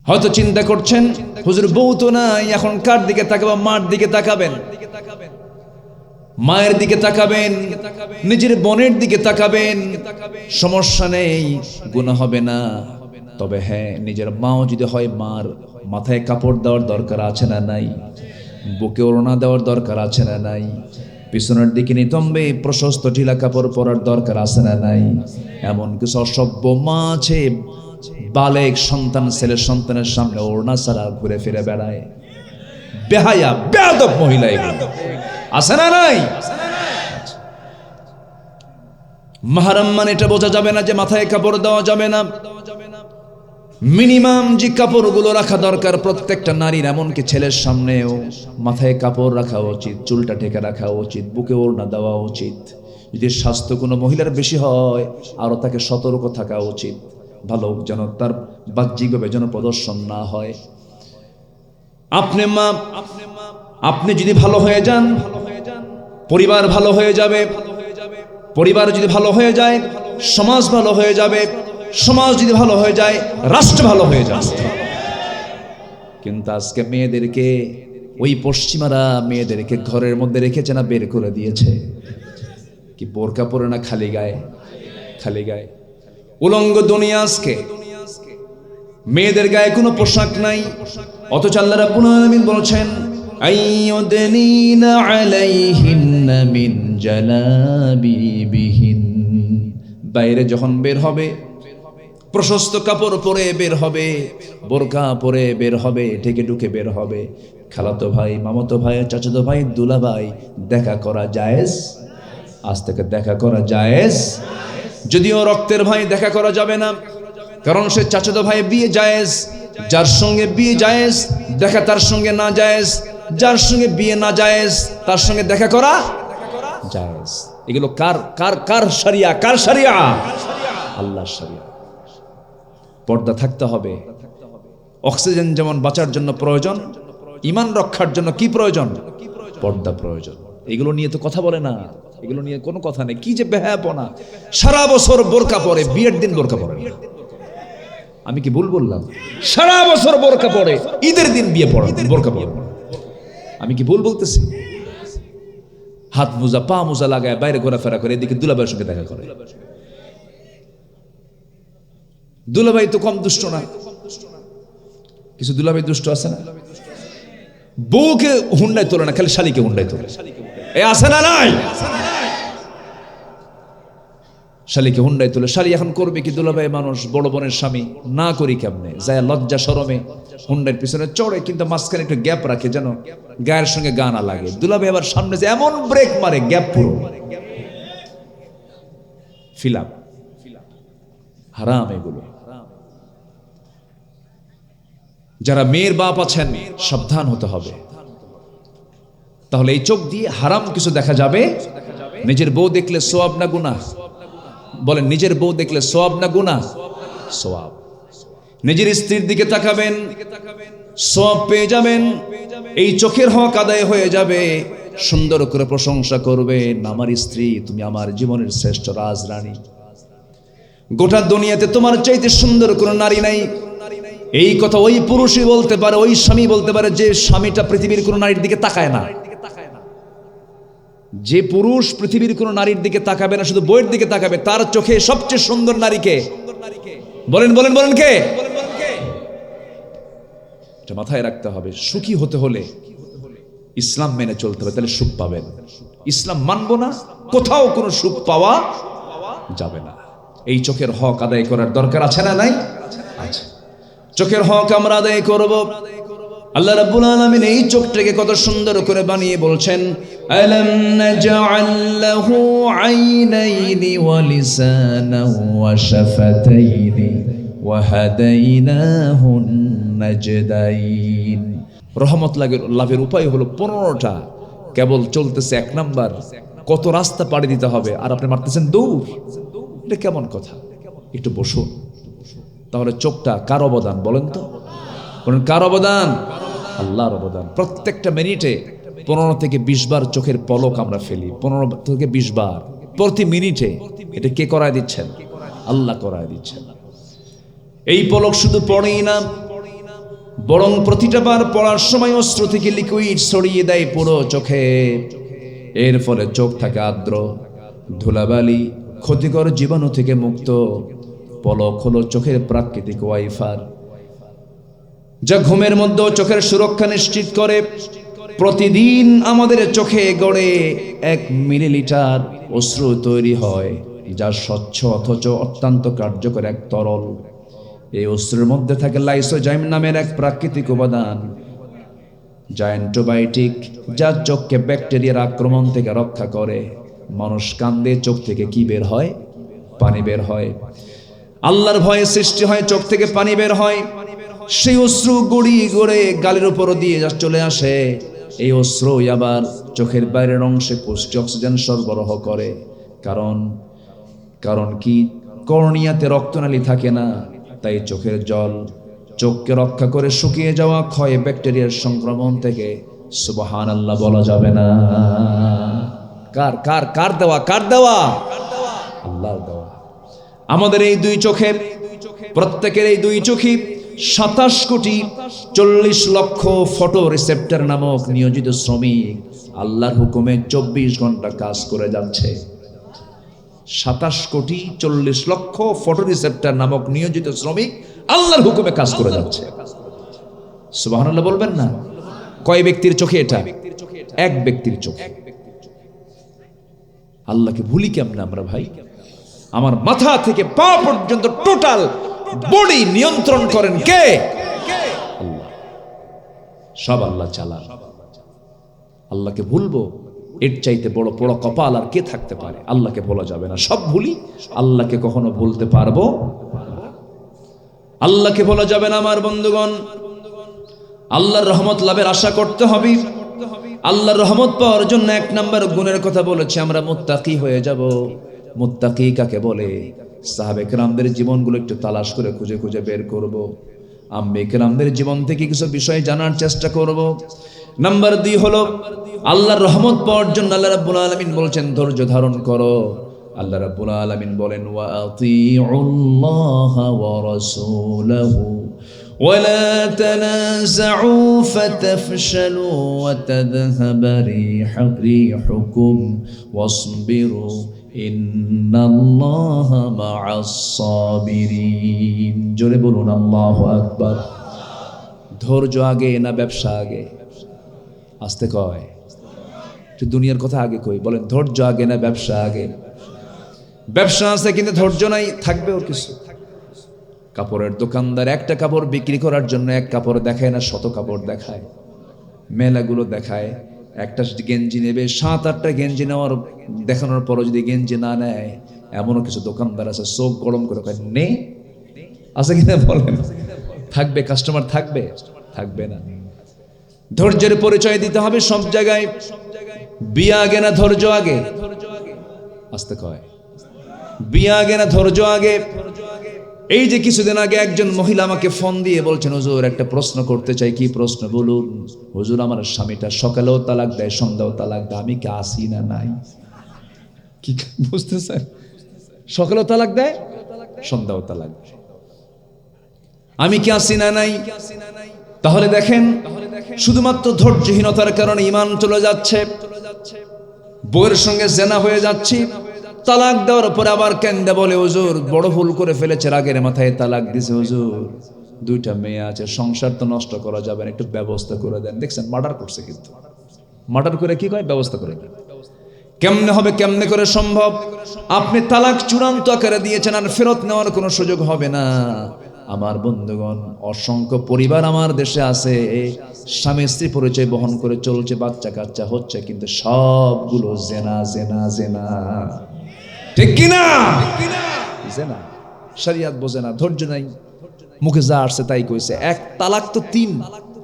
হয়তো চিন্তা করছেন, হুজুর বউ তো নাই, এখন কার দিকে তাকাবো? মার দিকে তাকাবেন, মায়ের দিকে তাকাবেন, নিজের বোনের দিকে তাকাবেন, সমস্যা নেই, গুনাহ হবে না। তবে হ্যাঁ, নিজের মাও যদি হয়, মার মাথায় কাপড় দেওয়ার দরকার আছে না নাই? বুকে ওড়না দেওয়ার দরকার আছে না নাই? পিছনের দিকে নিতম্বে প্রশস্ত ঢিলা কাপড় পরার দরকার আছে না নাই? এমন কিছু অসভ্য মা আছে, বালেক সন্তান, ছেলের সন্তানের সামনে ওড়না ছাড়া ঘুরে ফিরে বেড়ায়। বেহায়া বেয়াদব মহিলা এগুলো আছে না নাই? মাহরাম মানে এটা বোঝা যাবে না যে মাথায় কাপড় দেওয়া যাবে না। মিনিমাম যে কাপড়গুলো রাখা দরকার প্রত্যেকটা নারীর, এমনকি ছেলের সামনেও মাথায় কাপড় রাখা উচিত, চুলটা ঢেকে রাখা উচিত, বুকে ওড়না দেওয়া উচিত। যদি স্বাস্থ্য কোনো মহিলার বেশি হয়, আরো তাকে সতর্ক থাকা উচিত, ভালো যেন তার বাহ্যিকভাবে যেন প্রদর্শন না হয়। আপনি যদি ভালো হয়ে যান, পরিবার ভালো হয়ে যাবে। পরিবার যদি ভালো হয়ে যায়, সমাজ ভালো হয়ে যাবে। সমাজ যদি ভালো হয়ে যায়, রাষ্ট্র ভালো হয়ে যাবে। কিন্তু আজকে মেয়েদেরকে, ওই পশ্চিমারা মেয়েদেরকে ঘরের মধ্যে রেখেছে না বের করে দিয়েছে? কি বোরকা পরে না খালি গায়ে? খালি গায়ে উলঙ্গ দুনিয়া। আজকে মেয়েদের গায়ে কোনো পোশাক নাই, অথচ আল্লাহ রাব্বুল আলামিন বলেছেন আইয়ুদনিনা আলাইহিন্না মিন জালাবিবিহিন। বাইরে যখন বের হবে, প্রশস্ত কাপড় পরে বের হবে, বোরকা পরে বের হবে, ঢেকে ঢুকে বের হবে। খালাতো ভাই, মামাতো ভাই, চাচাতো ভাই, দুলা ভাই দেখা করা জায়েজ? আজ থেকে দেখা করা জায়েজ। যদিও রক্তের ভাই দেখা করা যাবে না, কারণ সে চাচাতো ভাই বিয়ে জায়েজ, যার সঙ্গে বিয়ে জায়েজ দেখা তার সঙ্গে না জায়েজ, যার সঙ্গে বিয়ে না জায়েজ তার সঙ্গে দেখা করা জায়েজ। এগুলো কার কার কার শরিয়া? কার শরিয়া? আল্লাহর শরিয়া। পর্দা থাকতে হবে। অক্সিজেন যেমন বাঁচার জন্য প্রয়োজন, ঈমান রক্ষার জন্য কি প্রয়োজন? পর্দা প্রয়োজন। এগুলো নিয়ে তো কথা বলে না, এগুলো নিয়ে কোনো কথা নেই। কি যে বেহায়াপনা! সারা বছর বোরকা পরে, বিয়ের দিন বোরকা পরে না। আমি কি ভুল বললাম? সারা বছর বোরকা পরে, ঈদের দিন বিয়ে পড়ে বোরকা পরে। আমি কি ভুল বলতেছি? হাত মোজা পা মোজা লাগায় বাইরে ঘোরাফেরা করে, এদিকে দুলাভাইয়ের সঙ্গে দেখা করে। দুলাভাই তো কম দুষ্ট না, কিছু দুলাভাই দুষ্ট আছে না? বউকে হুন্ডায় তোলে না, খালি শালিকে হুন্ডায় তোলে। এ আছে না নাই? শালিকে হুন্ডায় তোলে। শালি এখন করবে কি? দুলাভাই মানুষ, বড় বোনের স্বামী, না করি কেমনে? যায় লজ্জা শরমে হুন্ডার পিছনে চড়ে, কিন্তু মাঝখানে একটু গ্যাপ রাখে যেন গায়ের সঙ্গে গা না লাগে। দুলাভাই আবার সামনে যে এমন ব্রেক মারে, গ্যাপ পুরো ফিল আপ। হারাম এগুলো। যারা মেয়ের বাপ আছেন, সাবধান হতে হবে। তাহলে এই চোখ দিয়ে হারাম কিছু দেখা যাবে। নিজের বউ দেখলে সওয়াব না গুনাহ? বলেন, নিজের বউ দেখলে সওয়াব না গুনাহ? সওয়াব। নিজের স্ত্রীর দিকে তাকাবেন, সওয়াব পেয়ে যাবেন। এই চোখের হক আদায় হয়ে যাবে। সুন্দর করে প্রশংসা করবেন, আমার স্ত্রী, তুমি আমার জীবনের শ্রেষ্ঠ রাজরানী, গোটা দুনিয়াতে তোমার চাইতে সুন্দর কোনো নারী নাই। এই কথা ওই পুরুষই বলতে পারে, ওই স্বামী বলতে পারে যে স্বামীটা পৃথিবীর কোনো নারীর দিকে তাকায় না। যে পুরুষ পৃথিবীর কোনো নারীর দিকে তাকাবে না, শুধু বইয়ের দিকে তাকাবে, তার চোখে সবচেয়ে সুন্দর নারীকে? বলেন বলেন বলেন কে? এটা মাথায় রাখতে হবে। সুখী হতে হলে ইসলাম মেনে চলতে হবে, তাহলে সুখ পাবেন। ইসলাম মানবো না, কোথাও কোনো সুখ পাওয়া যাবে না। এই চোখের হক আদায় করার দরকার আছে না নাই? আছে। চোখের হক আমরা আদায় করব। আল্লাহ রাব্বুল আলামিন এই চোখটাকে কত সুন্দর করে বানিয়ে বলছেন, আলাম নাজআল লাহু আইনাইনি ওয়া লিসানান ওয়া শাফাতাইনি ওয়া হাদাইনাহুন নাজদাইন। রহমত লাভের উপায় হলো 15টা, কেবল চলতেছে 1 নাম্বার। কত রাস্তা পাড়ি দিতে হবে, আর আপনি মারতেছেন দৌড়। এটা কেমন কথা? একটু বসুন। তাহলে চোখটা কার অবদান বলেন তো? বলেন, কার অবদান? আল্লাহর অবদান। প্রত্যেকটা মিনিটে 15 থেকে 20 বার চোখের পলক আমরা ফেলি, 15 থেকে 20 বার প্রতি মিনিটে। এটা কে করায় দিচ্ছেন? আল্লাহ করায় দিচ্ছেন। এই পলক শুধু পড়েই না, বরং প্রতিটা বার পড়ার সময় অশ্রু থেকে লিকুইড ছড়িয়ে দেয় পুরো চোখে। এর ফলে চোখ থাকে আর্দ্র, ধুলাবালি, ক্ষতিকর জীবাণু থেকে মুক্ত। পলক হলো চোখের প্রাকৃতিক ওয়াইফার, যা ঘুমের মধ্যেও চোখের সুরক্ষা নিশ্চিত করে। প্রতিদিন আমাদের চোখে গড়ে 1 মিলিলিটার অশ্রু তৈরি হয়, যা স্বচ্ছ অথচ অত্যন্ত কার্যকর এক তরল। এই অশ্রুর মধ্যে থাকে লাইসোজাইম নামের এক প্রাকৃতিক উপাদান, যা অ্যান্টিবায়োটিক, যা চোখকে ব্যাকটেরিয়ার আক্রমণ থেকে রক্ষা করে। মানুষ কান্দে, চোখ থেকে কি বের হয়? পানি বের হয়। আল্লাহর ভয়ে সৃষ্টি হয়, চোখ থেকে পানি বের হয়। সেই অশ্রু গড়িয়ে গড়ে গালের উপর দিয়ে চলে আসে। এই অশ্রু আবার চোখের বাইরের অংশে পুষ্টি অক্সিজেন সরবরাহ করে। কারণ কি? কর্নিয়াতে রক্তনালী থাকে না, তাই চোখের জল চোখকে রক্ষা করে শুকিয়ে যাওয়া ক্ষয়ে ব্যাকটেরিয়ার সংক্রমণ থেকে। সুবহানাল্লাহ বলা যাবে না? কার দেওয়া? আল্লাহর দেওয়া। আমাদের এই 2 চোখের, প্রত্যেকের এই 2 চোখই 27 কোটি 40 লক্ষ ফটো রিসেপ্টর নামক নিয়োজিত শ্রমিক আল্লাহর হুকুমে 24 ঘন্টা কাজ করে যাচ্ছে। 27 কোটি 40 লক্ষ ফটো রিসেপ্টর নামক নিয়োজিত শ্রমিক আল্লাহর হুকুমে কাজ করে যাচ্ছে। সুবহানাল্লাহ বলবেন না? কয় ব্যক্তির চোখে এটা? 1 ব্যক্তির চোখে। আল্লাহকে ভুলি কেমনে আমরা ভাই? আমার মাথা থেকে পা পর্যন্ত টোটাল বডি নিয়ন্ত্রণ করেন কে? আল্লাহ। সব আল্লাহ চালান। আল্লাহকে ভুলবো, এর চাইতে বড় বড় কপাল আর কে থাকতে পারে? আল্লাহকে ভোলা যাবে না। সব ভুলি, আল্লাহকে কখনো ভুলতে পারবো? আল্লাহকে ভোলা যাবে না। আমার বন্ধুগণ, আল্লাহর রহমত লাভের আশা করতে হবে। আল্লাহর রহমত পাওয়ার জন্য 1 নম্বর গুণের কথা বলেছি, আমরা মুত্তাকি হয়ে যাব। মুত্তাকি কাকে বলে? সাহাবে কেরামদের জীবনগুলো একটু তালাশ করে খুঁজে খুঁজে বের করব। আম্বে কেরামদের জীবন থেকে কিছু বিষয় জানার চেষ্টা করব। নাম্বার 2 হলো, আল্লাহর রহমত পাওয়ার জন্য আল্লাহ রাব্বুল আলামিন বলছেন ধৈর্য ধারণ করো। আল্লাহ রাব্বুল আলামিন বলেন, ওয়া আতিউল্লাহা ওয়া রাসূলাহু ওয়ালা তানাযাউ ফাতাফশালু ওয়া তাযহাবা রিহুকুম ওয়াসবিরু ইন্নাল্লাহা মা'আস সাবিরিন। জোরে বলুন আল্লাহু আকবার। ধৈর্য আগে না ব্যবসা আগে? আস্তে কয়, একটু দুনিয়ার কথা আগে কই। বলেন, ধৈর্য আগে না ব্যবসা আগে? ব্যবসা আছে কিন্তু ধৈর্য নাই, থাকবে ওর কিছু। কাপড়ের দোকানদার একটা কাপড় বিক্রি করার জন্য 1 কাপড় দেখায় না, 100 কাপড় দেখায়। মেলাগুলো দেখায়, একটা গেঞ্জি নেবে, 7-8টা গেঞ্জি নেওয়ার দেখানোর পরও যদি গেঞ্জি না নেয়, এমনও কিছু দোকানদার আছে চোখ গরম করে কয় নে। আছে কিনা বলেন? থাকবে কাস্টমার? থাকবে না। ধৈর্যের পরিচয় দিতে হবে সব জায়গায়। বিয়া আগে না ধৈর্য আগে? আস্তে কয়, বিয়া আগে না ধৈর্য আগে? এই যে কিছুদিন আগে একজন মহিলা আমাকে ফোন দিয়ে বলছেন, হুজুর একটা প্রশ্ন করতে চাই। কি প্রশ্ন বলুন? হুজুর, আমার স্বামীটা সকালেও তালাক দেয়, সন্ধ্যাও তালাক দেয়, আমি কি আসি না নাই? কি বুঝতেছেন? সকালেও তালাক দেয়, সন্ধ্যাও তালাক দেয়, আমি কি আসি না নাই? তাহলে দেখেন, শুধুমাত্র ধৈর্যহীনতার কারণে ঈমান চলে যাচ্ছে, বউয়ের সঙ্গে জেনা হয়ে যাচ্ছে। তালাক দেওয়ার পরে আবার কেন্দে বলে, হুজুর বড় ভুল করে ফেলেছে, রাগের মাথায় তালাক দিছে। হুজুর 2টা মেয়ে আছে, সংসার তো নষ্ট করা যাবে না, একটু ব্যবস্থা করে দেন। দেখছেন, মার্ডার করছে, কিন্তু মার্ডার করে কি কয়? ব্যবস্থা করে দেন। কেমনে হবে? কেমনে করে সম্ভব? আপনি তালাক চূড়ান্ত আকারে দিয়েছেন, আর ফেরত নেওয়ার কোনো সুযোগ হবে না। আমার বন্ধুগণ, অসংখ্য পরিবার আমার দেশে আছে, স্বামী স্ত্রী পরিচয় বহন করে চলছে, বাচ্চা কাচ্চা হচ্ছে, কিন্তু সবগুলো জেনা জেনা জেনা। ঠিক কিনা? জেনা। শরিয়ত বোঝে না, ধৈর্য নাই, মুখে যা আসছে তাই কইছে। 1 তালাক তো 3,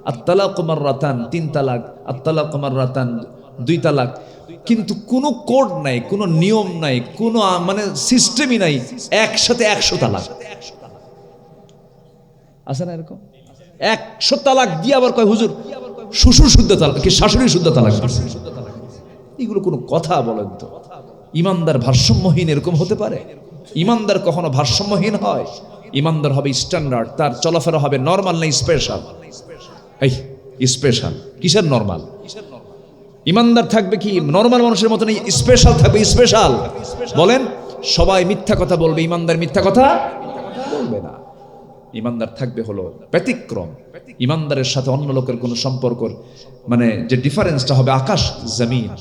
আত-তালাকু মাররাতান, 3 তালাক, আত-তালাকু মাররাতান, 2 তালাক। কিন্তু কোনো কোড নাই, কোনো নিয়ম নাই, কোনো মানে সিস্টেমই নাই, একসাথে 100 তালাক। আছে না এরকম? 100 তালাক দিয়ে আবার কয় হুজুর শ্বশুর শুদ্ধ তালাক, কি শাশুড়ি শুদ্ধ তালাক। এগুলো কোনো কথা বলেন তো? ইমানদার ভারসাম্যহীন এরকম হতে পারে? ইমানদার কখনো ভারসাম্যহীন হয়? ইমানদার হবে স্ট্যান্ডার্ড, তার চলাফেরা হবে নরমাল, নাই স্পেশাল। এই স্পেশাল কিসের নরমাল? ইমানদার থাকবে কি নরমাল মানুষের মতো নেই, স্পেশাল থাকবে। স্পেশাল বলেন, সবাই মিথ্যা কথা বলবে, ইমানদার মিথ্যা কথা বলবে না। ইমানদার থাকবে হলো ব্যতিক্রম। ইমানদারের সাথে অন্য লোকের কোনো সম্পর্ক মানে যে ডিফারেন্সটা হবে আকাশ জমিন।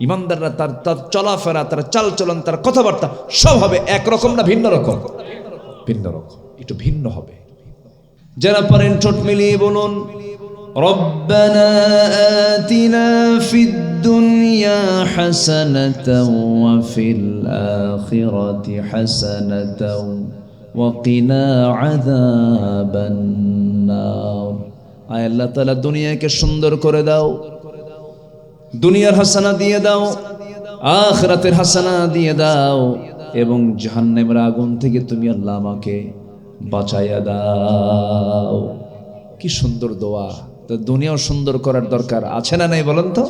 ইমানদাররা তার তার চলাফেরা, তার চালচলন, তার কথাবার্তা সব হবে একরকম না ভিন্ন রকম? ভিন্ন রকম, একটু ভিন্ন হবে। যারা পারেন ঠোঁট মিলিয়ে বলুন, ربنا آتنا في الدنيا حسنة وفي الآخرة حسنة وقنا عذاب النار। আয় আল্লাহ তাআলা দুনিয়াকে সুন্দর করে দাও, দুনিয়ার হাসানা দিয়ে দাও, আখিরাতের হাসানা দিয়ে দাও, এবং জাহান্নামের আগুন থেকে তুমি আল্লাহ আমাকে বাঁচাইয়া দাও। কি সুন্দর দোয়া। তো দুনিয়াও সুন্দর করার দরকার আছে না নাই বলেন তো?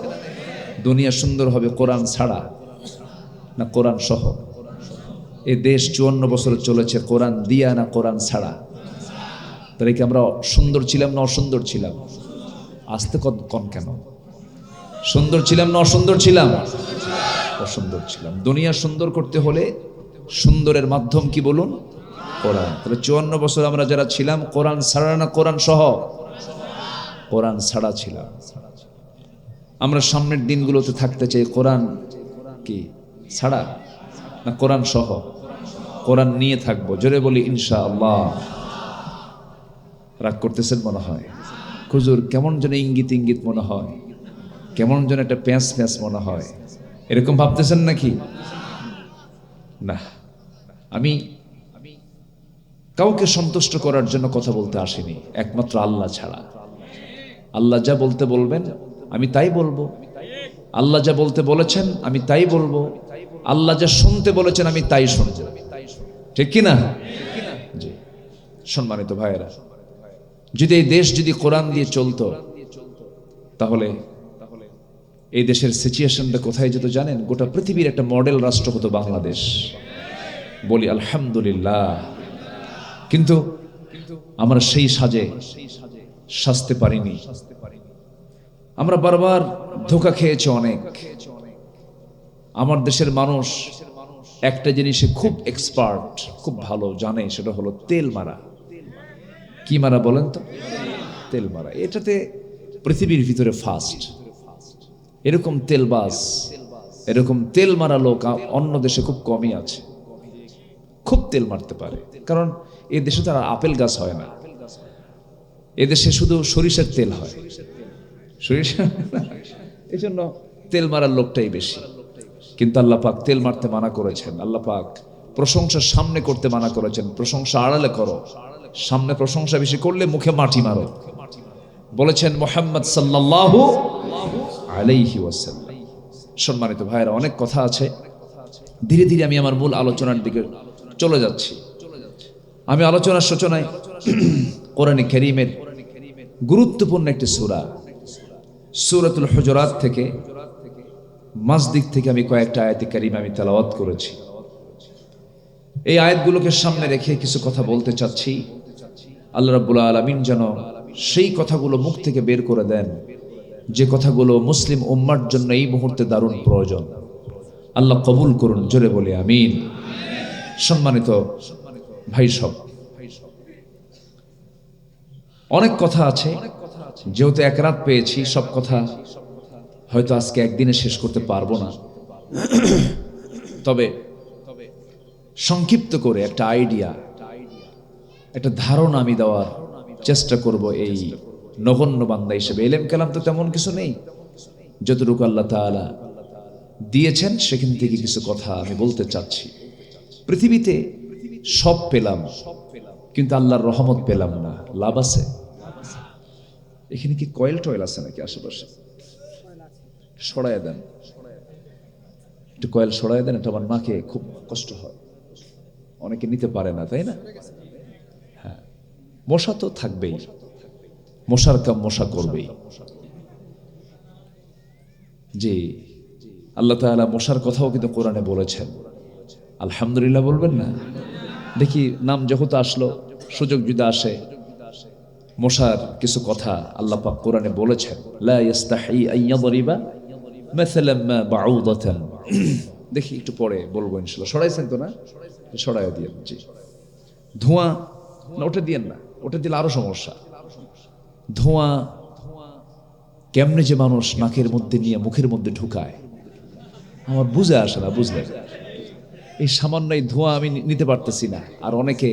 দুনিয়া সুন্দর হবে কোরআন ছাড়া না কোরআন সহ? এ দেশ 54 বছর চলেছে কোরআন দিয়া না কোরআন ছাড়া? তাহলে কি আমরা সুন্দর ছিলাম না অসুন্দর ছিলাম? আসতে কন কেন? সুন্দর ছিলাম না অসুন্দর ছিলাম? অসুন্দর ছিলাম। দুনিয়া সুন্দর করতে হলে সুন্দরের মাধ্যম কি বলুন? কোরআন। তাহলে 54 বছর আমরা যারা ছিলাম কোরআন ছাড়া না কোরআন সহ? কোরআন ছাড়া ছিলাম। আমরা সামনের দিনগুলোতে থাকতে চাই কোরআন কি ছাড়া না কোরআন সহ? কোরআন নিয়ে থাকবো। জোরে বলি ইনশাআল্লাহ। রাগ করতেছেন মনে হয়? হুজুর কেমন যেন ইঙ্গিত ইঙ্গিত মনে হয়, কেমন যেন একটা প্যাঁচ প্যাঁচ মনে হয়, এরকম ভাবতেছেন নাকি? না, আমি কাউকে সন্তুষ্ট করার জন্য কথা বলতে আসিনি, একমাত্র আল্লাহ ছাড়া। আল্লাহ যা বলতে বলবেন আমি তাই বলবো, আল্লাহ যা বলতে বলেছেন আমি তাই বলবো, আল্লাহ যা শুনতে বলেছেন আমি তাই শুনবো। ঠিক কিনা? জি। সম্মানিত ভাইয়েরা, যদি এই দেশ যদি কোরআন দিয়ে চলতো তাহলে এই দেশের সিচুয়েশনটা কোথায় যেত জানেন? গোটা পৃথিবীর একটা মডেল রাষ্ট্র হতো বাংলাদেশ। বলি আলহামদুলিল্লাহ। কিন্তু আমরা সেই সাজে সাজতে পারিনি। আমরা বারবার ধোঁকা খেয়েছি অনেক। আমার দেশের মানুষ একটা জিনিসে খুব এক্সপার্ট, খুব ভালো জানে, সেটা হলো তেল মারা। কি মারা বলেন তো? তেল মারা। এটাতে পৃথিবীর ভিতরে ফার্স্ট। এরকম তেলবাজ, এরকম তেল মারা লোক অন্য দেশে খুব কমই আছে। খুব তেল মারতে পারে, কারণ এ দেশে তো আর আপেল গাছ হয় না, এদেশে শুধু সরিষার তেল হয়। সরিষা, এই জন্য তেল মারার লোকটাই বেশি। কিন্তু আল্লাহ পাক তেল মারতে মানা করেছেন। আল্লাহ পাক প্রশংসা সামনে করতে মানা করেছেন। প্রশংসা আড়ালে করো, সামনে প্রশংসা বেশি করলে মুখে মাটি মারো। বলেছেন মুহাম্মদ সাল্লাল্লাহু আলাইহি ওয়াসাল্লাম। সম্মানিত ভাইয়েরা, অনেক কথা আছে, ধীরে ধীরে আমি আমার মূল আলোচনার দিকে চলে যাচ্ছি। আমি আলোচনার সূচনায় কোরআনে কারীমের গুরুত্বপূর্ণ একটি সূরা, সূরাতুল হুজুরাত থেকে মাসদিক থেকে আমি কয়েকটা আয়াতে কারীমা আমি তেলাওয়াত করেছি। এই আয়াতগুলোকে সামনে রেখে কিছু কথা বলতে চাচ্ছি। আল্লাহ রাব্বুল আলামিন যেন সেই কথাগুলো মুখ থেকে বের করে দেন, যে কথাগুলো মুসলিম উম্মার জন্য এই মুহূর্তে দারুণ প্রয়োজন। আল্লাহ কবুল করুন, জোরে বলে আমিন। সম্মানিত ভাই সব, অনেক কথা আছে, যেহেতু এক রাত পেয়েছি সব কথা হয়তো আজকে একদিনে শেষ করতে পারবো না। তবে সংক্ষিপ্ত করে একটা আইডিয়া, একটা ধারণা আমি দেওয়ার চেষ্টা করব এই নগণ্য বান্দা হিসেবে। এলেম কালাম তো তেমন কিছু নেই, যতটুকু আল্লাহ তাআলা দিয়েছেন সেখান থেকে কিছু কথা আমি বলতে চাচ্ছি। পৃথিবীতে সব পেলাম, কিন্তু আল্লাহর রহমত পেলাম না। লাভ আছে? এখানে কি কয়েল টয়েল আছে নাকি আশেপাশে? সরাইয়া দেন, একটু কয়েল সরাইয়া দেন। এটা আমার নাকে খুব কষ্ট হয়, অনেকে নিতে পারে না, তাই না? হ্যাঁ, মশা তো থাকবেই, মশার কাম মশা করবেই। জি, আল্লাহ তাআলা মশার কথাও কিন্তু কোরআনে বলেছেন। আলহামদুলিল্লাহ বলবেন না? দেখি নাম যেহেতু আসলো, সুযোগ যদি আসে মশার কিছু কথা আল্লাহ পাক কোরআনে বলেছেন, লা ইস্তাহি আন ইয়াদরিবা মাসালাম মা বাউদাতান। দেখি একটু পরে বলবো ইনশাআল্লাহ। সরাইছেন তো না? সরাই দিয়েন। জি, ধোঁয়া না ওটা দিয়েন না, ওটা দিলে আরো সমস্যা। ধোঁয়া কেমনে যে মানুষ নাকের মধ্যে নিয়ে মুখের মধ্যে ঢুকায় আমার বুঝে আসে না, বুঝলেন? এই সামান্য এই ধোঁয়া আমি নিতে পারতেছি না, আর অনেকে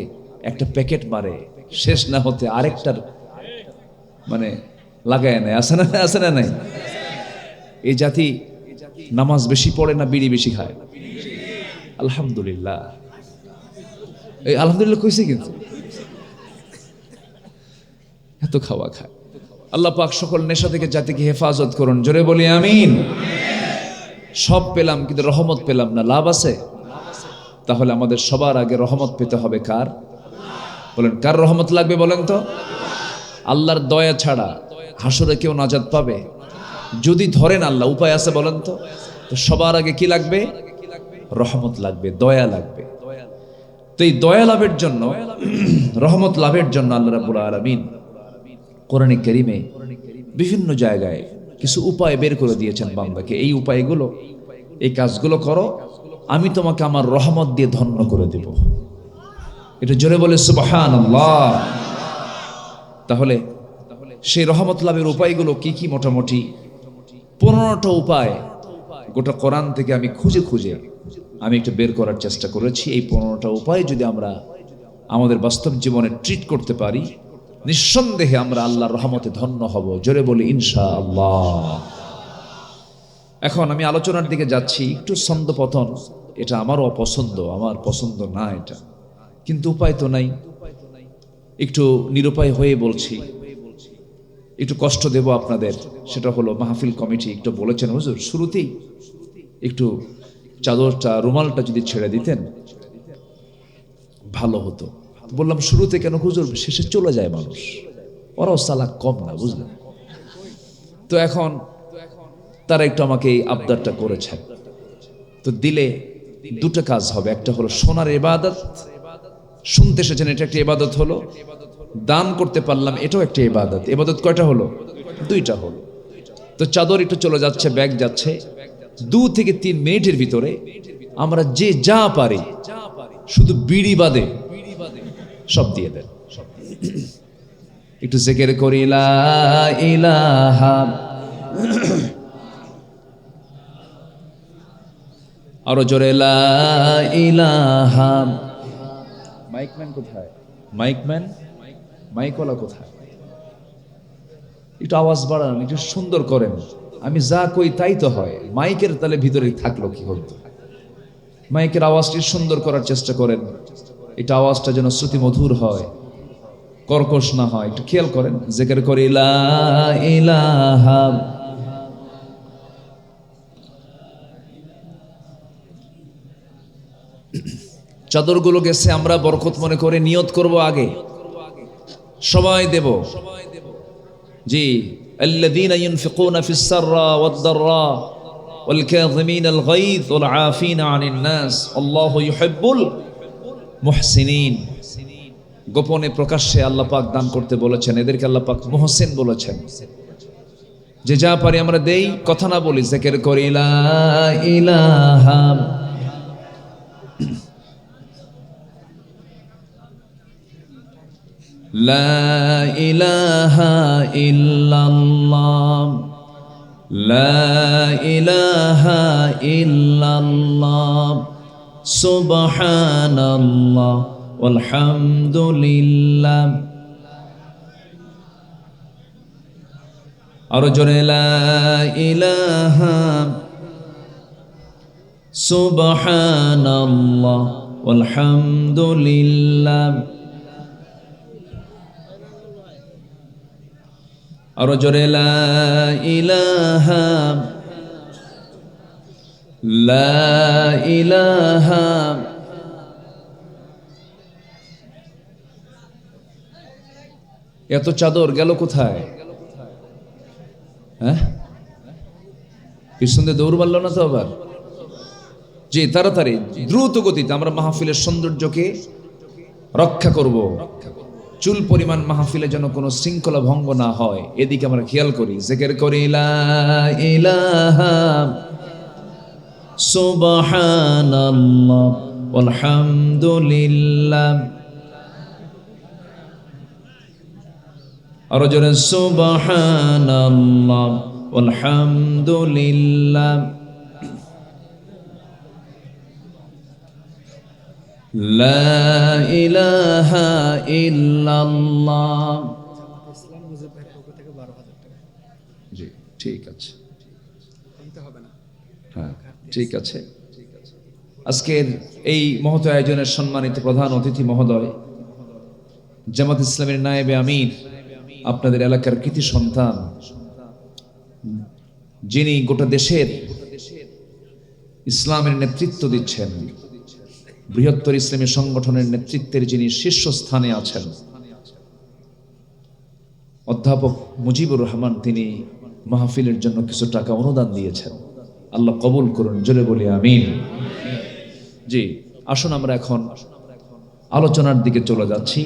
একটা প্যাকেট মারে শেষ না হতে আরেকটার মানে লাগায় নেয়। আছে না, আছে না নাই? এই জাতি নামাজ বেশি পড়ে না বিড়ি বেশি খায়? আলহামদুলিল্লাহ, এই আলহামদুলিল্লাহ কইছে, কিন্তু এত খাওয়া খায়। আল্লাহ পাক সকল নেশা থেকে জাতিকে হেফাজত করুন, জোরে বলি আমিন। সব পেলাম কিন্তু রহমত পেলাম না, লাভ আছে? তাহলে আমাদের সবার আগে রহমত পেতে হবে কার? বলেন, কার রহমত লাগবে বলেন তো? আল্লাহর দয়া ছাড়া হাসরে কেউ নাজাত পাবে? যদি ধরেন আল্লাহ, উপায় আছে বলেন তো? তো সবার আগে কি লাগবে? রহমত লাগবে, দয়া লাগবে। তো এই দয়া লাভের জন্য, রহমত লাভের জন্য আল্লাহ রাব্বুল আলামিন কোরআনে কারীমে বিভিন্ন জায়গায় কিছু উপায় বের করে দিয়েছেন বান্দাকে। এই উপায়গুলো, এই কাজগুলো করো, আমি তোমাকে আমার রহমত দিয়ে ধন্য করে দেব। এটা জোরে বলে সুবহানাল্লাহ। তাহলে সেই রহমত লাভের উপায়গুলো কি কি? মোটামুটি 15টা উপায় গোটা কোরআন থেকে আমি খুঁজে খুঁজে আমি একটু বের করার চেষ্টা করেছি। এই 15টা উপায় যদি আমরা আমাদের বাস্তব জীবনে ট্রিট করতে পারি, নিঃসন্দেহে আমরা আল্লাহর রহমতে ধন্য হব। জোরে বলি ইনশাআল্লাহ। এখন আমি আলোচনার দিকে যাচ্ছি, একটু ছন্দপতন, এটা আমারও অপছন্দ, আমার পছন্দ না এটা, কিন্তু উপায় তো নাই। একটু নিরুপায় হয়ে বলছি, একটু কষ্ট দেব আপনাদের। সেটা হলো মাহফিল কমিটি একটু বলেছেন, হুজুর শুরুতেই একটু চাদরটা, রুমালটা যদি ছেড়ে দিতেন ভালো হতো। বললাম শুরুতে কেন হুজুর, শেষে চলে যায় মানুষ, ওরাও চালাক কম না, বুঝলেন? তো এখন তারা একটু আমাকে এই আবদারটা করেছেন, তো দিলে দুটো কাজ হবে। একটা হলো শোনার ইবাদত, শুনতে এসেছেন, এটা একটা ইবাদত হলো। দান করতে পারলাম, এটাও একটা ইবাদত। ইবাদত কয়টা হলো? দুইটা হলো। তো চাদর একটু চলে যাচ্ছে, ব্যাগ যাচ্ছে, 2 থেকে 3 মিনিটের ভিতরে আমরা যে যা পারি, শুধু বিড়ি বাদে সব দিয়ে দেন। একটু জিকির করি লা ইলাহা, আরো জোরে লা ইলাহা। মাইকম্যান কোথায়? মাইকম্যান, মাইকওয়ালা কোথায়? একটু আওয়াজ বাড়ান, একটু সুন্দর করেন। আমি যা কই তাই তো হয়। মাইকের তালে ভিতরে থাকলো কি হতো? মাইকের আওয়াজটি সুন্দর করার চেষ্টা করেন, এটা আওয়াজটা যেন শ্রুতি মধুর হয়, কর্কশ না হয়। একটু খেয়াল করেন। জিকির করি লা ইলাহা। চাদরগুলো গেছে, আমরা বরকত মনে করে নিয়ত করব, আগে সবাই দেব। জি, আল্লাযীনা ইউনফিকুনা ফিস সাররা ওয়াদ দাররা ওয়াল কাযিমিনাল গায়য ওয়াল আফিনা আনিন নাস আল্লাহু ইউহিব্বুল মুহসিনিন। গোপনে প্রকাশ্যে আল্লাহ পাক দান করতে বলেছেন, এদেরকে আল্লাহ পাক মুহসিন বলেছেন। যে যা পারি আমরা দেই, কথা না বলি, জিকির করি লা ইলাহা। লা ইলাহা ইল্লাল্লাহ, লা ইলাহা ইল্লাল্লাহ, সুবহানাল্লাহ আলহামদুলিল্লাহ। আর জোরে লা ইলাহা, সুবহানাল্লাহ আলহামদুলিল্লাহ। আর জোরে লা ইলাহা, লা ইলাহা। এত চাদর গেল কোথায়? হ্যাঁ, পিছন দিয়ে দৌড় মারল না তো আবার? যে তাড়াতাড়ি দ্রুত গতিতে আমরা মাহফিলের সৌন্দর্যকে রক্ষা করব, চুল পরিমাণ মাহফিলে যেন কোনো শৃঙ্খলা ভঙ্গ না হয়, এদিকে আমরা খেয়াল করি। জিকির করি লা ইলাহা সুবহানাল্লাহ আলহামদুলিল্লাহ, আর জোরে সুবহানাল্লাহ আলহামদুলিল্লাহ, লা ইলাহা ইল্লাল্লাহ। জি ঠিক আছে, হ্যাঁ ঠিক আছে। আজকের এই মহৎ আয়োজনের সম্মানিত প্রধান অতিথি মহোদয়, জামাত ইসলামের নায়েবে আমির, আপনাদের এলাকার কৃতি সন্তান, যিনি গোটা দেশের ইসলামের নেতৃত্ব দিচ্ছেন, বৃহত্তর ইসলামী সংগঠনের নেতৃত্বের যিনি শীর্ষস্থানে আছেন, অধ্যাপক মুজিবুর রহমান, তিনি মাহফিলের জন্য কিছু টাকা অনুদান দিয়েছেন। আল্লাহ কবুল করুন, জোরে বলি আমিন। জি আসুন আমরা এখন আলোচনার দিকে চলে যাচ্ছি।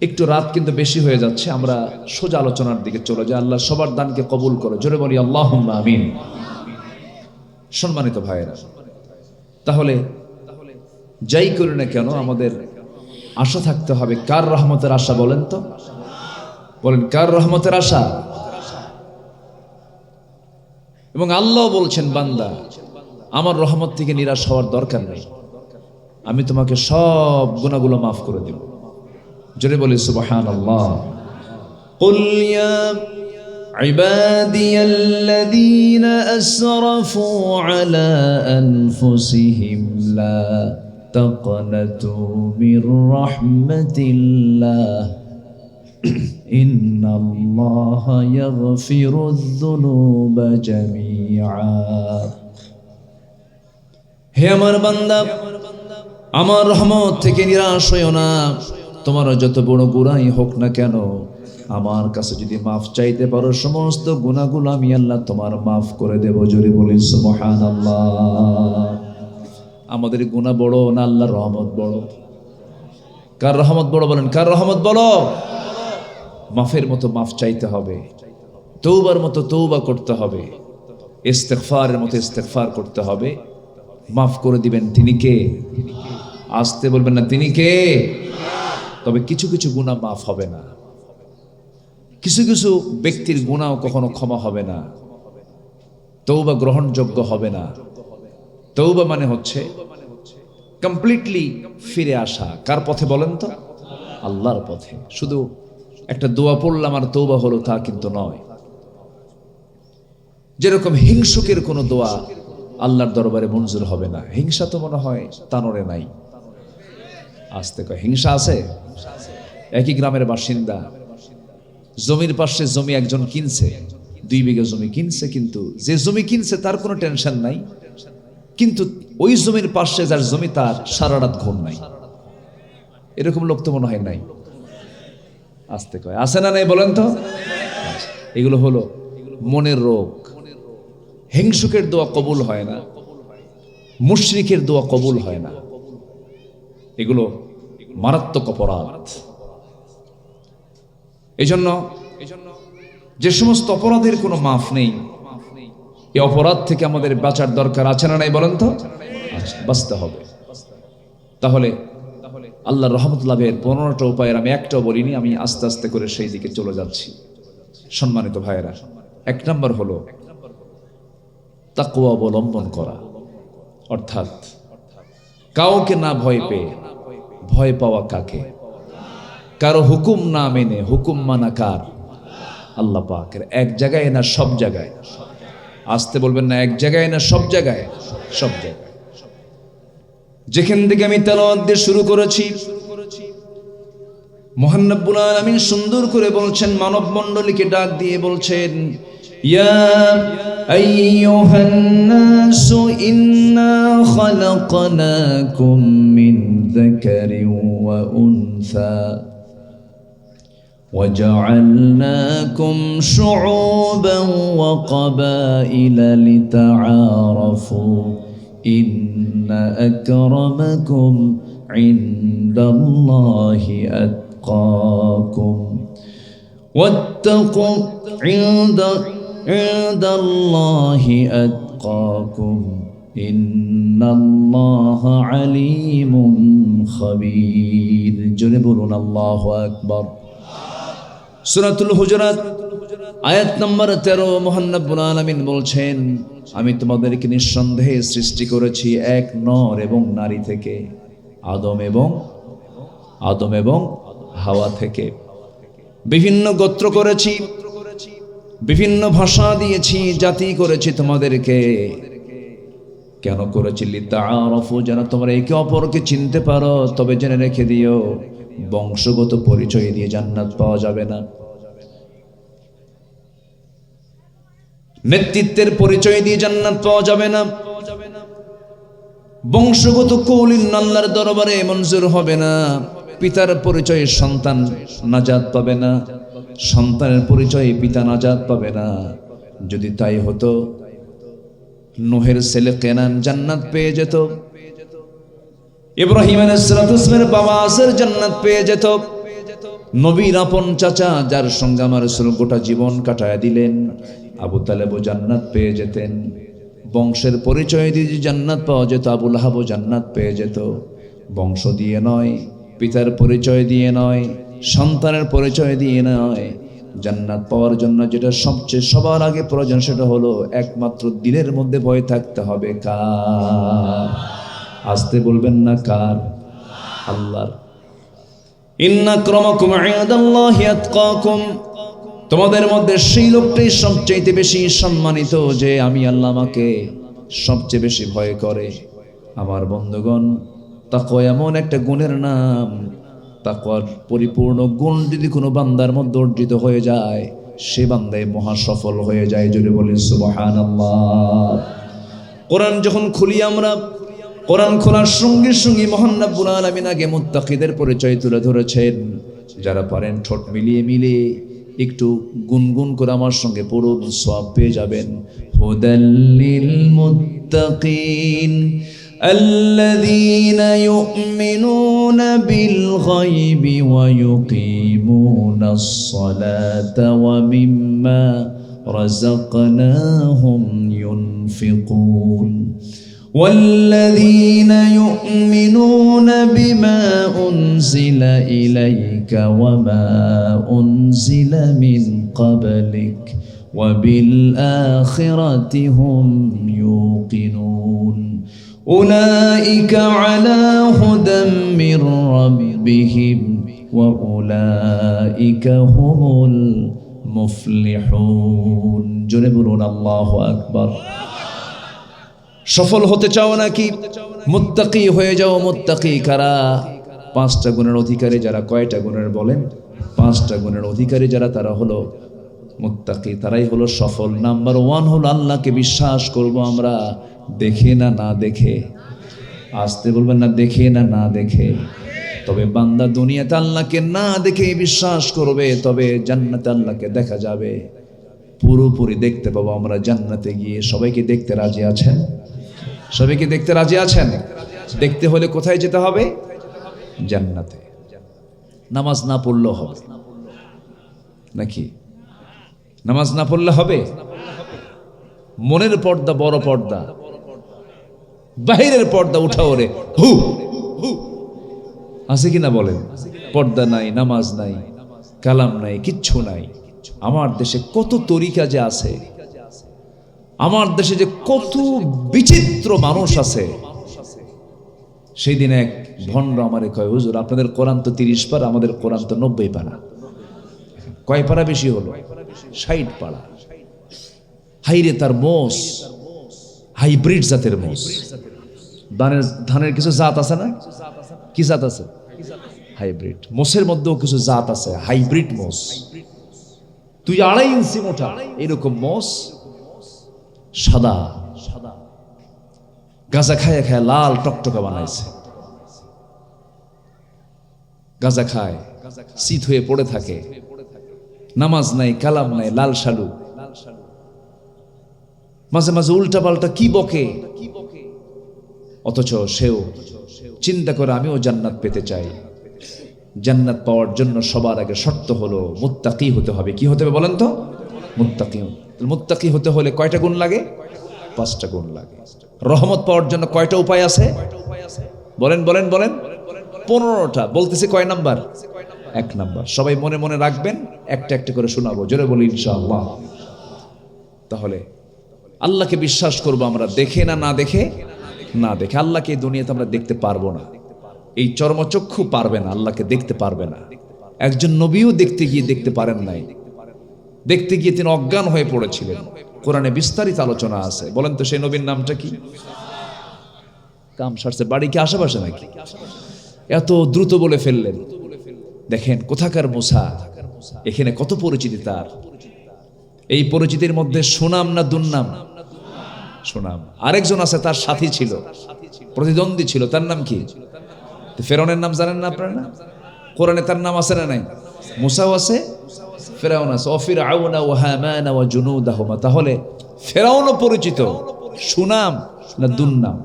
একটু রাত কিন্তু বেশি হয়ে যাচ্ছে, আমরা সোজা আলোচনার দিকে চলে যাই। আল্লাহ সবার দানকে কবুল করো, জোরে বলি আল্লাহুম্মা আমিন। সম্মানিত ভাইয়েরা, তাহলে যাই করি না কেন আমাদের আশা থাকতে হবে কার রহমতের আশা? বলেন তো, বলেন কার রহমতের আশা? এবং আল্লাহ বলছেন, বান্দা আমার রহমত থেকে নিরাশ হওয়ার দরকার নেই, আমি তোমাকে সব গুনাহগুলো মাফ করে দেব। জোরে বলি সুবহানাল্লাহ। কুল ইয়া ইবাদিয়াল্লাযীনা আসরাফু আলা আনফুসিহিম লা তাকনাতু মির রাহমাতিল্লাহ ইন্নাল্লাহা ইয়াগফিরুয-যুনুবা জামিআ। হে আমার বান্দা, আমার রহমত থেকে নিরাশ হইও না। তোমার যত বড় গুনাহই হোক না কেন, আমার কাছে যদি মাফ চাইতে পারো, সমস্ত গুনাহগুলো আমি আল্লাহ তোমার মাফ করে দেব। জোরে বলি সুবহানাল্লাহ। আমাদের গুনাহ বড় না আল্লাহর রহমত বড়? কার রহমত বড়? বলেন কার রহমত বড়? মাফের মতো মাফ চাইতে হবে, তৌবার মতো তৌবা করতে হবে, ইস্তেগফারের মতো ইস্তেগফার করতে হবে। মাফ করে দিবেন তিনি কে? আসতে বলবেন না, তিনি কে? তবে কিছু কিছু গুনাহ মাফ হবে না, কিছু কিছু ব্যক্তির গুনাহ কখনো ক্ষমা হবে না, তৌবা গ্রহণযোগ্য হবে না। তৌবা মানে হচ্ছে কমপ্লিটলি ফিরে আসা। কার পথে বলেন তো? আল্লাহর পথে। শুধু একটা দোয়া পড়লাম আর তৌবা হলো তা কিন্তু নয়। যেরকম হিংসুকের কোনো দোয়া আল্লাহর দরবারে মঞ্জুর হবে না। হিংসা তো মনে হয় তানরে নাই। আসতে কয় হিংসা আছে? একই গ্রামের বাসিন্দা, জমির পাশে জমি একজন কিনছে, 2 বিঘা জমি কিনছে, কিন্তু যে জমি কিনছে তার কোনো টেনশন নাই, কিন্তু ওই জমির পাশে যার জমি তার সারা রাত ঘুম নাই। এরকম লোক তো মনে হয় নাই। আসতে কয় আছে না নাই বলেন তো? এগুলো হলো মনের রোগ। হিংসুকের দোয়া কবুল হয় না, মুশরিকের দোয়া কবুল হয় না। এগুলো মারাত্মক অপরাধ। এজন্য যে সমস্ত অপরাধের কোনো মাফ নেই, এই অপরাধ থেকে আমাদের বাঁচার দরকার আছে না নাই বলেন তো? বাঁচতে হবে। তাহলে আল্লাহর রহমত লাভের 15টা উপায়ের আমি একটাও বলিনি, আমি আস্তে আস্তে করে সেই দিকে চলে যাচ্ছি। সম্মানিত ভাইয়েরা, 1 নম্বর হলো তাকওয়া অবলম্বন করা, অর্থাৎ কাউকে না ভয় পেয়ে ভয় পাওয়া কাকে? কারো হুকুম না মেনে হুকুম মানা কার? আল্লাহ পাকের। এক জায়গায় না সব জায়গায়? আসতে বলবেন না, এক জায়গায় না সব জায়গায়? সব জায়গায়। যেখান থেকে আমি তেলাওয়াত দিয়ে শুরু করেছি, মহান রব্বুল আলামিন সুন্দর করে বলছেন, মানব মণ্ডলীকে ডাক দিয়ে বলছেন, ইয়া আইয়ুহান নাসু ইন্না খালাকনাকুম মিন যাকারিন ওয়া উনসা وجعلناكم شعوبا وقبائل لتعارفوا إن أكرمكم عند الله أتقاكم واتقوا عند الله أتقاكم إن الله عليم خبير জোরে বলুন আল্লাহু আকবার। সূরাতুল হুজুরাত আয়াত নম্বর 13 মহান রব্বুল আলামিন বলছেন, আমি তোমাদেরকে নিঃসন্দেহে সৃষ্টি করেছি এক নর এবং নারী থেকে, আদম এবং হাওয়া থেকে। বিভিন্ন গোত্র করেছি, বিভিন্ন ভাষা দিয়েছি, জাতি করেছি তোমাদেরকে। কেন করেছি? লিতাআরাফু, যেন তোমরা একে অপরকে চিনতে পারো। তবে জেনে রেখে দিও, বংশগত পরিচয় দিয়ে জান্নাত পাওয়া যাবে না, নেতৃত্বের পরিচয় দিয়ে জান্নাত পাওয়া যাবে না, বংশগত কৌলিন আল্লাহর দরবারে মঞ্জুর হবে না। পিতার পরিচয়ে সন্তান নাজাত পাবে না, সন্তানের পরিচয়ে পিতা নাজাত পাবে না। যদি তাই হতো, নূহের ছেলে কেনান জান্নাত পেয়ে যেত, ইব্রাহিম আলাইহিস সালামের বাবা আজর জান্নাত পেয়ে যেত, নবীর আপন চাচা যার সঙ্গে আমার রাসূল গোটা জীবন কাটায় দিলেন, আবু তালেবও জান্নাত পেয়ে যেতেন। বংশের পরিচয় দিয়ে জান্নাত পাওয়া যেত, আবু লাহাবও জান্নাত পেয়ে যেত। বংশ দিয়ে নয়, পিতার পরিচয় দিয়ে নয়, সন্তানের পরিচয় দিয়ে নয়। জান্নাত পাওয়ার জন্য যেটা সবচেয়ে সবার আগে প্রয়োজন, সেটা হলো একমাত্র দিলের মধ্যে ভয় থাকতে হবে। কার? আসতে বলবেন না, কার? আল্লাহর। ইন্না আক্রামাকুম ইনদাল্লাহি আতকাকুম, তোমাদের মধ্যে সেই লোকটাই সবচেয়ে বেশি সম্মানিত যে আমি আল্লাহ আমাকে সবচেয়ে বেশি ভয় করে। আমার বন্ধুগণ, তাকওয়া এমন একটা গুণের নাম, তাকওয়ার পরিপূর্ণ গুণ যদি কোনো বান্দার মধ্যে অর্জিত হয়ে যায়, সে বান্দাই মহা সফল হয়ে যায়। জোরে বলি সুবহানাল্লাহ। কোরআন যখন খুলি আমরা, কোরআন খোলার সঙ্গে সঙ্গে মহান রব্বুল আলামিন আগে মুত্তাকিদের পরিচয় তুলে ধরেছেন। যারা পারেন ঠোঁট মিলিয়ে মিলিয়ে একটু গুনগুন করে আমার সঙ্গে পড়ুন, সওয়াব পেয়ে যাবেন। হুদাল্লিল মুত্তাকিন الذين يؤمنون بالغيب ويقيمون الصلاة ومما رزقناهم ينفقون والذين يؤمنون بما أنزل إليك وما أنزل من قبلك وبالآخرة هم يوقنون أولئك على هدى من ربهم وأولئك هم المفلحون জোরে বলুন আল্লাহু আকবার। সফল হতে চাও নাকি? মুত্তাকি হয়ে যাও। মুত্তাকি কারা? 5টা গুণের অধিকারী যারা। কয়টা গুণের বলেন? 5টা গুণের অধিকারী যারা, তারা হলো মুত্তাকি, তারাই হলো সফল। নাম্বার 1 হলো আল্লাহকে বিশ্বাস করব আমরা, দেখে না না দেখে। আসতে বলবেন না, দেখে না না দেখে। তবে বান্দা দুনিয়াতে আল্লাহকে না দেখে বিশ্বাস করবে, তবে জান্নাতে আল্লাহকে দেখা যাবে, পুরোপুরি দেখতে পাবো আমরা জান্নাতে গিয়ে। সবাইকে দেখতে রাজি আছেন? সবাইকে দেখতে রাজি আছেন? দেখতে হলে কোথায় যেতে হবে? জান্নাতে। নামাজ না পড়লেও হবে নাকি? নামাজ না পড়লে হবে? মনের পর্দা বড় পর্দা, বাহিরের পর্দা উঠা ওরে হু হু আছে কিনা বলেন? পর্দা নাই, নামাজ নাই, কালাম নাই, কিচ্ছু নাই। আমার দেশে কত তরিকা যে আছে, আমার দেশে যে কত বিচিত্র মানুষ আছে। সেই দিন এক ভণ্ড আমারে কয়, হুজুর আপনাদের কোরআন তো 30 পারা, আমাদের কোরআন তো 90 পারা। কয় পারা বেশি হলো? 60 পারা। হাইরে তার মোষ, হাইব্রিড জাতের মোষ। ধানের কিছু জাত আছে না? কি জাত আছে? হাইব্রিড। মোষের মধ্যেও কিছু জাত আছে, হাইব্রিড মোষ। 2.5 ইঞ্চি মোটা এরকম মোষ, সাদা সাদা, গাঁজা খায় খায় লাল টকটকা বানাইছে। গাঁজা খায়, শীত হয়ে পড়ে থাকে, নামাজ নাই, কালাম নাই, লাল শালু। মাঝে মাঝে উল্টা পাল্টা কি বকে, অথচ সেও চিন্তা করে আমিও জান্নাত পেতে চাই। জান্নাত পাওয়ার জন্য সবার আগে শর্ত হলো মুত্তাকি হতে হবে। কি হতে হবে বলেন তো? মুত্তাকি। মুত্তাকি হতে হলে কয়টা গুণ লাগে? 5টা গুণ লাগে। রহমত পাওয়ার জন্য কয়টা উপায় আছে? বলেন বলেন বলেন। 15টা। বলতেছি কয় নাম্বার? 1 নাম্বার। সবাই মনে মনে রাখবেন, একটা একটা করে শোনাবো, জোরে বলি ইনশাআল্লাহ। তাহলে আল্লাহকে বিশ্বাস করবো আমরা, দেখে না দেখে? না দেখে। আল্লাহকে এই দুনিয়াতে আমরা দেখতে পারবো না, এই চর্মচক্ষু পারবে না, আল্লাহকে দেখতে পারবে না। একজন নবীও দেখতে গিয়ে দেখতে পারেন নাই, দেখতে গিয়ে তিনি অজ্ঞান হয়ে পড়েছিলেন। কোরআনে বিস্তারিত আলোচনা আছে। বলেন তো সেই নবীর নামটা কি? কাম সারছে, বাড়ি কি আশেপাশে নাকি? এত দ্রুত বলে ফেললেন। দেখেন কোথাকার মুসা, এখানে কত পরিচিতি তার। এই পরিচিতির মধ্যে সুনাম না দুর্নাম? সুনাম। আরেকজন আছে তার সাথী ছিল, প্রতিদ্বন্দ্বী ছিল, তার নাম কি? ফেরাউনের নাম জানেন না আপনারা? না, কোরআনে তার নাম আছে না নাই? মুসাও আছে, ফেরাউন আছে। ফিরআউন ওয়া হামান ওয়া জুনুদাহুমা। তাহলে ফেরাউনও পরিচিত, সুনাম না দুর্নাম?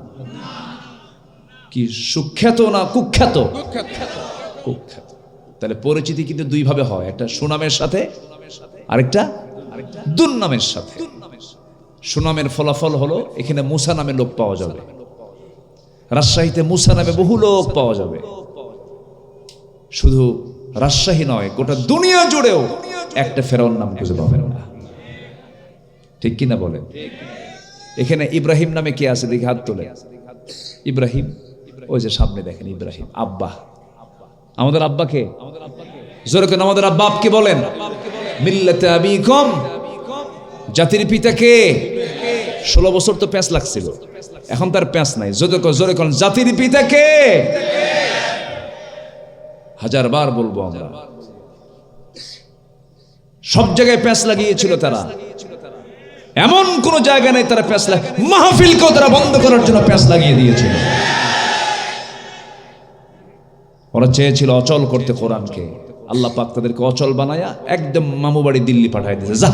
কি সুখ্যাত না কুখ্যাত? কুখ্যাত। তাহলে পরিচিতি কিন্তু দুই ভাবে হয়, একটা সুনামের সাথে, আরেকটা দুর্নামের সাথে। সুনামের ফলাফল হলো এখানে মুসা নামে লোক পাওয়া যাবে, রাজশাহীতে মুসা নামে বহু লোক পাওয়া যাবে। শুধু রাজশাহী নয়, গোটা দুনিয়া জুড়েও একটা ফেরাউন নাম খুঁজে পাবেন না। ঠিক কিনা বলেন? এখানে ইব্রাহিম নামে কে আছে দেখি হাত তোলে। ইব্রাহিম, ওই যে সামনে দেখেন ইব্রাহিম, আব্বা। আমাদের আব্বাকে জোরে করে আমাদের আব্বা কে বলেন? মিল্লাতে আবিকুম, জাতির পিতা কে? 16 বছর তো প্যাঁচ লাগছিল, এখন তার প্যাঁচ নাই। জোরে কোন জাতির পিতা কে? 1000 বার বলবো আমরা। সব জায়গায় প্যাঁচ লাগিয়েছিল তারা, এমন কোন জায়গা নেই তারা প্যাঁচ মাহফিলকেও তারা বন্ধ করার জন্য প্যাঁচ লাগিয়ে দিয়েছিল। ওরা চেয়েছিল অচল করতে কোরআনকে, আল্লাহ পাক তাদেরকে অচল বানায়া একদম মামু বাড়ি দিল্লি পাঠাই দিয়েছে। যা,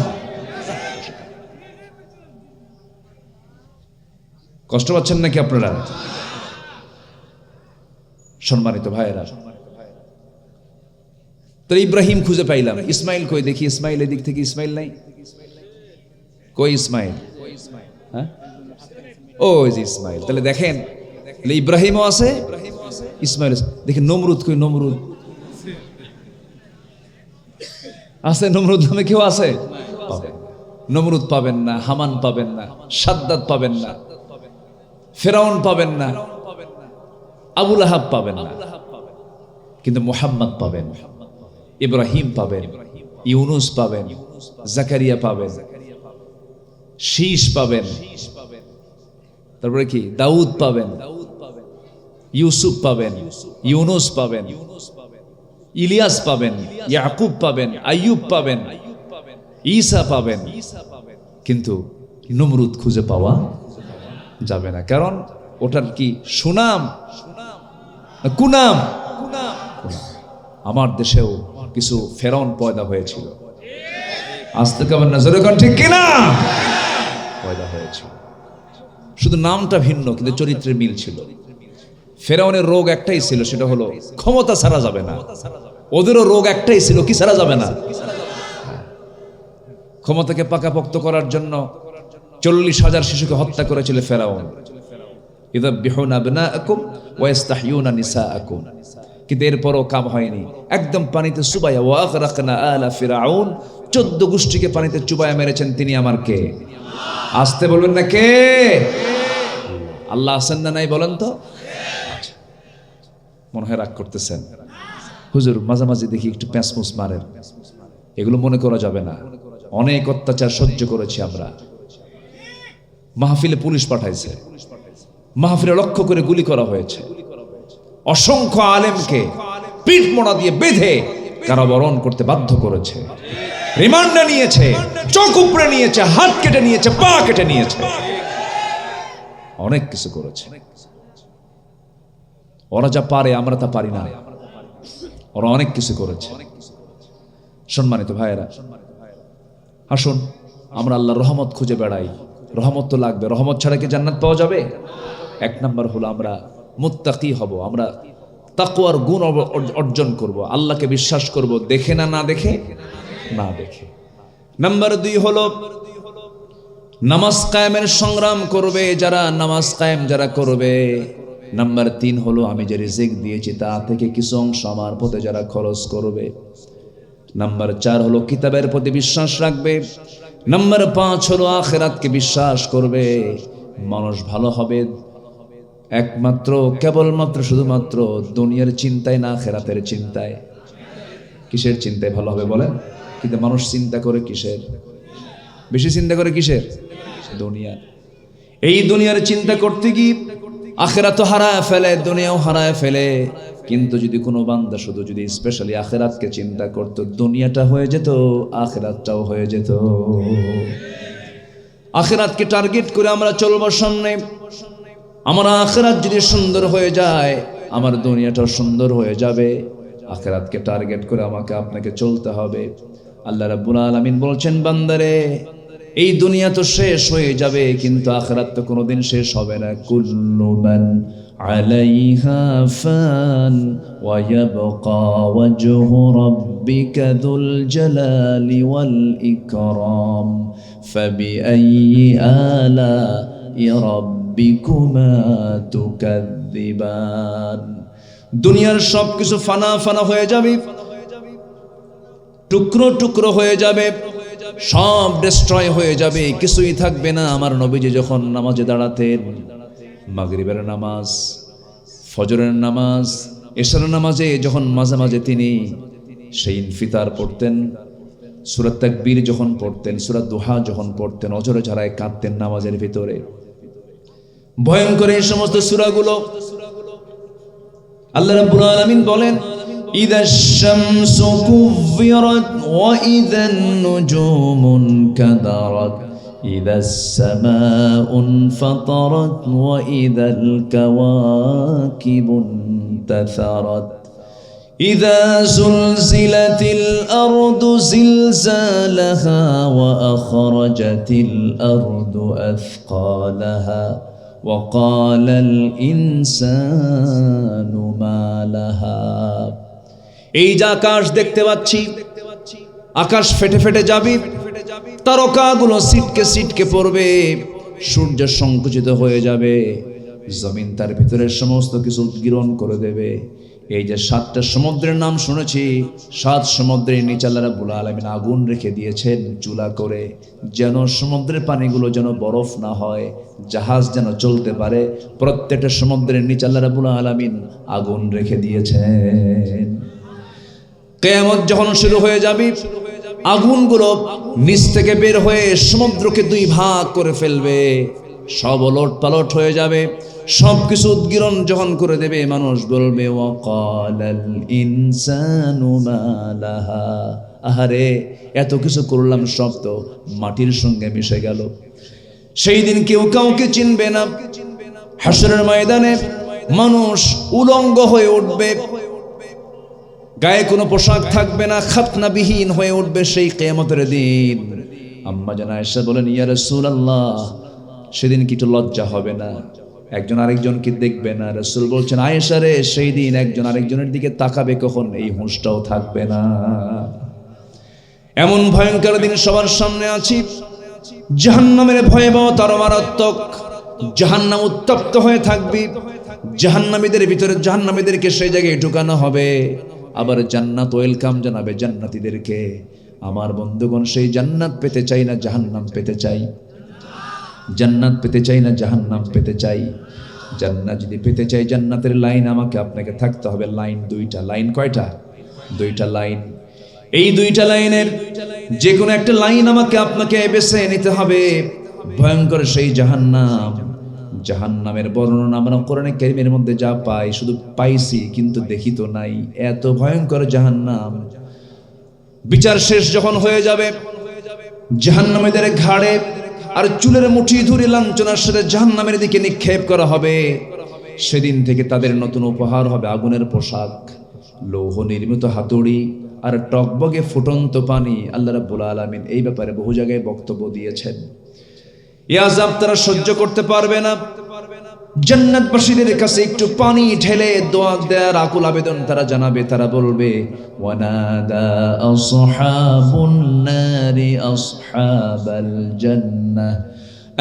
কষ্ট পাচ্ছেন নাকি আপনারা? সম্মানিত ভাইয়েরা, তো ইব্রাহিম খুঁজে পাইলাম, ইসমাইল কই দেখি? ইসমাইল এদিক থেকে ইসমাইল নাই, কই ইসমাইল? হ্যাঁ, ওই যে ইসমাইল। তাহলে দেখেন ইব্রাহিমও আছে, ইসমাইল দেখি। নমরুদ কই? নমরুদ আছে? নমরুদ নামে কেউ আছে? নমরুদ পাবেন না, হামান পাবেন না, সাদ্দাদ পাবেন না, ফেরাউন পাবেন না, আবু লাহাব পাবেন না, কিন্তু মুহাম্মদ পাবেন, ইব্রাহিম পাবেন, ইউনুস পাবেন, জাকারিয়া পাবেন, শীষ পাবেন, তারপরে কি দাউদ পাবেন, ইউসুফ পাবেন, ইউনুস পাবেন, ইলিয়াস পাবেন, ইয়াকুব পাবেন, আইয়ুব পাবেন, ঈসা পাবেন। কিন্তু নমরুদ খুঁজে পাওয়া যাবে না, কারণ ওটার কি সুনাম কুনাম? আমার দেশেও কিছু ফেরাউন পয়দা হয়েছিল, আসতে কেমন না জোরে কোন ঠিক কিনা? পয়দা হয়েছিল, শুধু নামটা ভিন্ন কিন্তু চরিত্রের মিল ছিল। ফেরাউনের রোগ একটাই ছিল, সেটা হলো ক্ষমতা ছাড়া যাবে না। ওদেরও রোগ একটাই ছিল, কি ছাড়া যাবে না? ক্ষমতাকে পাকাপোক্ত করার জন্য 40,000 শিশুকে হত্যা করেছিল ফেরাউন। ইযাববিহুনা আবনাআকুম ওয়া ইস্তাহয়ুনা নিসাআকুম। কিন্তু এরপরও কাম হয়নি, একদম পানিতে চুবাইয়া ওয়া আগরাকনা আলা ফিরাউন, 14 গোষ্ঠীকে পানিতে চুবাইয়া মেরেছেন তিনি আমার কে? আসতে বলবেন না কে? আল্লাহ আছেন না নাই বলেন তো? মনে হয় রাগ করতেছেন হুজুর, মাঝে মাঝে দেখি একটু প্যাঁচমুচ মারেন, এগুলো মনে করা যাবে না। অনেক অত্যাচার সহ্য করেছি আমরা। মাহফিলে পুলিশ পাঠাইছে, মাহফিলে লক্ষ্য করে গুলি করা হয়েছে, অসংখ্য আলেমকে পিঠ মোড়া দিয়ে বেঁধে কারাবরণ করতে বাধ্য করেছে, রিমান্ডে নিয়েছে, চোখ উপড়ে নিয়েছে, হাত কেটে নিয়েছে, পা কেটে নিয়েছে, অনেক কিছু করেছে। ওরা যা পারে আমরা তা পারি না, ওরা অনেক কিছু করেছে। সম্মানিত ভাইয়েরা, আসুন আমরা আল্লাহর রহমত খুঁজে বেড়াই। রহমত তো লাগবে, রহমত ছাড়া কি জান্নাত পাওয়া যাবে? 1 নাম্বার হলো আমরা মুত্তাকি হব, আমরা তাকওয়ার গুণ অর্জন করব, আল্লাহকে বিশ্বাস করব, দেখে না দেখে না দেখে। নাম্বার 2 হলো নামাজ কায়েমের সংগ্রাম করবে যারা, নামাজ কায়েম যারা করবে। নাম্বার 3 হলো আমি যে রিজিক দিয়েছি তা থেকে কিছু অংশ আমার পথে যারা খরচ করবে। নাম্বার 4 হলো কিতাবের প্রতি বিশ্বাস রাখবে। নাম্বার 5 হলো আখিরাতকে বিশ্বাস করবে। মানুষ ভালো হবে একমাত্র কেবলমাত্র শুধুমাত্র দুনিয়ার চিন্তায় না, আখিরাতের চিন্তায়। কিসের চিন্তায় ভালো হবে বলেন? কিন্তু মানুষ চিন্তা করে কিসের? বেশি চিন্তা করে কিসের? দুনিয়ার। এই দুনিয়ার চিন্তা করতে গিয়ে আখিরাত হারায় ফেলে, দুনিয়াও হারায় ফেলে। কিন্তু যদি কোনো বান্দা শুধু যদি স্পেশালি আখিরাতকে চিন্তা করত, দুনিয়াটা হয়ে যেত, আখিরাতটাও হয়ে যেত। আখিরাতকে টার্গেট করে আমরা চলবো সামনে। আমার আখিরাত যদি সুন্দর হয়ে যায়, আমার দুনিয়াটাও সুন্দর হয়ে যাবে। আখিরাতকে টার্গেট করে আমাকে আপনাকে চলতে হবে। আল্লাহ রাব্বুল আলামিন বলছেন, বান্দারে এই দুনিয়া তো শেষ হয়ে যাবে, কিন্তু আখিরাত তো কোনোদিন শেষ হবে না। কুল্লু মান আলাইহা ফান ওয়া ইয়াবকা ওয়াজহু রাব্বিকা যুল জালালি ওয়াল ইকরাম ফাবিআইয়ি আলাই রাব্বিকুমা তুকাযযিবান। দুনিয়ার সবকিছু ফানা ফানা হয়ে যাবে, টুকরো টুকরো হয়ে যাবে, সব ডিস্ট্রয় হয়ে যাবে, কিছুই থাকবে না। আমার নবীজি যখন নামাজে দাঁড়াতেন, মাগরিবের নামাজ, ফজরের নামাজ, এশার নামাজে যখন মাঝে মাঝে তিনি সেই ইনফিতার পড়তেন, সূরা তাকবীর যখন পড়তেন, সূরা দুহা যখন পড়তেন, অজরে ঝাড়ায় কাঁদতেন নামাজের ভিতরে। ভয়ঙ্কর এই সমস্ত সূরাগুলো। আল্লাহ রাব্বুল আলামিন বলেন, إذا الشمس كورت وإذا النجوم انكدرت إذا السماء انفطرت وإذا الكواكب انتثرت إذا زلزلت الأرض زلزالها وأخرجت الأرض أثقالها وقال الإنسان ما لها। এই যে আকাশ দেখতে পাচ্ছি, আকাশ ফেটে ফেটে যাবে, তারকাগুলো ছিটকে ছিটকে পড়বে, সূর্য সংকুচিত হয়ে যাবে, জমিন তার ভিতরে সমস্ত কিছু উদ্গীরণ করে দেবে। এই যে 7টা সমুদ্রের নাম শুনেছি, 7 সমুদ্রের নিচে আল্লাহ রাব্বুল আলামিন আগুন রেখে দিয়েছেন চুলা করে, যেন সমুদ্রের পানিগুলো যেন বরফ না হয়, জাহাজ যেন চলতে পারে। প্রত্যেকটা সমুদ্রের নিচে আল্লাহ রাব্বুল আলামিন আগুন রেখে দিয়েছেন। কিয়ামত যখন শুরু হয়ে যাবে, আগুনগুলো নিচ থেকে বের হয়ে সমুদ্রকে 2 ভাগ করে ফেলবে, সব ওলট পালট হয়ে যাবে, সবকিছু উদ্গীরণ যখন করে দেবে, মানুষ বলবে ওয়াকালাল ইনসানু মা লাহা। আহারে, এত কিছু করলাম সব তো মাটির সঙ্গে মিশে গেল। সেই দিন কেউ কাউকে চিনবে না। হাসরের ময়দানে মানুষ উলঙ্গ হয়ে উঠবে, গায়ে কোনো পোশাক থাকবে না, খাতনাবিহীন হয়ে উঠবে সেই কিয়ামতের দিন। আম্মা জান আয়েশা বলেন, ইয়া রাসূলুল্লাহ, সেদিন কি একটু লজ্জা হবে না? একজন আরেকজনকে দেখবে না। রাসূল বলছেন, আয়েশা রে, সেই দিন একজন আরেকজনের দিকে তাকাবে কখন, এই হুঁশটাও থাকবে না। এমন ভয়ঙ্কর দিন সবার সামনে আছি। জাহান্নামের ভয়াবহতা মারাত্মক। জাহান্নাম উত্তপ্ত হয়ে থাকবে, জাহান্নামীদের ভিতরে জাহান্নামীদেরকে সেই জায়গায় ঢুকানো হবে, আবার জান্নাত ওয়েলকাম জানাবে জান্নাতীদেরকে। আমার বন্ধুগণ, সেই জান্নাত পেতে চাই না জাহান্নাম পেতে চাই? জান্নাত পেতে চাই না জাহান্নাম পেতে চাই? জান্নাত যদি পেতে চাই, জান্নাতের লাইন আমাকে আপনাকে থাকতে হবে। লাইন 2টা। লাইন কয়টা? 2টা লাইন। এই 2টা লাইনের যে কোনো একটা লাইন আমাকে আপনাকে বেছে নিতে হবে। ভয়ঙ্কর সেই জাহান্নাম, জাহান্নামের বর্ণনা আমরা কোরআনে কারীমের মধ্যে যা পাই, শুধু পাইছি কিন্তু দেখি তো নাই। এত ভয়ঙ্কর জাহান্নাম। বিচার শেষ যখন হয়ে যাবে, জাহান্নামীদের ঘাড়ে আর চুলের মুঠি ধরে লাঞ্ছনার সাথে জাহান্নামের দিকে নিক্ষেপ করা হবে। সেদিন থেকে তাদের নতুন উপহার হবে আগুনের পোশাক, লৌহ নির্মিত হাতুড়ি আর টকবগে ফুটন্ত পানি। আল্লাহ রাব্বুল আলামিন এই ব্যাপারে বহু জায়গায় বক্তব্য দিয়েছেন। এই আযাব তারা সহ্য করতে পারবে না। জান্নাতবাসীদের কাছে একটু পানি ঢেলে দোয়া দেয়ার আকুল আবেদন তারা জানাবে। তারা বলবে ওয়ানাদা আসহাবুন নারি আসহাবাল জান্নাহ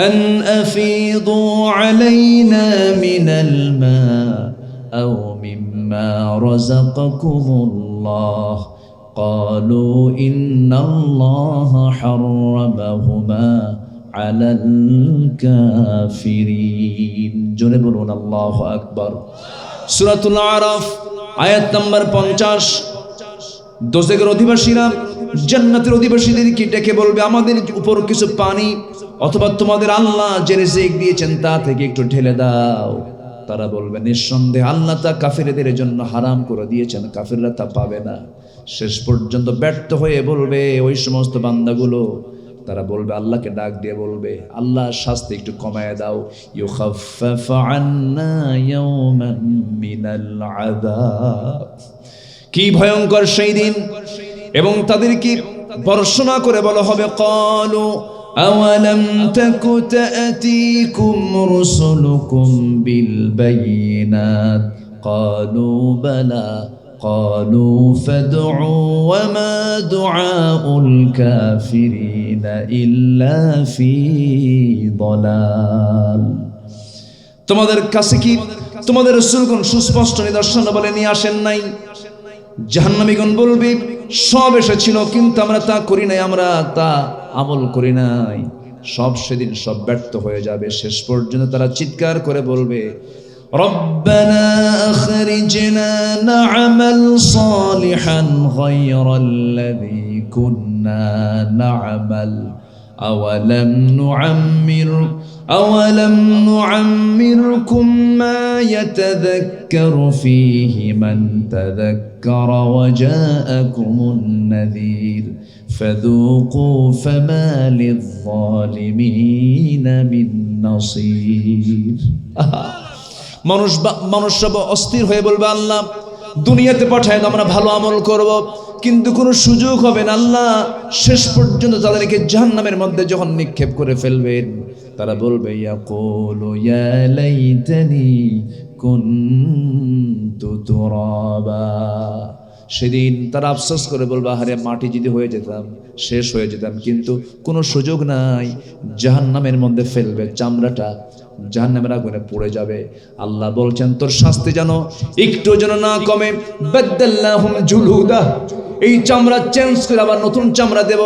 আন আফিদু আলাইনা মিনাল মা আও মিম্মা রাযাকাকুমুল্লাহ قالوا إن الله حرمهما على الكافرين জোরে বলুন আল্লাহু আকবার। সূরাতুল আরাফ আয়াত নাম্বার 50। দোজখের অধিবাসীরা জান্নাতের অধিবাসীদেরকে ডেকে বলবে আমাদের উপর কিছু পানি অথবা তোমাদের আল্লাহ যে রিজিক দিয়েছেন তা থেকে একটু ঢেলে দাও। তারা বলবে নিঃসন্দেহে আল্লাহ তা কাফিরদের জন্য হারাম করে দিয়েছেন, কাফিররা তা পাবে না। শেষ পর্যন্ত ব্যর্থ হয়ে বলবে ওই সমস্ত বান্দাগুলো, তারা বলবে আল্লাহকে ডাক দিয়ে বলবে আল্লাহ শাস্তি একটু কমায় দাও, ইউখাফফাফ আন্না ইয়াওমান মিনাল আযাব। কি ভয়ঙ্কর সেই দিন। এবং তাদেরকে বর্ণনা করে বলা হবে ক্বালু আওয়ালাম তাকু তা'তিকুম রুসুলুকুম বিল বায়িনাত ক্বালু বালা قالوا فادعوا وما دعاء الكافرين إلا في ضلال। তোমাদের কাছে কি তোমাদের রাসূলগণ সুস্পষ্ট নিদর্শন বলে নিয়ে আসেন নাই? জাহান্নামীগণ বলবে সব এসেছিল কিন্তু আমরা তা করি নাই, আমরা তা আমল করি নাই। সব সেদিন সব ব্যর্থ হয়ে যাবে। শেষ পর্যন্ত তারা চিৎকার করে বলবে ربنا أخرجنا نعمل صالحا غير الذي كنا نعمل أولم نعمركم ما يتذكر فيه من تذكر وجاءكم النذير فذوقوا فما للظالمين من نصير। মানুষ সব অস্থির হয়ে বলবে আল্লাহ দুনিয়াতে পাঠায় আমরা ভালো আমল করব কিন্তু কোনো সুযোগ হবে না। আল্লাহ শেষ পর্যন্ত তাদেরকে জাহান্নামের মধ্যে যখন নিক্ষেপ করে ফেলবেন তারা বলবে ইয়াকুলু ইয়া লাইতানি কুনতু তুরাবা। সেদিন তারা আফসোস করে বলবে আরে মাটি যদি হয়ে যেতাম, শেষ হয়ে যেতাম, কিন্তু কোনো সুযোগ নাই। জাহান্নামের মধ্যে ফেলবে, চামড়াটা জাহান্নামের আগুনে পড়ে যাবে। আল্লাহ বলছেন তোর শাস্তি যেন একটু যেন না কমে। বাদদাল্লাহুম জুলুদা, এই চামড়া চেঞ্জ করে আবার নতুন চামড়া দেব,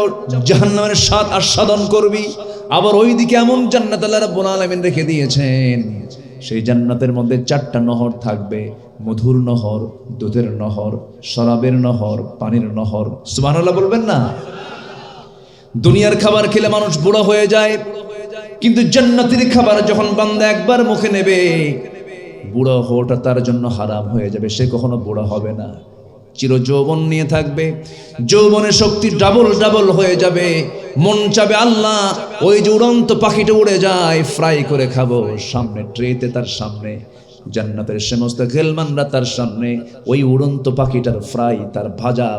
জাহান্নামের স্বাদ আস্বাদন করবি। আবার ওইদিকে এমন জান্নাত আল্লাহ রাব্বুল আলামিন রেখে দিয়েছেন, সেই জান্নাতের মধ্যে 4টা নহর থাকবে, মধুর নহর, দুধের নহর, শরাবের নহর, পানির নহর। সুবহানাল্লাহ বলবেন না? দুনিয়ার খাবার খেলে মানুষ বুড়ো হয়ে যায়, কিন্তু জান্নাতের খাবার যখন বান্দা একবার মুখে নেবে বুড়ো হওয়াটা তার জন্য হারাম হয়ে যাবে। সে কখনো বুড়ো হবে না, চির যৌবন নিয়ে থাকবে। যৌবনের শক্তি ডাবল হয়ে যাবে। মন চাবে আল্লাহ ওই যে উড়ন্ত পাখিটা উড়ে যায় ফ্রাই করে খাবো, সামনে ট্রেতে তার সামনে জান্নাতের সমস্ত খেলমানরা তার সামনে, ওই উড়ন্ত পাখিটার ফ্রাই তার ভাজা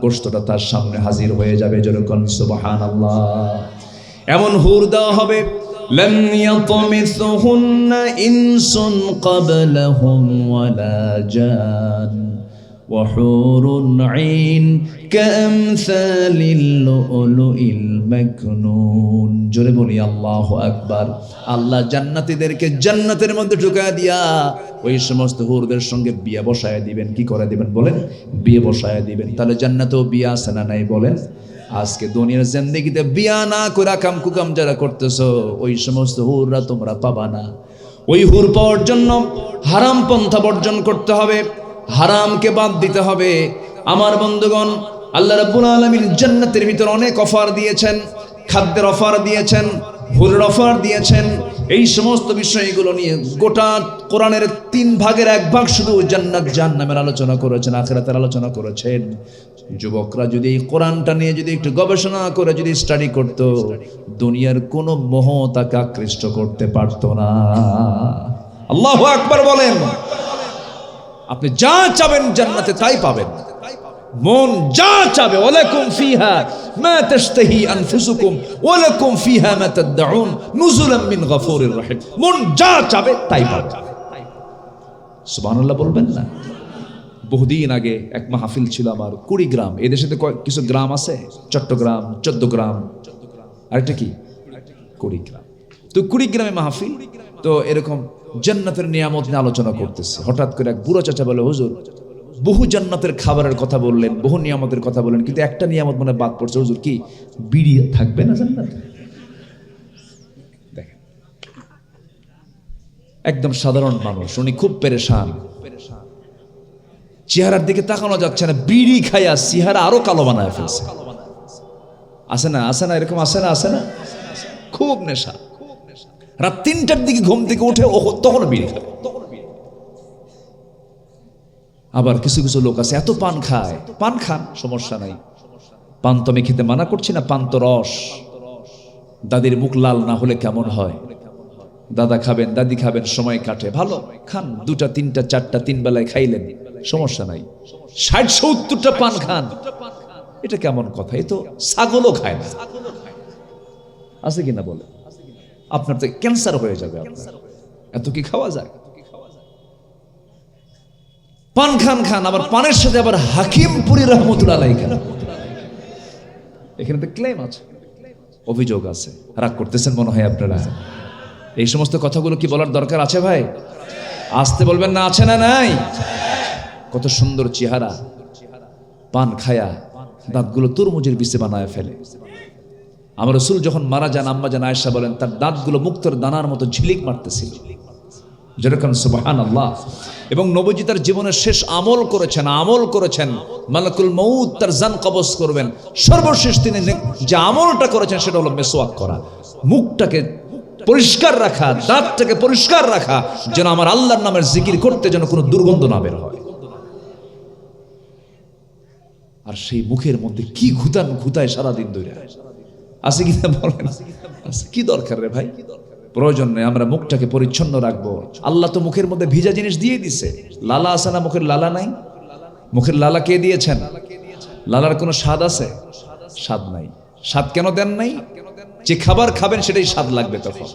গোশতটা তার সামনে হাজির হয়ে যাবে। যেরকম সুবহানাল্লাহ। এমন হুর দেওয়া হবে লাম ইয়াতমিসহুন্না ইনসুন ক্বাবলাহুম ওয়ালা জান ওয়া হুরুন আইন কামসালিল লুলুইল মাকনুন। জোরে বলি আল্লাহু আকবার। আল্লাহ জান্নাতীদেরকে জান্নাতের মধ্যে ঢুকায় দিয়া ওই সমস্ত হুরদের সঙ্গে বিয়ে বসায় দিবেন। কি করে দিবেন বলেন? বিয়ে বসায় দিবেন। তাহলে জান্নাতেও বিয়ে আছে না নাই বলেন? আজকে দুনিয়ার জিন্দেগিতে বিয়া না করে কাম কুকাম যারা করতেছো ওই সমস্ত হুররা তোমরা পাবা না। ওই হুর পাওয়ার জন্য হারাম পন্থা বর্জন করতে হবে, হারামকে বাদ দিতে হবে। আমার বন্ধুগণ, আল্লাহ রাব্বুল আলামিন জান্নাতের ভিতর অনেক অফার দিয়েছেন, খাদ্যের অফার দিয়েছেন, হুরের অফার দিয়েছেন। এই সমস্ত বিষয়গুলো নিয়ে গোটা কোরআনের 3 ভাগের 1 ভাগ শুধু জান্নাত জাহান্নামের আলোচনা করেছেন, আখিরাতের আলোচনা করেছেন। যুবকরা যদি এই কোরআনটা নিয়ে যদি একটু গবেষণা করে যদি স্টাডি করত, দুনিয়ার কোনো মোহ তাকে আকৃষ্ট করতে পারত না। আল্লাহু আকবার বলেন। আপনি যা চাবেন জান্নাতে তাই পাবেন। মন যা চাবে, ওয়ালাকুম ফিহা মা তাশতাহি আনফুসুকুম ওয়ালাকুম ফিহা মা তাদউন নুজুলাম মিন গফুরির রহিম। মন যা চাবে তাই পাবে। সুবহানাল্লাহ বলবেন না? বহুদিন আগে এক মাহফিল ছিল আমার কুড়িগ্রাম। এই দেশে কিছু গ্রাম আছে, চট্টগ্রাম, 14 গ্রাম, আরেকটা কি কুড়িগ্রাম। তো কুড়িগ্রামে মাহফিল, তো এরকম জান্নাতের নিয়ামত নিয়ে আলোচনা করতেছে। হঠাৎ করে এক বুড়ো চাচা বলে, হুজুর বহু জান্নাতের খাবারের কথা বললেন, বহু নিয়ামতের কথা বললেন, কিন্তু একটা নিয়ামত মনে বাদ পড়ছে। হুজুর কি বিড়ি থাকবে না জান্নাতে? দেখেন, একদম সাধারণ মানুষ, উনি খুব পেরেশান, চেহারার দিকে তাকানো যাচ্ছে না, বিড়ি খাইয়া চেহারা আরো কালো বানায় ফেলছে। আছে না, আছে না, এরকম আছে না, আছে না? খুব নেশা। রাত 3টার দিকে ঘুম থেকে উঠে তখন বিড়ি খায়। আবার কিছু কিছু লোক আছে এত পান খায়, পান খান সমস্যা নাই, পান তো আমি খেতে মানা করছি না, পান তো রস। দাদির মুখ লাল না হলে কেমন হয়? দাদা খাবেন, দাদি খাবেন, সময় কাটে, ভালো খান, 2টা 3টা 4টা 3 বেলায় খাইলেন, সমস্যা নাই। 60-70টা পান খান, এটা কেমন কথা? এ তো ছাগলও খায় না। আছে কিনা বলে? আপনার তো ক্যান্সার হয়ে যাবে, আপনার এত কি খাওয়া যায়? পান খান খান, আবার পানের সাথে আবার হাকিমপুরি রহমতুল্লাহ আলাইহি খান। এখানে তো ক্লেম আছে, অভিযোগ আছে। রাগ করতেছেন মনে হয় আপনারা। এই সমস্ত কথাগুলো কি বলার দরকার আছে ভাই? আসতে বলবেন না, আছে না নাই? কত সুন্দর চেহারা, পান খায়া দাঁতগুলো তরমুজের বিচে বানায় ফেলে। আমার রাসূল যখন মারা যান, আম্মা জান আয়েশা বলেন তার দাঁতগুলো মুক্তোর দানার মতো ঝিলিক মারতেছিল। যেরকম সুবহানাল্লাহ। এবং নবীজি তার জীবনের শেষ আমল করেছেন, মালাকুল মউত তার জান কবজ করবেন। সর্বশেষ তিনি যে আমলটা করেছেন সেটা হলো মেসওয়াক করা, মুখটাকে পরিষ্কার রাখা, দাঁতটাকে পরিষ্কার রাখা, যেন আমার আল্লাহর নামের জিকির করতে যেন কোনো দুর্গন্ধ না বের হয়। আর সেই মুখের মধ্যে কি ঘুতায় সারাদিন ধরে, আছে কি না বলেন? কি দরকার রে ভাই? প্রয়োজন নেই। আমরা মুখটাকে পরিচ্ছন্ন রাখবো। আল্লাহ তো মুখের মধ্যে ভিজা জিনিস দিয়ে দিছে। লালা আছে না? মুখের লালা নাই? মুখের লালা কে দিয়েছেন? লালার কোনো স্বাদ আছে? স্বাদ নাই। স্বাদ কেন দেন নাই? যে খাবার খাবেন সেটাই স্বাদ লাগবে তখন।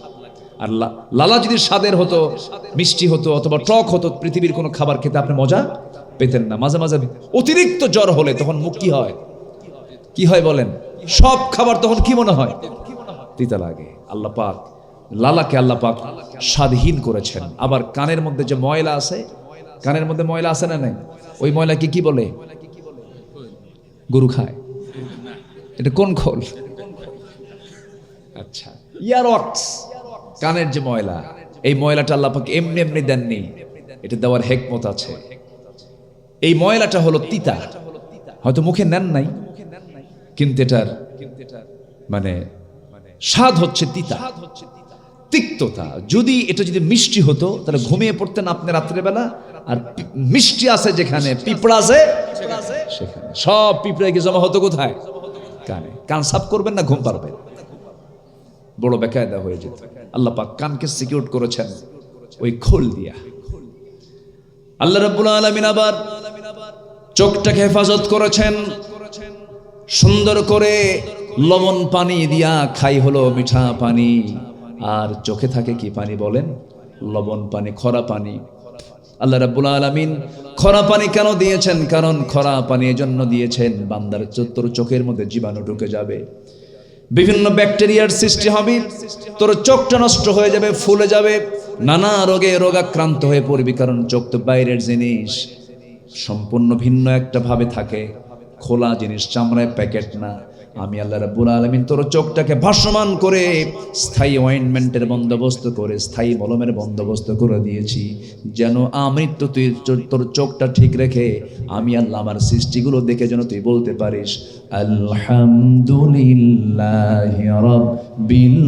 আর লালা যদি স্বাদের হতো, মিষ্টি হতো অথবা টক হতো, পৃথিবীর কোনো খাবার খেতে আপনি মজা পেতেন না। মাঝে মাঝে অতিরিক্ত জ্বর হলে তখন মুখ কি হয়? কি হয় বলেন? সব খাবার তখন কি মনে হয়? তিতা লাগে। আল্লাহ পাক লালাকে আল্লাহ পাক স্বাদহীন করেছেন। আবার কানের মধ্যে যে ময়লা আছে, কানের মধ্যে ময়লা আছে না নাই? ওই ময়লাকে কি বলে? গরু খায়। এটা কোন খোল? আচ্ছা, ইয়ারওয়াক্স, কানের যে ময়লা, এই ময়লাটা আল্লাহ পাক এমনি এমনি দেননি, এটা দেওয়ার হিকমত আছে। এই ময়লাটা হলো তিতা, হয়তো মুখে নেন নাই, কিন্তু এটার মানে স্বাদ হচ্ছে তিতা, তিক্ততা। যদি এটা যদি মিষ্টি হতো তাহলে ঘুমিয়ে পড়তেন আপনি রাত্রেবেলা। আর মিষ্টি আছে যেখানে, পিঁপড়া আছে সেখানে, সব পিঁপড়া কি জমা হতো কোথায়? কানে। কান সাফ করবেন না ঘুম পারবেন, বড় বেকায়দা হয়ে যেত। আল্লাহ পাক কানকে সিকিউর করেছেন ওই খোল দিয়া। আল্লাহ রাব্বুল আলামিন আবার চোখটাকে হেফাজত করেছেন সুন্দর করে, লবণ পানি দিয়া খাই হলো মিঠা পানি। আর চোখে থাকে কি পানি বলেন? লবণ পানি, খরা পানি। আল্লাহ রাব্বুল আলামিন খরা পানি কেন দিয়েছেন? কারণ খরা পানি এজন্য দিয়েছেন, বান্দার তোর চোখের মধ্যে জীবাণু ঢুকে যাবে, বিভিন্ন ব্যাকটেরিয়ার সৃষ্টি হবে, তোর চোখটা নষ্ট হয়ে যাবে, ফুলে যাবে, নানা রোগে রোগাক্রান্ত হয়ে পড়বি। কারণ চোখ তো বাইরের জিনিস, সম্পূর্ণ ভিন্ন একটা ভাবে থাকে, খোলা জিনিস, চামড়ায় প্যাকেট না। আমি আল্লাহ রাব্বুল আলামিন তোর চোখটাকে ভাসমান করে স্থায়ী অয়েন্টমেন্টের বন্দোবস্ত করে, স্থায়ী মলমের বন্দোবস্ত করে দিয়েছি, যেন আমৃত্যু তুই তোর চোখটা ঠিক রেখে আমি আল্লাহ আমার সৃষ্টিগুলো দেখে যেন তুই বলতে পারিস আলহামদুলিল্লাহি রাব্বিল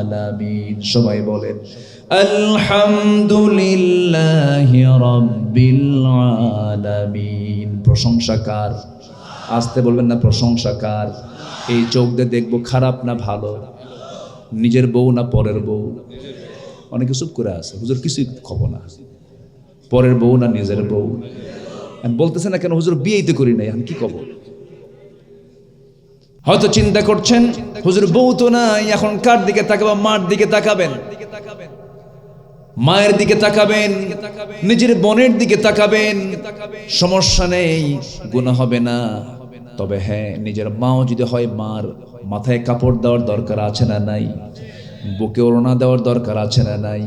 আলামিন। সবাই বলেন আলহামদুলিল্লাহি রাব্বিল আলামিন। প্রশংসাকার, আসতে বলবেন না প্রশংসাকার। এই চোখ দিয়ে দেখবো খারাপ না ভালো, নিজের বউ না পরের বউ। অনেকে চুপ করে আছে, হুজুর কিছুই খবর না, পরের বউ না নিজের বউ। বলতেছে না কেন হুজুর বিয়েই তো করি নাই, আমি কি কব? হয়তো চিন্তা করছেন হুজুর বউ তো নাই, এখন কার দিকে তাকাবেন? মার দিকে তাকাবেন, মায়ের দিকে তাকাবেন, নিজের বোনের দিকে তাকাবেন। সমস্যা নেই, গুনাহ হবে না। তবে হ্যাঁ, নিজের মাও যদি হয়, মার মাথায় কাপড় দেওয়ার দরকার আছে না নাই? বুকে ওড়না দেওয়ার দরকার আছে না নাই?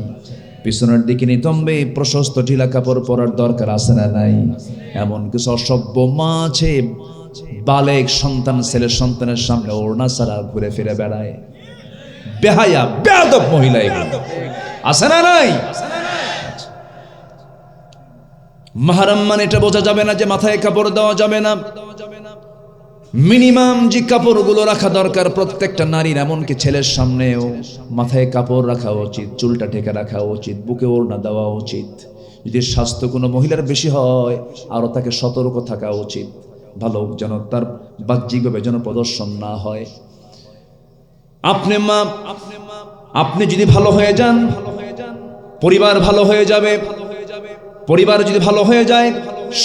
পিছনের দিকে নিতম্বে প্রশস্ত ঢিলা কাপড় পরার দরকার আছে না নাই? এমন কিছু অসভ্য মা আছে, বালেক সন্তান, ছেলে সন্তানের সামনে ওড়না ছাড়া ঘুরে ফিরে বেড়ায়। বেহায়া বেয়াদব মহিলা এগুলো আছে না নাই? মাহরাম মানে এটা বোঝা যাবে না যে মাথায় কাপড় দেওয়া যাবে না। মিনিমাম যে কাপড়গুলো রাখা দরকার প্রত্যেকটা নারীর, এমনকি ছেলের সামনেও মাথায় কাপড় রাখা উচিত, চুলটা ঢেকে রাখা উচিত, বুকে ওড়না দেওয়া উচিত। যদি স্বাস্থ্য কোনো মহিলার বেশি হয়, আরো তাকে সতর্ক থাকা উচিত, ভালো যেন তার বাহ্যিকভাবে যেন প্রদর্শন না হয়। আপনি যদি ভালো হয়ে যান, পরিবার ভালো হয়ে যাবে। পরিবার যদি ভালো হয়ে যায়,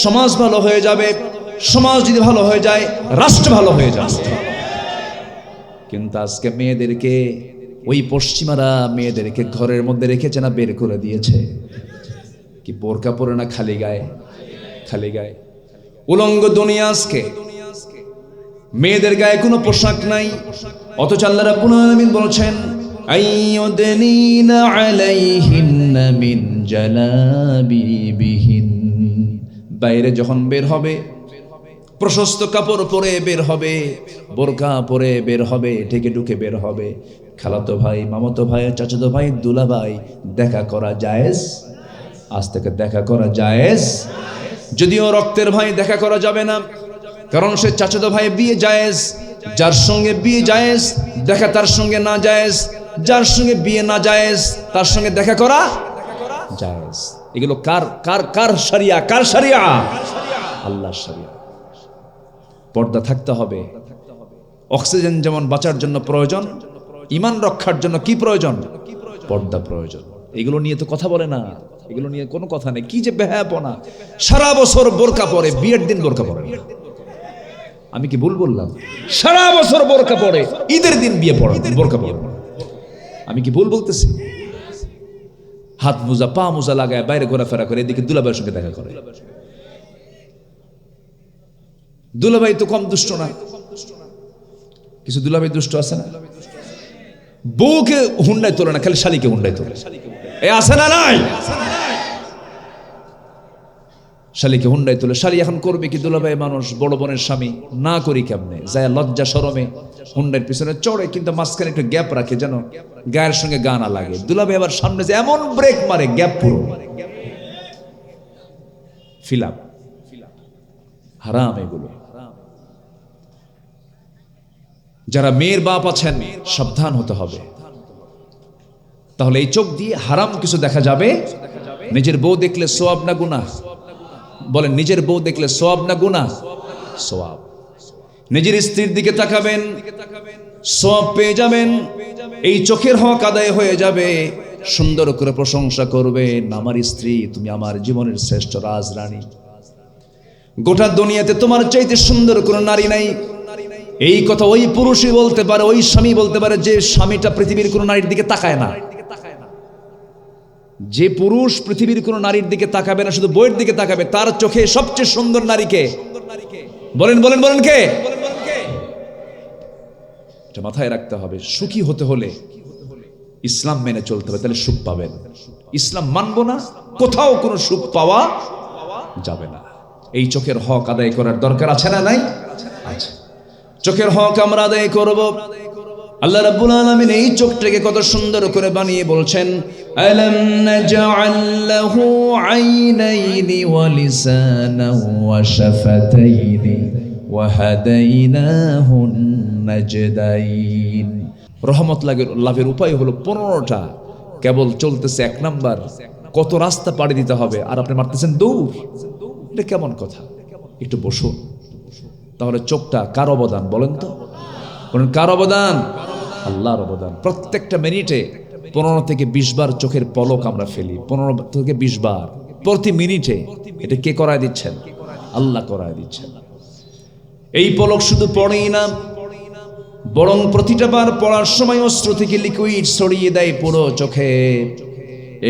সমাজ ভালো হয়ে যাবে। সমাজ যদি ভালো হয়ে যায়, রাষ্ট্র ভালো হয়ে যাবে। কিন্তু আজকে মেয়েদেরকে, ওই পশ্চিমারা মেয়েদেরকে ঘরের মধ্যে রেখেছে না বের করে দিয়েছে? কি বোরকা পরে না খালি গায়ে? খালি গায়ে উলঙ্গ দুনিয়া। আজকে মেয়েদের গায়ে কোনো পোশাক নাই, অথচ আল্লাহ রাব্বুল আলামিন বলেছেন আইয়ুদনিনা আলাইহিন্না মিন জালাবিবিহিন। বাইরে যখন বের হবে, প্রশস্ত কাপড় পরে বের হবে, বোরকা পরে বের হবে, ঢেকে ঢুকে বের হবে। খালাতো ভাই, মামাতো ভাই, চাচাতো ভাই, দুলা ভাই দেখা করা জায়েজ? আজ থেকে দেখা করা জায়েজ। যদিও রক্তের ভাই দেখা করা যাবে না, কারণ সে চাচাতো ভাই বিয়ে জায়েজ। যার সঙ্গে বিয়ে জায়েজ, দেখা তার সঙ্গে না জায়েজ। যার সঙ্গে বিয়ে না জায়েজ, তার সঙ্গে দেখা করা জায়েজ। এগুলো কার কার কার শরিয়া? কার শরিয়া? আল্লাহর শরিয়া। পর্দা থাকতে হবে। অক্সিজেন যেমন বাঁচার জন্য প্রয়োজন, ঈমান রক্ষার জন্য কি প্রয়োজন? পর্দা প্রয়োজন। এগুলো নিয়ে তো কথা বলে না, এগুলো নিয়ে কোনো কথা নেই। কি যে বেহায়াপনা! সারা বছর বোরকা পরে, বিয়ের দিন বোরকা পরে না। আমি কি ভুল বললাম? সারা বছর বোরকা পরে, ঈদের দিন বিয়ে পড়ে বোরকা পরে। আমি কি ভুল বলতেছি? হাত মোজা পা মোজা লাগায় বাইরে ঘোরাফেরা করে, এদিকে দুলাভাইয়ের সঙ্গে দেখা করে। দুলাভাই তো কম দুষ্ট না। কিছু দুলাভাই দুষ্ট আছে না? বউকে হুন্ডায় তোলে না, খালি শালিকে হুন্ডায় তোলে। এ আছে না নাই? শালিকে হুন্ডায় তোলে। শালি এখন করবে কি? দুলাভাই মানুষ, বড় বোনের স্বামী, না করি কেমনে? যায় লজ্জা শরমে হুন্ডার পিছনে চড়ে, কিন্তু মাঝখানে একটু গ্যাপ রাখে যেন গায়ের সঙ্গে গা না লাগে। দুলাভাই আবার সামনে যে এমন ব্রেক মারে, গ্যাপ পুরো ফিলাপ। হারাম এগুলো। যারা মেয়ের বাপ আছেন, সাবধান হতে হবে। তাহলে এই চোখ দিয়ে হারাম কিছু দেখা যাবে। নিজের বউ দেখলে সওয়াব না গুনাহ? বলেন, নিজের বউ দেখলে সওয়াব না গুনাহ? সওয়াব। নিজের স্ত্রীর দিকে তাকাবেন, সওয়াব পেয়ে যাবেন। এই চোখের হক আদায় হয়ে যাবে। সুন্দর করে প্রশংসা করবেন, আমার স্ত্রী, তুমি আমার জীবনের শ্রেষ্ঠ রাজরানী। গোটা দুনিয়াতে তোমার চাইতে সুন্দর কোনো নারী নাই। এই কথা ওই পুরুষই বলতে পারে, ওই স্বামী বলতে পারে যে স্বামীটা পৃথিবীর কোনো নারীর দিকে তাকায় না। যে পুরুষ পৃথিবীর কোনো নারীর দিকে তাকাবে না, শুধু বইয়ের দিকে তাকাবে, তার চোখে সবচেয়ে সুন্দর নারীকে? বলেন বলেন বলেন কে? এটা মাথায় রাখতে হবে। সুখী হতে হলে ইসলাম মেনে চলতে হবে, তাহলে সুখ পাবেন। ইসলাম মানবো না, কোথাও কোনো সুখ পাওয়া যাবে না। এই চোখের হক আদায় করার দরকার আছে না নাই? আছে। চোখের হক আমরা আদায় করব। আল্লাহ রাব্বুল আলামিন এই চোখটাকে কত সুন্দর করে বানিয়ে বলছেন, আলাম নাজআল লাহু আইনাইনি ওয়া লিসানান ওয়া শাফাতাইনি ওয়া হাদাইনাহুন নাজদাইন। রহমত লাভের উপায় হলো 15টা, কেবল চলতেছে 1 নাম্বার। কত রাস্তা পাড়ি দিতে হবে, আর আপনি মারতেছেন দৌড়। এটা কেমন কথা? একটু বসুন। তাহলে চোখটা কার অবদান বলেন তো? বলেন, কার অবদান? আল্লাহর অবদান। প্রত্যেকটা মিনিটে 15 থেকে 20 বার চোখের পলক আমরা ফেলি। 15 থেকে 20 বার প্রতি মিনিটে। এটা কে করায় দিচ্ছেন? আল্লাহ করায় দিচ্ছেন। এই পলক শুধু পড়েই না, বরং প্রতিটা বার পড়ার সময় অস্ত্র থেকে লিকুইড ছড়িয়ে দেয় পুরো চোখে।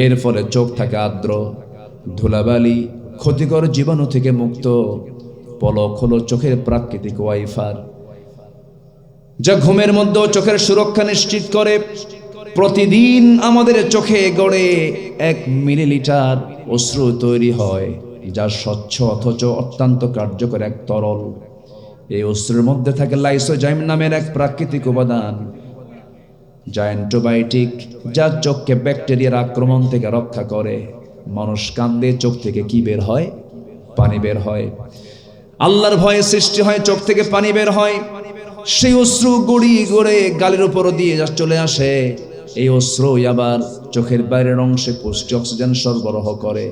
এর ফলে চোখ থাকে আর্দ্র, ধুলাবালি, ক্ষতিকর জীবাণু থেকে মুক্ত। পলক হলো চোখের প্রাকৃতিক ওয়াইফার, যা ঘুমের মধ্যেও চোখের সুরক্ষা নিশ্চিত করে। প্রতিদিন আমাদের চোখে গড়ে 1 মিলিলিটার অশ্রু তৈরি হয়, যা স্বচ্ছ অথচ অত্যন্ত কার্যকর এক তরল। এই অশ্রুর মধ্যে থাকে লাইসোজাইম নামের এক প্রাকৃতিক উপাদান, যা অ্যান্টিবায়োটিক, যা চোখকে ব্যাকটেরিয়ার আক্রমণ থেকে রক্ষা করে। মানুষ কান্দে, চোখ থেকে কি বের হয়? পানি বের হয়। আল্লাহর ভয়ে সৃষ্টি হয়, চোখ থেকে পানি বের হয়। সেই অশ্রু গড়িয়ে গড়ে গালের উপর দিয়ে চলে আসে। এই অশ্রু আবার চোখের বাইরের অংশে পুষ্টি অক্সিজেন সরবরাহ করে।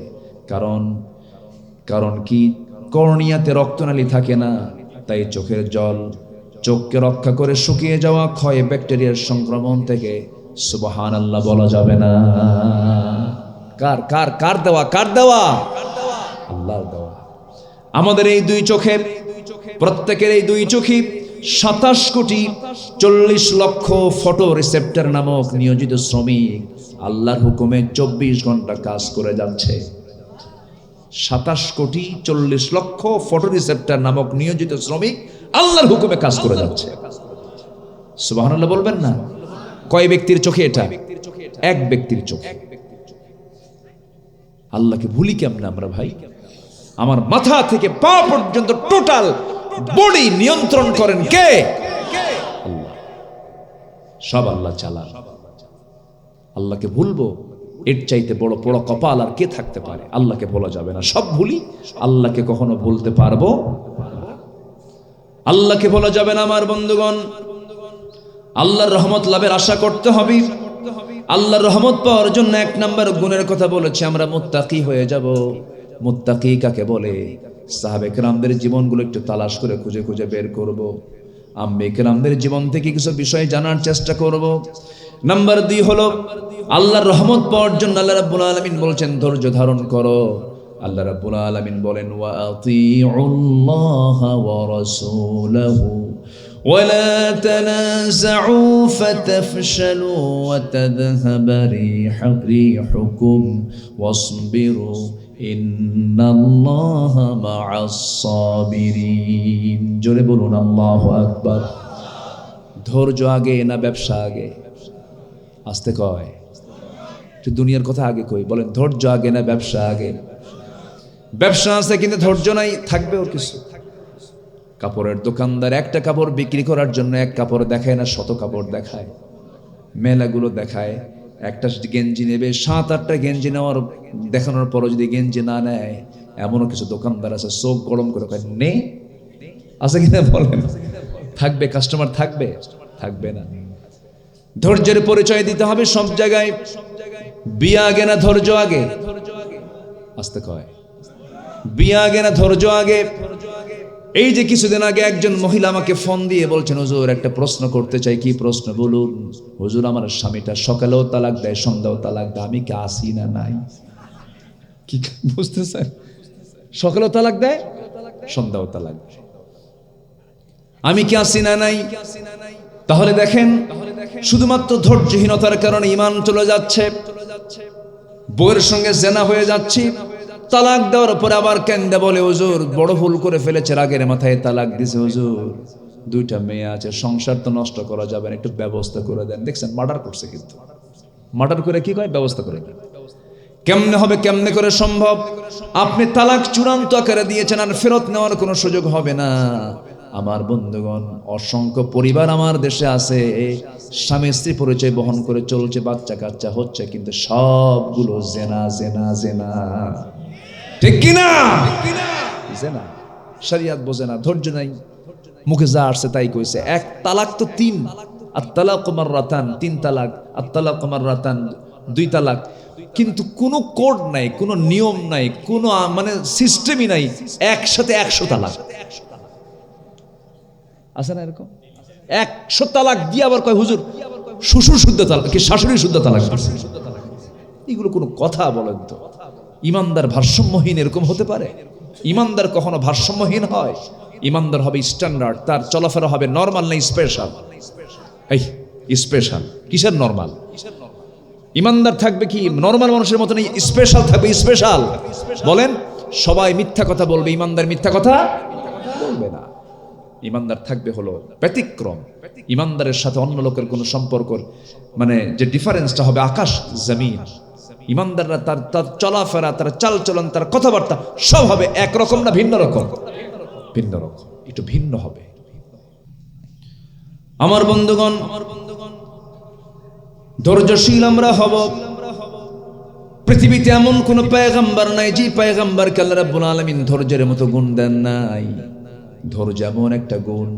কারণ কি? কর্নিয়াতে রক্তনালী থাকে না, তাই চোখের জল চোখকে রক্ষা করে শুকিয়ে যাওয়া ক্ষয় ব্যাকটেরিয়ার সংক্রমণ থেকে। সুবহানাল্লাহ বলা যাবে না? কার দেওয়া? আল্লাহর দেওয়া। আমাদের এই 2 চোখে, প্রত্যেকের এই 2 চোখে 27 কোটি 40 লক্ষ ফটো রিসেপ্টর নামক নিয়োজিত শ্রমিক আল্লাহর হুকুমে 24 ঘন্টা কাজ করে যাচ্ছে। 27 কোটি 40 লক্ষ ফটো রিসেপ্টর নামক নিয়োজিত শ্রমিক আল্লাহর হুকুমে কাজ করে যাচ্ছে। সুবহানাল্লাহ বলবেন না? কয় ব্যক্তির চোখে এটা? 1 ব্যক্তির চোখে। আল্লাহকে ভুলি কেমনে আমরা ভাই? আমার মাথা থেকে পা পর্যন্ত টোটাল বডি নিয়ন্ত্রণ করেন কে? আল্লাহ। সব আল্লাহ চালান। আল্লাহকে ভুলবো, এর চাইতে বড় বড় কপাল আর কে থাকতে পারে? আল্লাহকে ভোলা যাবে না। সব ভুলি, আল্লাহকে কখনো ভুলতে পারবো? আল্লাহকে ভোলা যাবে না। আমার বন্ধুগণ, আল্লাহর রহমত লাভের আশা করতে হবে। আল্লাহর রহমত পাওয়ার জন্য 1 নম্বর গুণের কথা বলেছি, আমরা মুত্তাকি হয়ে যাব। মুত্তাকি কাকে বলে? সাহাবে কেরামদের জীবনগুলো একটু তালাশ করে খুঁজে খুঁজে বের করব। আম্বে কেরামদের জীবন থেকে কিছু বিষয় জানার চেষ্টা করব। নাম্বার 2 হলো আল্লাহর রহমত পাওয়ার জন্য আল্লাহ রাব্বুল আলামিন বলছেন ধৈর্য ধারণ করো। আল্লাহ রাব্বুল আলামিন বলেন ওয়া আতিউল্লাহা ওয়া রাসূলাহু ওয়ালা তানাযাউ ফাতাফশালু ওয়া তাযহাবা রিহুকুম ওয়াসবিরু ইন্নাল্লাহা মা'আস সাবিরিন। জোরে বলুন আল্লাহু আকবার। ধৈর্য আগে না ব্যবসা আগে? আস্তে কয়, একটু দুনিয়ার কথা আগে কই। বলেন ধৈর্য আগে না ব্যবসা আগে? ব্যবসা আছে কিন্তু ধৈর্য নাই, থাকবে ওর কিছু। কাপড়ের দোকানদার একটা কাপড় বিক্রি করার জন্য 1 কাপড় দেখায় না, 100 কাপড় দেখায়। মেলাগুলো দেখায়, একটা গেঞ্জি নেবে, 7-8টা গেঞ্জি নেওয়ার দেখানোর পরও যদি গেঞ্জি না নেয়, এমনও কিছু দোকানদার আছে চোখ গরম করে কয় নে। আছে কিনা বলেন? থাকবে কাস্টমার? থাকবে না। ধৈর্যের পরিচয় দিতে হবে সব জায়গায়। বিয়া আগে না ধৈর্য আগে? আস্তে কয়, বিয়া আগে না ধৈর্য আগে? এই যে কিছুদিন আগে একজন মহিলা আমাকে ফোন দিয়ে বলছেন, হুজুর একটা প্রশ্ন করতে চাই। কি প্রশ্ন বলুন? হুজুর আমার স্বামীটা সকালেও তালাক দেয়, সন্ধ্যাও তালাক দেয়, আমি কি আসি না নাই? কি বুঝতেছেন? সকালেও তালাক দেয়, সন্ধ্যাও তালাক দেয়, আমি কি আসি না নাই? তাহলে দেখেন, শুধুমাত্র ধৈর্যহীনতার কারণে ঈমান চলে যাচ্ছে, বউয়ের সঙ্গে জেনা হয়ে যাচ্ছে। তালাক দেওয়ার পরে আবার কেন্দে বলে, হুজুর বড় ভুল করে ফেলেছে, রাগের মাথায় তালাক দিছে হুজুর, 2টা মেয়ে আছে, সংসার তো নষ্ট করা যাবে না, একটু ব্যবস্থা করে দেন। দেখছেন, মার্ডার করছে, কিন্তু মার্ডার করে কি কয়? ব্যবস্থা করে দেন। কেমনে হবে? কেমনে করে সম্ভব? আপনি তালাক চূড়ান্ত আকারে দিয়েছেন, আর ফেরত নেওয়ার কোনো সুযোগ হবে না। আমার বন্ধুগণ, অসংখ্য পরিবার আমার দেশে আছে, স্বামী স্ত্রী পরিচয় বহন করে চলছে, বাচ্চা কাচ্চা হচ্ছে, কিন্তু সবগুলো জেনা জেনা জেনা। ঠিক কিনা? জেনা। শরিয়ত বোঝে না, ধৈর্য নাই, মুখে যা আসছে তাই কইছে। 1 তালাক তো 3, আত-তালাকু মাররাতান, 3 তালাক, আত-তালাকু মাররাতান, 2 তালাক। কিন্তু কোনো কোড নাই, কোনো নিয়ম নাই, কোনো মানে সিস্টেমই নাই, একসাথে 100 তালাক আছে না? এরকম 100 তালাক দিয়ে আবার কয় হুজুর শ্বশুর শুদ্ধ তালাক, কি শাশুড়ি শুদ্ধ তালাক। এগুলো কোনো কথা বলেন তো? ইমানদার ভারসাম্যহীন এরকম হতে পারে? ইমানদার কখনো ভারসাম্যহীন হয়? ইমানদার হবে স্ট্যান্ডার্ড, তার চলাফেরা হবে নরমাল না স্পেশাল? এই স্পেশাল কিসের নরমাল? ইমানদার থাকবে কি নরমাল মানুষের মতো নেই, স্পেশাল থাকবে। স্পেশাল বলেন, সবাই মিথ্যা কথা বলবে, ইমানদার মিথ্যা কথা বলবে না। ইমানদার থাকবে হলো ব্যতিক্রম। ইমানদারের সাথে অন্য লোকের কোনো সম্পর্ক মানে যে ডিফারেন্সটা হবে আকাশ জমিন। ইমানদাররা তার চলাফেরা, তার চালচলন, তার কথাবার্তা সব হবে একরকম না ভিন্ন রকম? ভিন্ন রকম, একটু ভিন্ন হবে। আমার বন্ধুগণ, ধৈর্যশীল আমরা হব। পৃথিবীতে এমন কোন পয়গম্বর নাই যে পয়গম্বরকে আল্লাহ রাব্বুল আলামিন ধৈর্যের মতো গুণ দেন নাই। ধৈর্য এমন একটা গুণ,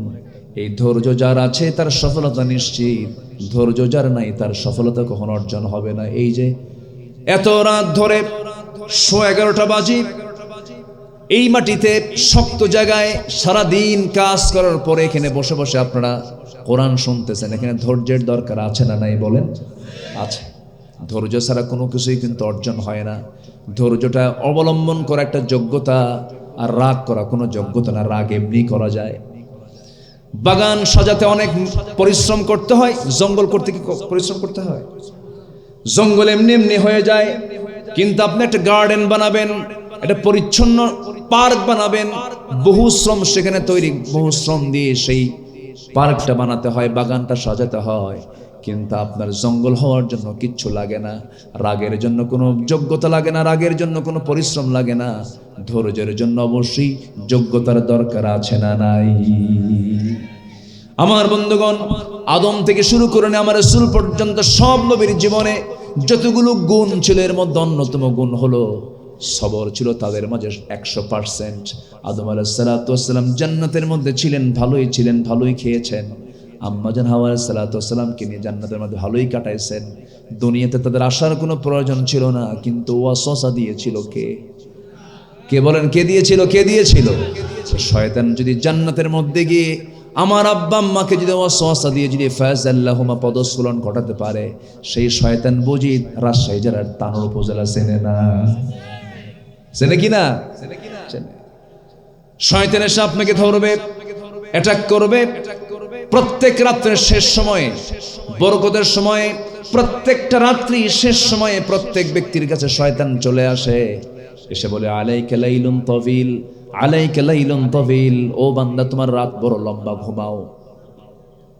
এই ধৈর্য যার আছে তার সফলতা নিশ্চিত। ধৈর্য যার নাই তার সফলতা কখনো অর্জন হবে না। এই যে এত রাত ধরে 11:30 বাজে এই মাটিতে শক্ত জায়গায় সারাদিন কাজ করার পরে এখানে বসে বসে আপনারা কোরআন শুনতেছেন, এখানে ধৈর্যের দরকার আছে না নাই বলেন? আছে। ধৈর্য ছাড়া কোনো কিছুই কিন্তু অর্জন হয় না। ধৈর্যটা অবলম্বন করা একটা যোগ্যতা, আর রাগ করা কোনো যোগ্যতা না। রাগ এমনি করা যায়। বাগান সাজাতে অনেক পরিশ্রম করতে হয়, জঙ্গল করতে কি পরিশ্রম করতে হয়? জঙ্গল এমনি এমনি হয়ে যায়। কিন্তু আপনি একটা গার্ডেন বানাবেন, একটা পরিচ্ছন্ন পার্ক বানাবেন, বহু শ্রম সেখানে তৈরি, বহু শ্রম দিয়ে সেই পার্কটা বানাতে হয়, বাগানটা সাজাতে হয়। কিন্তু আপনার জঙ্গল হওয়ার জন্য কিচ্ছু লাগে না, রাগের জন্য কোনো যোগ্যতা লাগে না, রাগের জন্য কোনো পরিশ্রম লাগে না। ধৈর্যের জন্য অবশ্যই যোগ্যতার দরকার আছে না নাই? আমার বন্ধুগণ, আদম থেকে শুরু করে আমার রাসূল পর্যন্ত সব নবীর জীবনে যতগুলো গুণ ছিল এর মধ্যে অন্যতম গুণ হলো সবর ছিল তাদের মাঝে 100%। আদম আলাইহিস সালাতু ওয়াস সালাম জান্নাতের মধ্যে ছিলেন, ভালোই ছিলেন, ভালোই খেয়েছেন। আম্মা জান হাওয়া আলাইহিস সালাতু ওয়াস সালামকে নিয়ে জান্নাতের মধ্যে ভালোই কাটাইছেন। দুনিয়াতে তাদের আসার কোনো প্রয়োজন ছিল না, কিন্তু ওয়াসওয়াসা দিয়েছিল কে? কে বলেন, কে দিয়েছিল? কে দিয়েছিল? শয়তান যদি জান্নাতের মধ্যে গিয়ে আমার আব্বা আম্মাকে যদি ওয়াসওয়াসা দিয়ে যদি ফাযাল্লাহুমা পদস্খলন ঘটাতে পারে, সেই শয়তান বুঝি রাজশাহী জেলার তানোর উপজেলা চেনে না? চেনে কি না? শয়তান এসে আপনাকে ধরবে, অ্যাটাক করবে। প্রত্যেক রাত্রের শেষ সময়ে, বরকতের সময়ে, প্রত্যেকটা রাত্রি শেষ সময়ে প্রত্যেক ব্যক্তির কাছে শয়তান চলে আসে, এসে বলে আলাইকা লাইলুন তাবিল, আলাইকা লাইলুন তাবিল, ও বান্দা তোমার রাত বড় লম্বা, ঘুমাও।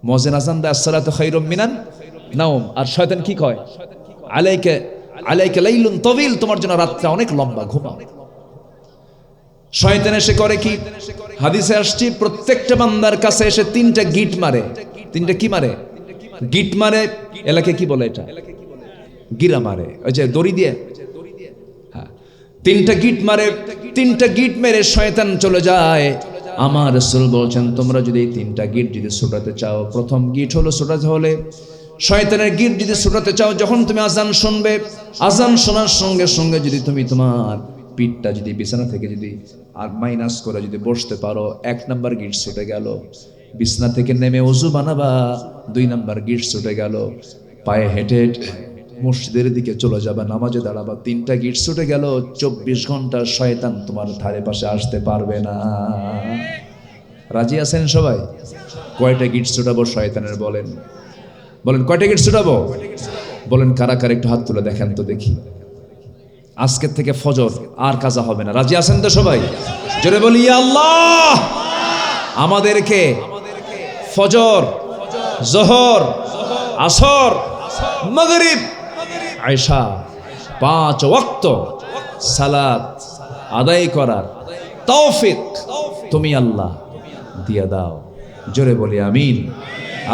মুয়াজ্জিন আযান দেয় আসসালাতু খায়রুম মিনান নাওম, আর শয়তান কি কয়? আলাইকা আলাইকা লাইলুন তাবিল, তোমার জন্য রাতটা অনেক লম্বা, ঘুমাও। শয়তান এসে করে কি? হাদিসে আসছে প্রত্যেকটা বান্দার কাছে এসে 3টা গিট মারে। 3টা কি মারে? গিট মারে। এলাকায় কি বলে এটা? গিরা মারে, ওই যে দড়ি দিয়ে। হ্যাঁ, 3টা গিট মারে। 3টা গিট মেরে শয়তান চলে যায়। আমার রাসূল বলছেন তোমরা যদি এই 3টা গিট যদি ছুটাতে চাও, প্রথম গিট হলো ছুটাতে হলে শয়তানের গিট যদি ছুটাতে চাও, যখন তুমি আজান শুনবে, আজান শোনার সঙ্গে সঙ্গে যদি তুমি তোমার পিঠটা যদি বিছানা থেকে যদি আর মাইনাস করে যদি বসতে পারো, 1 নাম্বার গিট ছুটে গেল। বিছানা থেকে নেমে ওযু বানাবা, 2 নাম্বার গিট ছুটে গেল। পায়ে হেঁটে মসজিদের দিকে চলে যাবা, নামাজে দাঁড়াবা, 3টা গিট ছুটে গেল। 24 ঘন্টা শয়তান তোমার ধারে পাশে আসতে পারবে না। রাজি আছেন সবাই? কয়টা গিট ছুটাবো শয়তানের? বলেন বলেন, কয়টা গিট ছুটাবো? বলেন কারা কারা, একটু হাত তুলে দেখেন তো দেখি। আজকের থেকে ফজর আর কাজা হবে না। রাজি আছেন তো সবাই? জোরে বলি ইয়া আল্লাহ। আমাদেরকে ফজর, যোহর, আসর, মাগরিব, আয়েশা 5 ওয়াক্ত সালাত আদায় করার তৌফিক তুমি আল্লাহ দিয়ে দাও। জোরে বলি আমিন।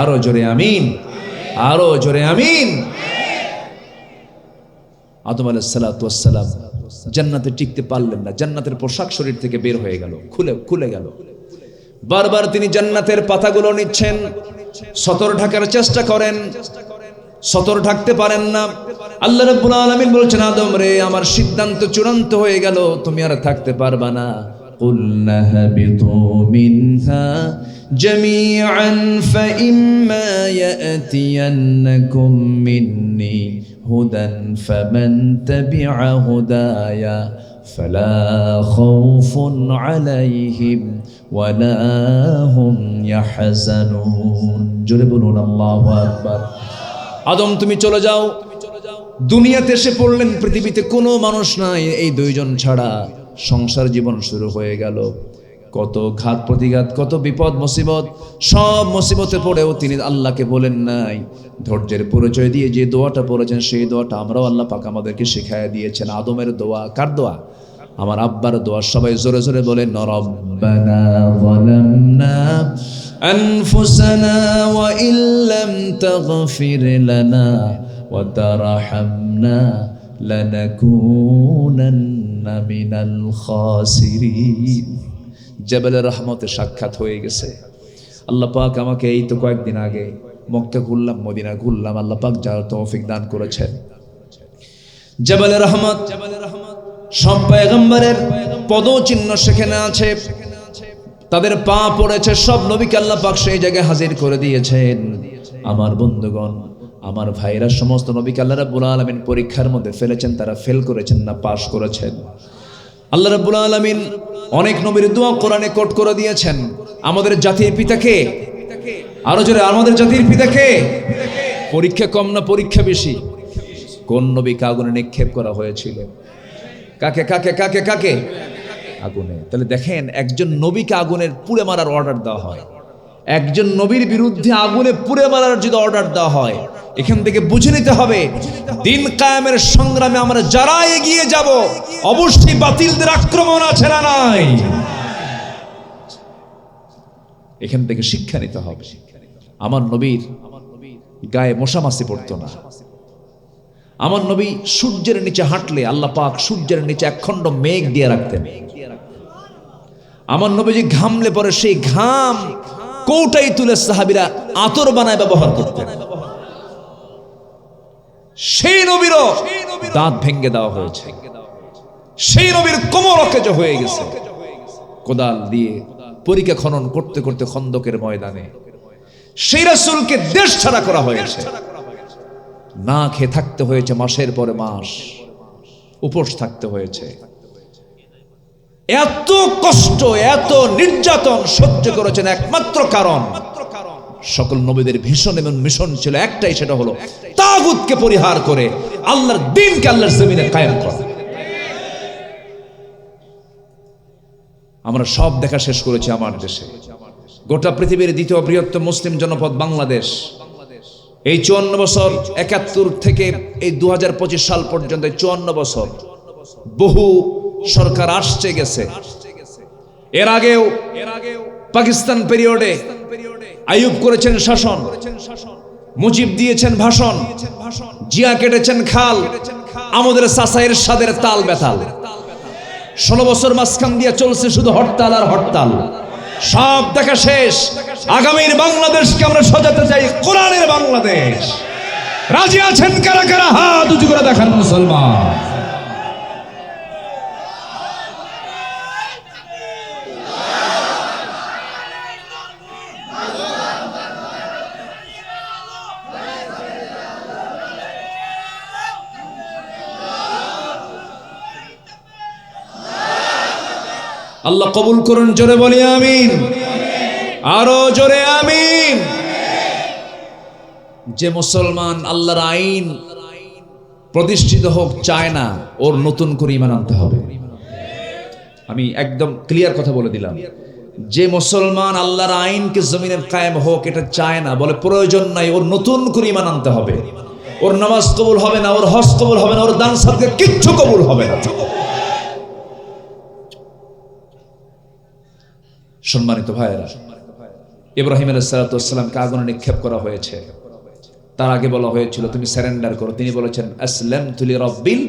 আরো জোরে আমিন, আরো জোরে আমিন। আদম আলাইহিস সালাতু ওয়াস সালাম জান্নাতে টিকতে পারলেন না, জান্নাতের পোশাক শরীর থেকে বের হয়ে গেল, খুলে গেল। বারবার তিনি জান্নাতের পাতাগুলো নিচ্ছেন, সতর ঢাকার চেষ্টা করেন, সতর ঢাকতে পারেন না। আল্লাহ রাব্বুল আলামিন বলছেন আদম রে, আমার সিদ্ধান্ত চূড়ান্ত হয়ে গেল, তুমি আর থাকতে পারবা না। কুলনা হাবিতু মিনহা জামিআন ফাইম্মা ইয়াতিয়ান্নাকুম মিন্নি হুদান ফামান তাবিআ হুদায়া ফালা খাউফুন আলাইহিম ওয়ালা হুম ইয়াহজানুন। জোরে বলুন আল্লাহু আকবার। আদম তুমি চলে যাও, দুনিয়াতে এসে পড়লেন, পৃথিবীতে কোনো মানুষ নাই, এই দুইজন ছাড়া সংসার জীবন শুরু হয়ে গেল। কত ঘাত প্রতিঘাত, কত বিপদ মুসিবত, সব মুসিবতে পড়েও তিনি আল্লাহকে বলেন নাই। ধৈর্যের পরিচয় দিয়ে যে দোয়াটা পড়েছেন সেই দোয়াটা আমরাও আল্লাহ পাক আমাদেরকে শিখাইয়া দিয়েছেন। আদমের দোয়া, কার দোয়া? আমার আব্বার দোয়া। সবাই জোরে জোরে বলেন, রব্বানা যালামনা আনফুসানা ওয়া ইল্লাম তাগফির লানা ওয়া তারহামনা লানাকুনান্না মিনাল খাসিরিন। জাবালের রহমতে সাক্ষাৎ হয়ে গেছে। আল্লাহ পাক আমাকে এই তো কয়েকদিন আগে মক্কা ঘুরলাম, মদিনা ঘুরলাম, আল্লাহ পাক যার তৌফিক দান করেছেন। জাবালের রহমত, সব পয়গম্বরের পদচিহ্ন সেখানে আছে, তাদের পা পড়েছে, সব নবীকে আল্লাহ পাক সেই জায়গায় হাজির করে দিয়েছেন। আমার বন্ধুগণ, আমার ভাইরা, সমস্ত নবীকে আল্লাহ রাব্বুল আলামিন পরীক্ষার মধ্যে ফেলেছেন, তারা ফেল করেছেন না পাশ করেছেন। আল্লাহ রাব্বুল আলামিন অনেক নবীর দোয়া কোরআনে কোট করে দিয়েছেন। আমাদের জাতির পিতাকে, আরো জোরে, আমাদের জাতির পিতাকে। পরীক্ষা কম না পরীক্ষা বেশি? কোন নবীকে আগুনে নিক্ষেপ করা হয়েছিল? কাকে কাকে কাকে কাকে? আগুনে। তাহলে দেখেন, একজন নবীকে আগুনের পুড়ে মারার অর্ডার দেওয়া হয়, একজন নবীর বিরুদ্ধে আগুনে পুড়ে মারার যদি অর্ডার দেওয়া হয়, এখান থেকে বুঝে নিতে হবে দিন কায়েমের সংগ্রামে আমরা যারা এগিয়ে যাব, অবশ্যই বাতিলদের আক্রমণ আছে না নাই? এখান থেকে শিক্ষা নিতে হবে। আমার নবীর গায়ে মশা মাছি পড়তো না। আমার নবী সূর্যের নিচে হাঁটলে আল্লাহ পাক সূর্যের নিচে একখণ্ড মেঘ দিয়ে রাখতেন। আমার নবী যে ঘামলে পরে সেই ঘাম কৌটাই তুলে সাহাবীরা আতর বানায় ব্যবহার করতেন। সেই নবীরও দাঁত ভেঙে দেওয়া হয়েছে, সেই নবীর কোমর অকেজ হয়ে গেছে। কোদাল দিয়ে পরিখা খনন করতে করতে খন্দকের ময়দানে সেই রাসূলকে দেশ ছাড়া করা হয়েছে। না খেয়ে থাকতে হয়েছে মাসের পরে মাস, উপোস থাকতে হয়েছে। এত কষ্ট, এত নির্যাতন সহ্য করেছেন একমাত্র কারণ, সকল নবীদের ভীষণ এবং মিশন ছিল একটাই, সেটা হলো তাগুতকে পরিহার করে আল্লাহর দ্বীনকে আল্লাহর জমিনে কায়েম করা। আমরা সব দেখা শেষ করেছি আমার দেশে। গোটা পৃথিবীর দ্বিতীয় বৃহত্তম মুসলিম জনপদ বাংলাদেশ। এই 54 বছর, 71 থেকে এই 2025 সাল পর্যন্ত 54 বছর বহু সরকার আসছে গেছে। এর আগেও পাকিস্তান পিরিয়ডে আইয়ুব করেছেন শাসন, মুজিব দিয়েছেন ভাষণ, জিয়া কেটেছেন খাল, আমাদের চাচাইয়ের সাদের তাল বেতাল। 16 বছর মাঝখান দিয়ে চলছে শুধু হরতাল আর হরতাল। সব দেখা শেষ। আগামীর বাংলাদেশকে আমরা সাজাতে চাই কোরআনের বাংলাদেশ। রাজি আছেন কারা কারা? হাত উঁচু করে দেখান মুসলমান। আল্লাহ কবুল করুন, জোরে বলি আমিন, আরো জোরে আমিন। যে মুসলমান আল্লাহর আইন প্রতিষ্ঠিত হোক চায় না, ওর নতুন করে ঈমান আনতে হবে। আমি একদম ক্লিয়ার কথা বলে দিলাম, যে মুসলমান আল্লাহর আইনকে জমিনে কায়েম হোক এটা চায় না, বলে প্রয়োজন নাই, ওর নতুন করে ঈমান আনতে হবে। ওর নামাজ কবুল হবে না, ওর হজ কবুল হবে না, ওর দান সাদকা কিচ্ছু কবুল হবে না। সম্মানিত ভাইয়েরা, ইব্রাহিম আলাইহিস সালামকে আগুনে নিক্ষেপ করা হয়েছে। তার আগে বলা হয়েছিল তুমি সারেন্ডার করো। তিনি বলেছেন আসলামতু লিরাব্বিল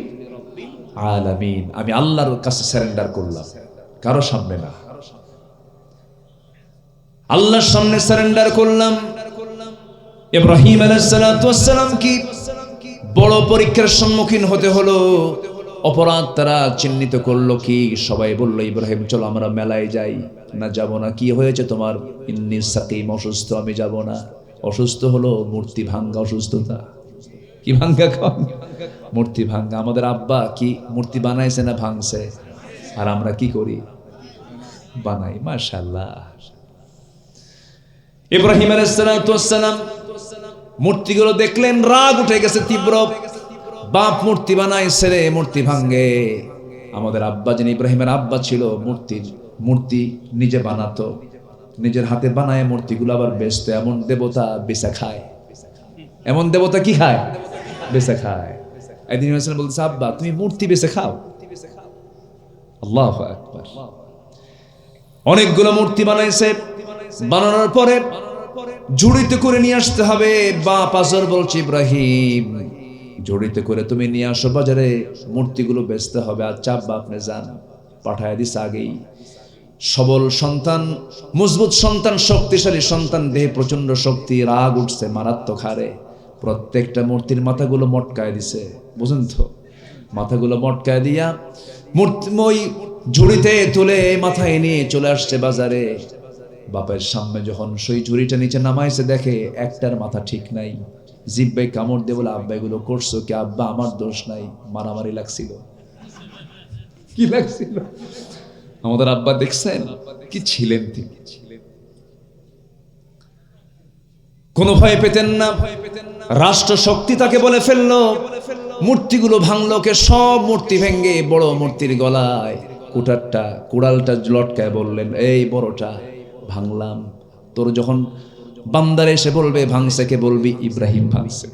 আলামিন, আমি আল্লাহর কাছে সারেন্ডার করলাম, কারো সামনে না, আল্লাহর সামনে সারেন্ডার করলাম। ইব্রাহিম আলাইহিস সালাম কি বড় পরীক্ষার সম্মুখীন হতে হলো। অপরাধ তারা চিহ্নিত করলো কি? সবাই বলল ইব্রাহিম চলো আমরা মেলায় যাই। না যাব না। কি হয়েছে তোমার? ইন্নী সাকিম, অসুস্থ, আমি যাব না। অসুস্থ হলো মূর্তি ভাঙ্গা অসুস্থতা। কি ভাঙ্গা? মূর্তি ভাঙ্গা। আমাদের আব্বা কি মূর্তি বানাইছে না ভাঙছে? আর আমরা কি করি? বানাই। মাশাআল্লাহ। ইব্রাহিম আলাইহিস সালাম মূর্তিগুলো দেখলেন, রাগ উঠে গেছে তীব্র। বাপ মূর্তি বানায়, ছেলে মূর্তি ভাঙ্গে। আমাদের আব্বা, যিনি ইব্রাহিমের আব্বা ছিল, মূর্তি নিজে বানাতো, নিজের হাতে বানায় মূর্তিগুলো আবার বেচতো। এমন দেবতা বেচা খায়। এমন দেবতা কি খায়? বেচা খায়। একদিন বলতেছে, আব্বা তুমি মূর্তি বেচে খাও? আল্লাহু আকবার। অনেকগুলো মূর্তি বানাইছে। বানানোর পরে ঝুড়িতে করে নিয়ে আসতে হবে। বাপ আজর বলছে, ইব্রাহিম ঝুড়িতে করে তুমি নিয়ে আসো বাজারে, মূর্তিগুলো বেচতে হবে। আচ্ছা আব্বা আপনি যান। পাঠায় দিস আগেই। সবল সন্তান, মজবুত সন্তান, শক্তিশালী সন্তান, দেহে প্রচন্ড শক্তি। রাগ উঠছে মারাত্মক হারে। প্রত্যেকটা মূর্তির মাথাগুলো মটকায় দিছে। বুঝুন তো, মাথাগুলো মটকায় দিয়া মূর্তি ওই ঝুড়িতে তুলে মাথায় নিয়ে চলে আসছে বাজারে। বাপের সামনে যখন সেই ঝুড়িটা নিচে নামাইছে, দেখে একটার মাথা ঠিক নাই। জিব্বাই কামড় দিয়ে বলে, আব্বা এগুলো করছো কি? আব্বা আমার দোষ নাই, মারামারি লাগছিল। কি লাগছিল? আমাদের আব্বা দেখছেন কি ছিলেন তিনি? কোনো ভয় পেতেন না। রাষ্ট্র শক্তি তাকে বলে ফেললো। মূর্তিগুলো ভাঙলো কে? সব মূর্তি ভেঙ্গে বড় মূর্তির গলায় কুড়ালটা লটকায় বললেন, এই বড়টা ভাঙলাম। তোর যখন বান্দার এসে বলবে ভাঙছে, কে বলবি? ইব্রাহিম ভাঙছে।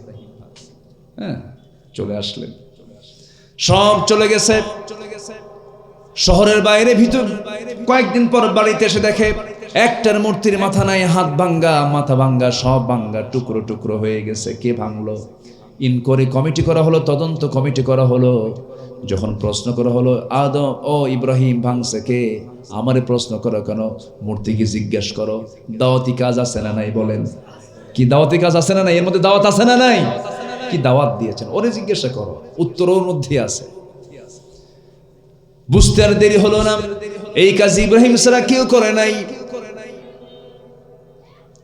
হ্যাঁ, চলে আসলেন। সব চলে গেছে শহরের বাইরে। ভিতর কয়েকদিন পর বাড়িতে এসে দেখে একটার মূর্তির মাথা নাই, হাত ভাঙ্গা, মাথা ভাঙ্গা, সব ভাঙ্গা, টুকরো টুকরো হয়ে গেছে। কে ভাঙলো? ইনকোয়ারি কমিটি করা হলো, তদন্ত কমিটি করা হলো। যখন প্রশ্ন করা হলো, আদম ও ইব্রাহিম ভাঙছে কে? আমারে প্রশ্ন করো কেন? মূর্তিকে জিজ্ঞেস করো। দাওয়াতি কাজ আছে না নাই? বলেন, কি দাওয়াতি কাজ আছে না নাই? এর মধ্যে দাওয়াত আছে না নাই? কি দাওয়াত দিয়েছেন? ওরে জিজ্ঞাসা করো, উত্তর ওর মধ্যে আছে। বুঝতে আর দেরি হলো না। এই কাজ ইব্রাহিম ছাড়া কেউ করে নাই।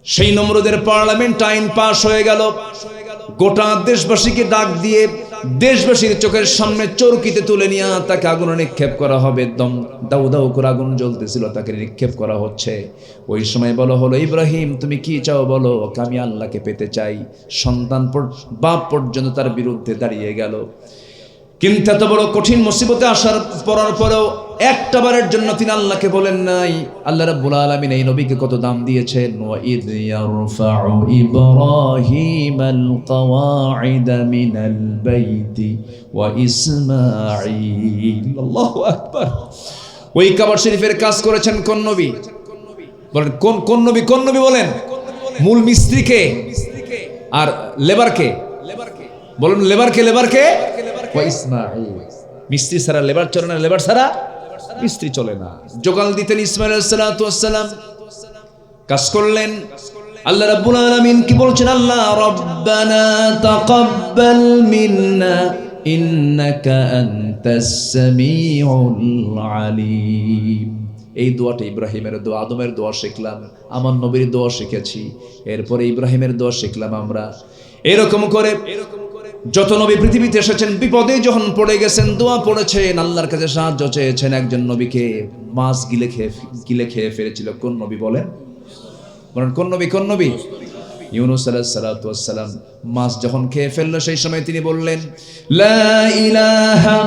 সেই নমরুদের পার্লামেন্ট আইন পাশ হয়ে গেল। গোটা দেশবাসীকে ডাক দিয়ে দেশবাসীর চোখের সামনে চরকিতে তুলে নিয়ে তাকে আগুনে নিক্ষেপ করা হবে। দাউ দাউ করে আগুন জ্বলতেছিল, তাকে নিক্ষেপ করা হচ্ছে। ওই সময় বলা হলো, ইব্রাহিম তুমি কি চাও বলো? আমি আল্লাহকে পেতে চাই। সন্তান বাপ পর্যন্ত তার বিরুদ্ধে দাঁড়িয়ে গেল। কিন্তু এত বড় কঠিন মুসিবতে পড়ার পরেও একটা বারের জন্য তিনি আল্লাহকে বলেন নাই। আল্লাহ রাব্বুল আলামিন এই নবীকে কত দাম দিয়েছেন। ওয়া ইয ইয়ারফাউ ইব্রাহিমাল কওয়াইদা মিনাল বাইতি ওয়া ইসমাঈল। আল্লাহু আকবার। ওই কাবা শরীফের কাজ করেছেন কোন নবী? বলেন কোন নবী? কোন নবী বলেন? মূল মিস্ত্রিকে আর লেবারকে বলেন। লেবারকে ইসমাঈল। মিস্ত্রি ছাড়া লেবার চলে না, লেবার ছাড়া মিস্ত্রি চলে না। জোগাল দিতেন ইসমাঈল আলাইহিস সালাতু ওয়াস সালাম। কাজ করলেন। আল্লাহ রাব্বুল আলামিন কি বলছেন? আল্লাহ রাব্বানা তাকাব্বাল মিন্না ইন্নাকা আনতাস সামিউল আলিম। এই দোয়াটা ইব্রাহিমের দোয়া, আদমের দোয়া শিখলাম, আমার নবীর দোয়া শিখেছি, এরপরে ইব্রাহিমের দোয়া শিখলাম আমরা। এরকম করে যত নবী পৃথিবীতে এসেছেন, বিপদে যখন পড়ে গেছেন দোয়া পড়েছেন, আল্লাহর কাছে সাহায্য চেয়েছেন। একজন নবীকে মাছ গিলে খেয়ে ফেলেছিল। কোন নবী বলেন? কোন নবী? কোন নবী? ইউনূস আলাইহিস সালাতু ওয়াস সালাম। মাছ যখন খেয়ে ফেললো, সেই সময় তিনি বললেন, লা ইলাহা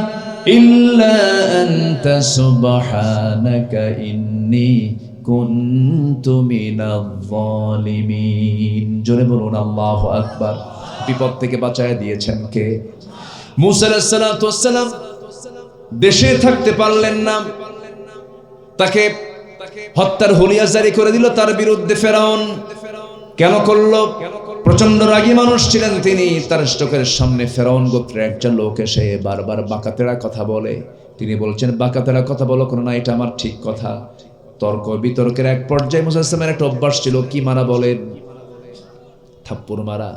ইল্লা আনতা সুবহানাকা ইন্নী কুনতু মিনাজ জালিমিন। জোরে বলুন আল্লাহু আকবার। বিপদ থেকে বাঁচায় দিয়েছেন কে? মূসা আলাইহিস সালাতু ওয়াস সালাম দেশে থাকতে পারলেন না, তাকে হত্যার হুলিয়া জারি করে দিল তার বিরুদ্ধে ফেরাউন। কেন করলো? প্রচন্ড রাগী মানুষ ছিলেন তিনি। তার চোখের সামনে ফেরাউন গোত্রের একটা লোক এসে বারবার বাঁকাতেরা কথা বলে। তিনি বলছেন, বাঁকাতেরা কথা বলো কেন? না, এটা আমার ঠিক কথা। তর্ক বিতর্কের এক পর্যায়ে মূসা আলাইহিস সালামের একটা অভ্যাস ছিল। কি মারা বলেন? থাপ্পড় মারা।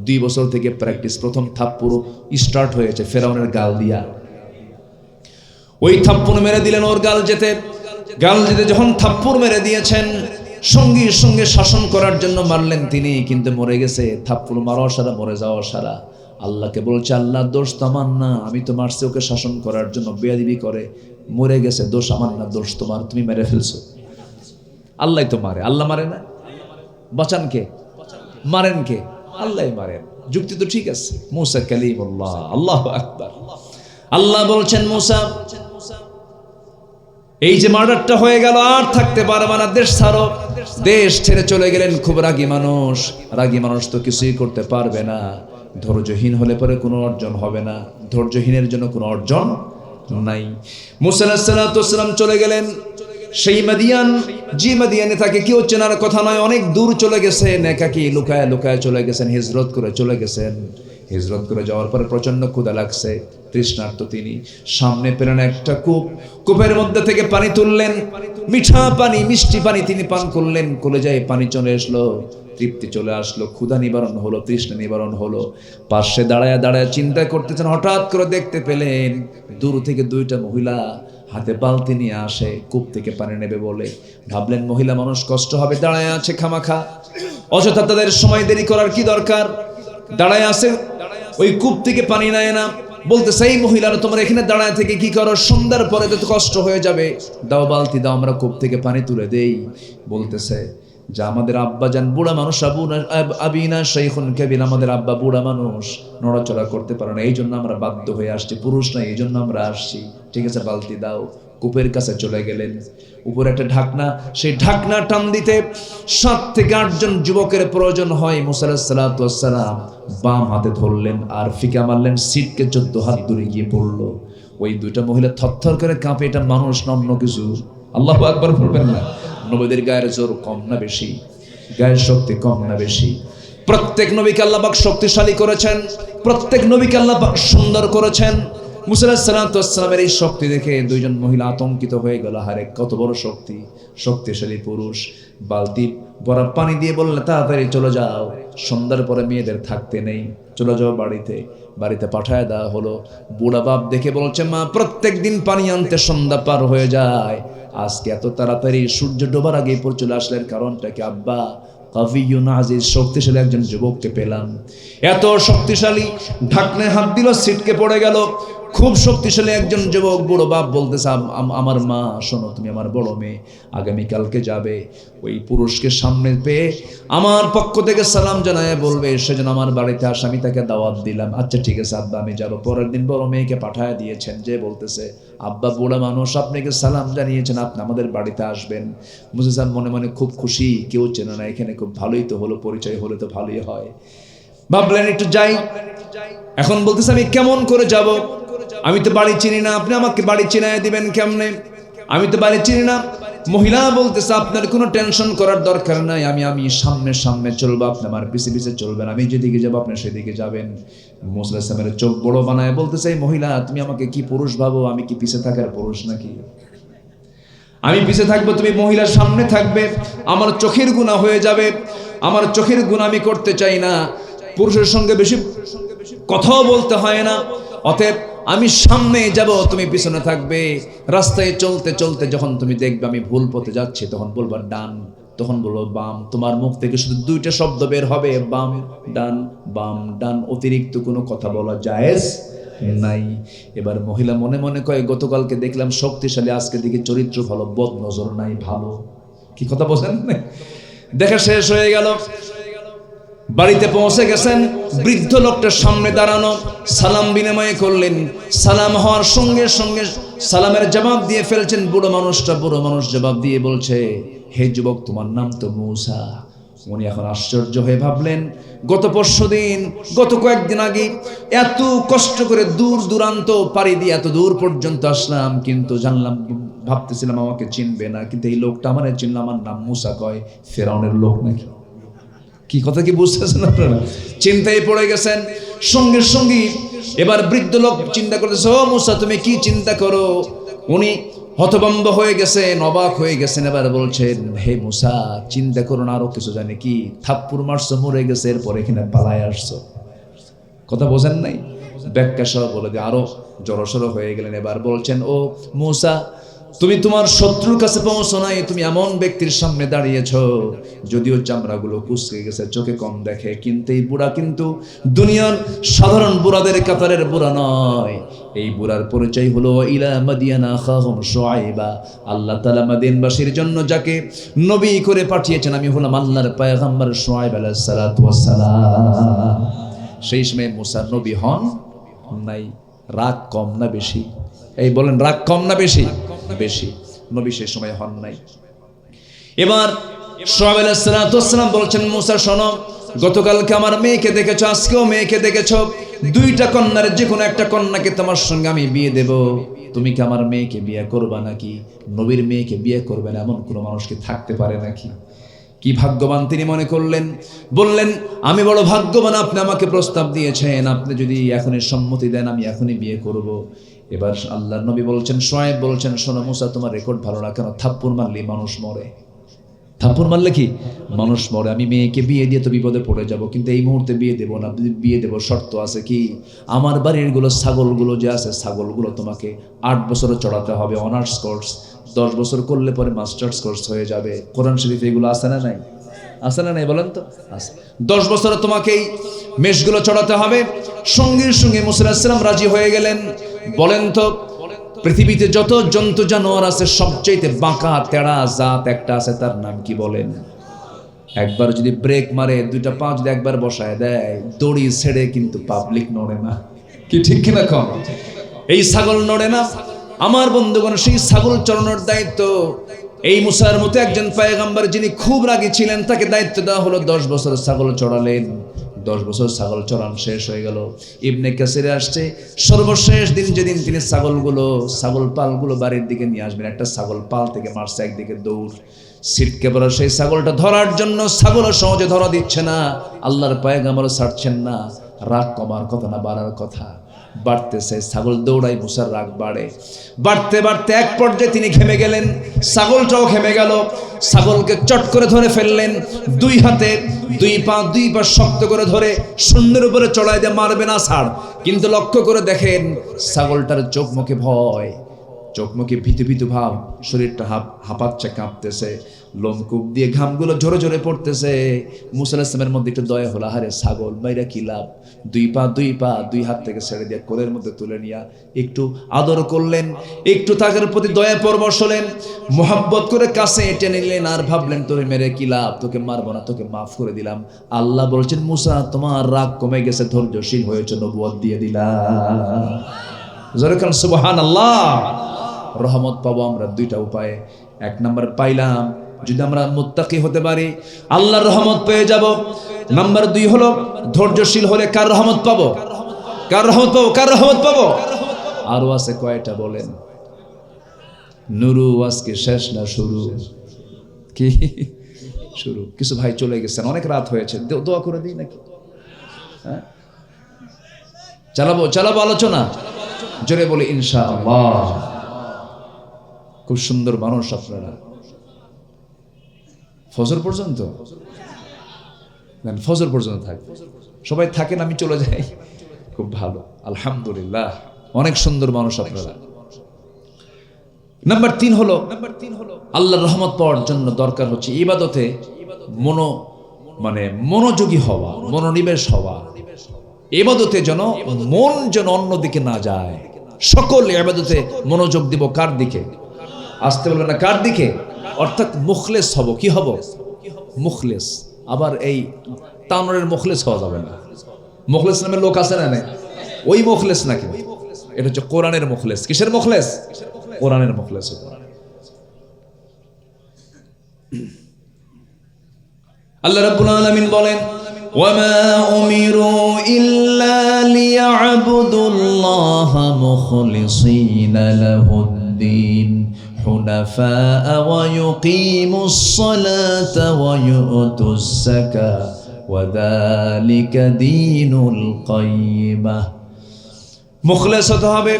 2 বছর থেকে প্র্যাকটিস। প্রথম থাপ্পড় স্টার্ট হয়েছে ফেরাউনের গাল দিয়া। ওই থাপ্পড় মেরে দিলেন ওর গাল যেতে যখন থাপ্পড় মেরে দিয়েছেন, সঙ্গে সঙ্গে শাসন করার জন্য মারলেন তিনি, কিন্তু মরে গেছে। থাপ্পড় মারা সারা, মরে যাওয়া সারা। আল্লাহকে বলছে, আল্লাহ দোষ তো আমার না, আমি তো মারছি ওকে শাসন করার জন্য। বেয়াদবি করে মরে গেছে, দোষ আমার না, দোষ তোমার, তুমি মেরে ফেলছো। আল্লাহ তো মারে, আল্লাহ মারে না? বাঁচান কে? মারেন কে? আল্লাহ মারেন। যুক্তি তো ঠিক আছে। মুসা কালিমুল্লাহ, আল্লাহু আকবার। আল্লাহ বলছেন মুসা, এই যে মার্ডারটা হয়ে গেল, আর থাকতে পারবে না, দেশ ছাড়ো। দেশ ছেড়ে চলে গেলেন। খুব রাগী মানুষ, রাগী মানুষ তো কিছুই করতে পারবে না। ধৈর্যহীন হলে পরে কোনো অর্জন হবে না, ধৈর্যহীনের জন্য কোনো অর্জন নাই। মুসা আলাইহিস সালাতু ওয়াস সালাম চলে গেলেন সেই মাদিয়ান, যে মাদিয়ানে তাকে কেউ চেনার কথা নয়, অনেক দূর চলে গেছেন, একাকী লুকায় লুকায় চলে গেছেন, হিজরত করে চলে গেছেন। হিজরত করে যাওয়ার পরে প্রচন্ড ক্ষুধা লাগছে, তৃষ্ণার্ত তিনি। সামনে পেলেন একটা কূপ, কূপের মধ্যে থেকে পানি তুললেন, মিঠা পানি, মিষ্টি পানি তিনি পান করলেন। কলেজায় পানি চলে আসলো, তৃপ্তি চলে আসলো, ক্ষুধা নিবারণ হলো, তৃষ্ণা নিবারণ হলো। পাশে দাঁড়ায় দাঁড়ায় চিন্তা করতেছেন, হঠাৎ করে দেখতে পেলেন দূর থেকে দুইটা মহিলা হাতে বালতি নিয়ে আসে, কূপ থেকে পানি নেবে বলে। ভাবলেন মহিলা মানুষ, কষ্ট হবে, দাঁড়ায় আছে খামাখা, অযথা তাদের সময় দেরি করার কি দরকার। দাঁড়ায় আছে, ওই কূপ থেকে পানি নেয় না। বলতে সেই মহিলারা, তোমরা এখানে দাঁড়ায় থেকে কি করো, সন্ধ্যার পরে তো কষ্ট হয়ে যাবে, দাও বালতি দাও, আমরা কূপ থেকে পানি তুলে দেই। বলতেছে যে আমাদের আব্বা যান বুড়া মানুষ, আবিনা শাইখুন কাবীর, আমাদের আব্বা বুড়া মানুষ, নড়াচড়া করতে পারে না, এই জন্য আমরা বাধ্য হয়ে আসছি, পুরুষ না এই জন্য আমরা আসছি। ঠিক আছে, বালতি দাও। কূপের কাছে চলে গেলেন, উপরে একটা ঢাকনা, সেই ঢাকনা টান দিতে 7 থেকে 8 জন যুবকের প্রয়োজন হয়। মুসা আলাইহিস সালাতু ওয়াস সালাম বাম হাতে ধরলেন আর ফিকা মারলেন, সিটকে 14 হাত দূরে গিয়ে পড়লো। ওই দুইটা মহিলা থরথর করে কাঁপে, এটা মানুষ না অন্য কিছু। আল্লাহু আকবার বলবেন না? নবীদের গায়ের জোর কম না বেশি? গায়ের শক্তি কম না বেশি? প্রত্যেক নবীকে আল্লাহ পাক শক্তিশালী করেছেন, প্রত্যেক নবীকে আল্লাহ পাক সুন্দর করেছেন। মুসা আলাইহিস সালাতু ওয়াস সালামের এই শক্তি দেখে দুইজন মহিলা আতঙ্কিত হয়ে গেল, হারে কত বড় শক্তি, শক্তিশালী পুরুষ। বালতি ভরা পানি দিয়ে বললে, তাড়াতাড়ি চলে যাও, সন্ধ্যার পরে মেয়েদের থাকতে নেই, চলে যাও বাড়িতে। বাড়িতে পাঠায় দেওয়া হলো। বুড়া বাপ দেখে বলছে, মা প্রত্যেক দিন পানি আনতে সন্ধ্যা পার হয়ে যায়, আজকে এত তাড়াতাড়ি সূর্য ডোবার আগে পর চলে আসলেন, কারণটা কি? আব্বা কাভিয়ুন আজিজ, শক্তিশালী একজন যুবককে পেলাম, এত শক্তিশালী, ঢাকনায় হাত দিল, সিটকে পড়ে গেল। খুব শক্তিশালী একজন যুবক। বুড়ো বাপ বলতেছে, আমার মা শোনো, তুমি আমার বড় মেয়ে, আগামীকালকে যাবে, ওই পুরুষকে সামনে পেয়ে আমার পক্ষ থেকে সালাম জানায় বলবে সেজন্য আমার বাড়িতে আসে, আমি তাকে দাওয়াত দিলাম। আচ্ছা ঠিক আছে আব্বা, আমি যাবো। পরের দিন বড় মেয়েকে পাঠায় দিয়েছেন, যে বলতেছে, আব্বা বুড়া মানুষ, আপনাকে সালাম জানিয়েছেন, আপনি আমাদের বাড়িতে আসবেন। মুসা সাহেব মনে মনে খুব খুশি, কেউ চেনে না এখানে, খুব ভালোই তো হলো, পরিচয় হলে তো ভালোই হয়। ভাবলেন একটু যাই। এখন বলতেছে, আমি কেমন করে যাব? আমি তো বাড়ি চিনি না, আপনি আমাকে বাড়ি চিনায় দিবেন কেমনে? আমি তো বাড়ি চিনি না। মহিলা বলতেছে, আপনার কোনো টেনশন করার দরকার নাই, আমি সামনে সামনে চলবো, আপনি আমার পিছে পিছে চলবেন, আমি যেদিকে যাবো আপনি সেদিকে যাবেন। মুসা আলাইহিস সালামের চোখ বড় বানায় বলতেছে, মহিলা তুমি আমাকে কি পুরুষ ভাবো? আমি কি পিছে থাকার পুরুষ নাকি? আমি পিছে থাকবো, তুমি মহিলার সামনে থাকবে, আমার চোখের গুনাহ হয়ে যাবে, আমার চোখের গুনাহ আমি করতে চাই না। পুরুষের সঙ্গে বেশি কথাও বলতে হয় না, অতএব আমি সামনে যাব, তুমি পিছনে থাকবে। রাস্তায় চলতে চলতে যখন তুমি দেখবে আমি ভুল পথে যাচ্ছি, তখন বলবা ডান, তখন বলবো বাম। তোমার মুখ থেকে শুধু 2টা শব্দ বের হবে, বাম ডান, বাম ডান, অতিরিক্ত কোনো কথা বলা জায়েজ নাই। এবার মহিলা মনে মনে কয়, গতকালকে দেখলাম শক্তিশালী, আজকে দিকে চরিত্র ভালো, বদ নজর নাই, ভালো। কি কথা বলেন? দেখা শেষ হয়ে গেল, বাড়িতে পৌঁছে গেছেন। বৃদ্ধ লোকটার সামনে দাঁড়ানো, সালাম বিনিময় করলেন। সালাম হওয়ার সঙ্গে সঙ্গে সালামের জবাব দিয়ে ফেলছেন বুড়ো মানুষ জবাব দিয়ে বলছে, হে যুবক, তোমার নাম তো মুসা। উনি এখন আশ্চর্য হয়ে ভাবলেন, গত পরশুদিন, গত কয়েকদিন আগে এত কষ্ট করে দূর দূরান্ত পাড়ি দিয়ে এত দূর পর্যন্ত আসলাম, কিন্তু জানলাম, ভাবতেছিলাম আমাকে চিনবে না, কিন্তু এই লোকটা আমার চিনল, আমার নাম মুসা, কয় ফেরাউনের লোক নাকি? কি কথা কি বুঝতেছেন আপনারা? চিন্তায় পড়ে গেছেন। সঙ্গে সঙ্গে এবার বৃদ্ধ লোক চিন্তা করতেছে, ও মুসা তুমি কি চিন্তা করো? উনি হতভম্ব হয়ে গেছেন, অবাক হয়ে গেছেন। এবার বলছেন, হে মুসা চিন্তা করুন, আরো কিছু জানি কি? থাপ্পুর মারছো, মরে গেছে, এরপর এখানে পালায় আসছো। কথা বোঝেন নাই? ব্যাখ্যা সহ বলে দিয়ে আরো জড়সড় হয়ে গেলেন। এবার বলছেন, ও মুসা তুমি তোমার শত্রুর কাছে পৌঁছো নাই, তুমি এমন ব্যক্তির সামনে দাঁড়িয়েছ যদিও চামড়াগুলো কুঁচকে গেছে, চোখে কম দেখে, কিন্তু এই বুড়া কিন্তু দুনিয়ার সাধারণ বুড়াদের কাতারের বুড়া নয়। এই বুড়ার পরিচয় হলো ইলা মাদিয়ানা আখাহুম শুআইবা, আল্লাহ তাআলা মাদিয়ানবাসীর জন্য যাকে নবী করে পাঠিয়েছেন আমি হলাম আল্লাহর পয়গম্বর শুআইব আলাইহিস সালাতু ওয়াস সালাম। সেই সময় মুসা নবী হন নাই। রাগ কম না বেশি? এই বলেন, রাগ কম না বেশি? বেশি। নবী সেই সময় হন নাই। এবার শুআইব আলাইহিস সালাতু ওয়াস সালাম বলছেন, মুসা শোনো, গতকালকে আমার মেয়েকে দেখেছো, আজকেও মেয়েকে দেখেছো, দুইটা কন্যার যে কোনো একটা কন্যাকে তোমার সঙ্গে আমি বিয়ে দেব, তুমি কি আমার মেয়েকে বিয়ে করবা নাকি? নবীর মেয়েকে বিয়ে করবেন এমন কোনো মানুষ কি থাকতে পারে নাকি? কি ভাগ্যবান তিনি মনে করলেন, বললেন আমি বড় ভাগ্যবান, আপনি আমাকে প্রস্তাব দিয়েছেন, আপনি যদি এখনই সম্মতি দেন আমি এখনই বিয়ে করব। এবার আল্লাহর নবী বলছেন, শুআইব বলছেন, শোনো মুসা, তোমার রেকর্ড ভালো না, কেন থাপ্পড় মারলে মানুষ মরে, থাপ্পড় মারলে কি মানুষ মরে। আমি মেয়েকে বিয়ে দিয়ে তো বিপদে পড়ে যাব, কিন্তু এই মুহূর্তে বিয়ে দেবো না, বিয়ে দেবো শর্ত আছে কি, আমার বাড়ির গুলো ছাগলগুলো যে আছে, ছাগলগুলো তোমাকে 8 বছরে চড়াতে হবে, অনার্স কোর্স, 10 বছর করলে পরে মাস্টার্স কোর্স হয়ে যাবে। কোরআন শরীফে এগুলো আছে না নাই? আছে না নাই বলেন তো? আছে। 10 বছরে তোমাকে এই মেষগুলো চড়াতে হবে। সঙ্গে সঙ্গে মুসা আলাইহিস সালাম রাজি হয়ে গেলেন। বলেন তো, পৃথিবীতে যত জন্তু জানোয়ার আছে সবচেয়ে বাঁকা তেড়া জাত একটা আছে, তার নাম কি বলেন? একবার যদি ব্রেক মারে, দুইটা পা যদি একবার বসায় দেয়, দড়ি ছেড়ে কিন্তু পাবলিক নড়ে না। কি ঠিক কিনা কম? এই ছাগল নড়ে না। আমার বন্ধুগণ, সেই ছাগল চড়ানোর দায়িত্ব এই মুসার মতো একজন পয়গম্বর যিনি খুব রাগী ছিলেন, তাকে দায়িত্ব দেওয়া হলো। 10 বছর ছাগল চড়ালেন। 10 বছর ছাগল চড়ান শেষ হয়ে গেল। ইবনে কাসিরে আসছে, সর্বশেষ দিন যেদিন তিনি ছাগল পালগুলো বাড়ির দিকে নিয়ে আসবেন, একটা ছাগল পাল থেকে মারছে একদিকে দৌড়, ছিটকে পড়া সেই ছাগলটা ধরার জন্য ছাগলও সহজে ধরা দিচ্ছে না, আল্লাহর পয়গম্বরও ছাড়ছেন না। রাগ কমার কথা না, বাড়ার কথা। বাড়তেছে, ছাগল দৌড়াই, মুসার রাগ বাড়ে। বাড়তে বাড়তে এক পর্যায়ে তিনি ঘেমে গেলেন, ছাগলটাও ঘেমে গেল। ছাগলকে চট করে ধরে ফেললেন, দুই হাতে দুই পা শক্ত করে ধরে শূন্যের উপরে চড়াই দিয়ে মারবে না ছাড়। কিন্তু লক্ষ্য করে দেখেন ছাগলটার চোখ মুখে ভয়, চোখ মুখে ভীতু ভীতু ভাব, শরীরটা হাঁপাচ্ছে, কাঁপতেছে, লোমকূপ দিয়ে ঘামগুলো ঝরে ঝরে পড়তেছে। মুসা আলাইহিস সালামের মধ্যে একটু দয়া হলো, আরে ছাগল বাইরা কি লাভ, দুই হাত থেকে ছেড়ে দিয়ে কোলের মধ্যে তুলে নিয়া একটু আদর করলেন, একটু তাদের প্রতি দয়া পরবশ হলেন, মোহাব্বত করে কাছে টেনে নিলেন, আর ভাবলেন তোরে মেরে কি লাভ, তোকে মারবো না, তোকে মাফ করে দিলাম। আল্লাহ বলছেন, মুসা তোমার রাগ কমে গেছে, ধৈর্যশীল হয়েছে, নবুয়ত দিয়ে দিলাম। জোরে কান সুবহানাল্লাহ। রহমত পাবো আমরা দুইটা উপায়ে। 1 নাম্বার পাইলাম, যদি আমরা মুত্তাকি হতে পারি আল্লাহর রহমত পেয়ে যাব। নাম্বার 2 হলো ধৈর্যশীল হলে কার রহমত পাবো? কার রহমত পাবো? কার রহমত পাবো? আরো আছে কয়টা বলেন? নুরু আজকে শেষ না শুরু? কি শুরু? কিছু ভাই চলে গেছেন, অনেক রাত হয়েছে, দোয়া করে দিই নাকি? হ্যাঁ, চালাবো আলোচনা, জোরে বলি ইনশাআল্লাহ। খুব সুন্দর মানুষ আপনারা। ফজর পর্যন্ত ফজর পর্যন্ত থাকবে, সবাই থাকেন, আমি চলে যাই, খুব ভালো, আলহামদুলিল্লাহ, অনেক সুন্দর মানুষ আপনারা। নাম্বার 3 হলো আল্লাহর রহমত পাওয়ার জন্য দরকার হচ্ছে ইবাদতে মনোযোগী হওয়া, মনোনিবেশ হওয়া। ইবাদতে যেন মন যেন অন্যদিকে না যায়। সকল ইবাদতে মনোযোগ দিব কার দিকে? আসতে বলবেন না, কার দিকে? অর্থাৎ মুখলেস হব। কি হব? মুখলেস। আবার এই তানোরের মুখলেস হওয়া যাবে না। মুখলেস নামের লোক আছে না? নাই, ওই মুখলেস নাকি, এটা হচ্ছে কোরআনের মুখলেস। কিসের মুখলেস? কোরআনের মুখলেস। আল্লাহ রাব্বুল আলামিন বলেন, ওয়ামা উমিরু ইল্লা লিয়া'বুদুল্লাহা মুখলিসিনা লাহুদ-দ্বীন হুনাফা'a ওয়া ইউকিমুস সালাতা ওয়া ইউতুস যাকাতা ওয়া যালিকা দীনুল কাইয়্যিমাহ। মুখলেস হতে হবে,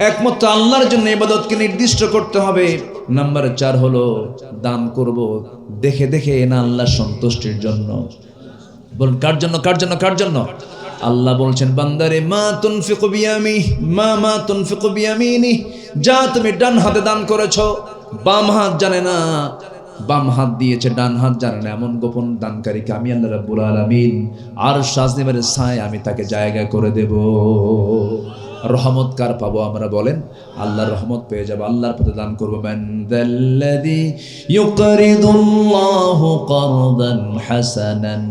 একমাত্র আল্লাহর জন্য ইবাদতকে নির্দিষ্ট করতে হবে। নাম্বার 4 হলো দান করব দেখে দেখে না, আল্লাহর সন্তুষ্টির জন্য। বলুন কার জন্য? কার জন্য? কার জন্য? আল্লাহ বলছেন বান্দারে মা তুনফিকু বিয়ামিনি, যা তুমি ডান হাতে দান করেছো, বাম হাত জানে না, বাম হাত দিয়েছে ডান হাত জানে না, এমন গোপন দানকারীকে আমি আল্লাহ রাব্বুল আলামিন আরশ আজিমের ছায়ায় আমি তাকে জায়গা করে দেব। রহমত কার পাবো আমরা বলেন? আল্লাহর রহমত পেয়ে যাবো, আল্লাহর পথে দান করবো। মান যাল্লাযী ইউকরিদুল্লাহু কারদান হাসানান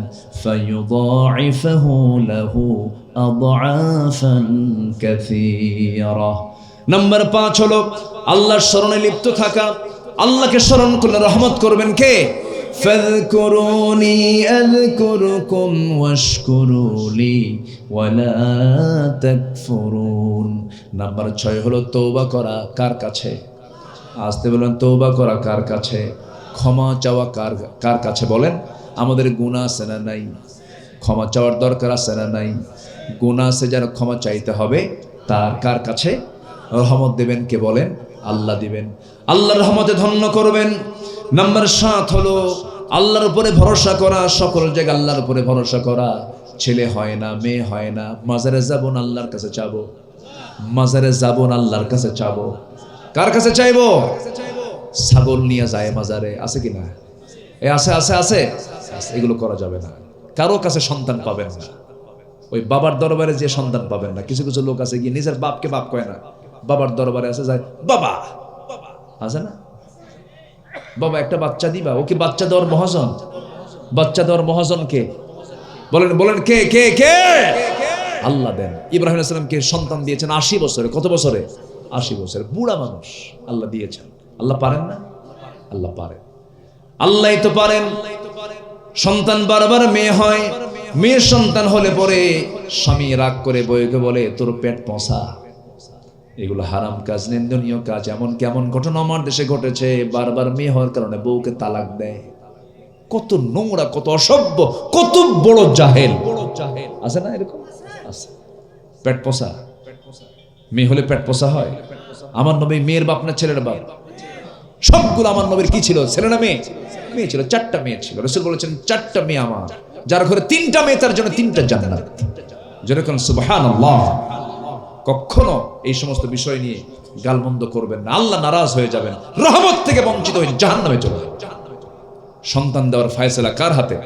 ফায়ুদাঈফাহু লাহু আদআফান কাসীরা। নাম্বার 5 হলো আল্লাহর শরণে লিপ্ত থাকা। আল্লাহকে স্মরণ করলে রহমত করবেন কে? ফাযকুরুনি আযকুরুকুম ওয়াশকুরুলি ওয়ালা তাকফুরুন। নাম্বার 6 হলো তওবা করা। কার কাছে? আসতে বলেন, তওবা করা কার কাছে? ক্ষমা চাওয়া কার কাছে বলেন? আমাদের গুনাহ আছে না নাই? ক্ষমা চাওয়ার দরকার আছে না নাই? গুনাহ আছে, যারা ক্ষমা চাইতে হবে তার কার কাছে? রহমত দেবেন কে বলেন? আল্লাহ দিবেন। আল্লাহর রহমতে ধন্য করবেন। নাম্বার 7 হলো আল্লাহর উপরে ভরসা করা। সকল জায়গায় আল্লাহর উপরে ভরসা করা। ছেলে হয় না, মেয়ে হয় না, মাজারে যাবো না আল্লাহর কাছে চাবো, মাজারে যাবো না আল্লাহর কাছে চাবো। কার কাছে চাইবো? ছাগল নিয়ে যায় মাজারে, আছে কি না? আছে আছে আছে। এগুলো করা যাবে না। কারো কাছে সন্তান পাবেন না। ওই বাবার দরবারে যে সন্তান পাবেন না। কিছু কিছু লোক আছে গিয়ে নিজের বাপকে বাপ কয় না, বাবার দরবারে আছে যায় বাবা, আছে না? বাবা একটা বাচ্চা দিবা, ও কি বাচ্চা দেওয়ার মহাজন? বাচ্চা দেওয়ার মহাজন কে? বলেন বলেন, কে কে কে? আল্লাহ দেন। ইব্রাহিম আলাইহিস সালামকে সন্তান দিয়েছেন 80 বছরে। কত বছরে? 80 বছরে। বুড়া মানুষ আল্লাহ দিয়েছেন। আল্লাহ পারেন না? আল্লাহ পারেন। আল্লাহই তো পারেন। সন্তান বারবার মেয়ে হয়। মেয়ের সন্তান হলে পরে স্বামী রাগ করে বউকে বলে তোর পেট পচা। এগুলো হারাম কাজ, নিন্দনীয় কাজ। এমন কেমন ঘটনা আমার দেশে ঘটেছে। বারবার মেয়ে হওয়ার কারণে বউকে তালাক দেয়। কত নোংরা, কত অসভ্য, কত বড় জাহেল আছে না? এরকম আছে। পেট পচা, মেয়ে হলে পেট পচা হয়। আমার নবী মেয়ের বাপ না ছেলের বাপ? সবগুলো আমার নবীর কি ছিল? ছেলে না মেয়ে? মেয়ে ছিল। 4টা মেয়ে ছিল। রাসূল বলেছেন 4টা মেয়ে আমার, যার ঘরে 3টা মেয়ে তার জন্য 3টা জান্নাত। যেরকম সুবহানাল্লাহ। কখনো এই সমস্ত বিষয় নিয়ে গালমন্দ করবেন না, আল্লাহ নারাজ হয়ে যাবেন, রহমত থেকে বঞ্চিত হয়ে জাহান্নামে চলে যাবেন। সন্তান দেওয়ার ফয়সালা কার হাতে?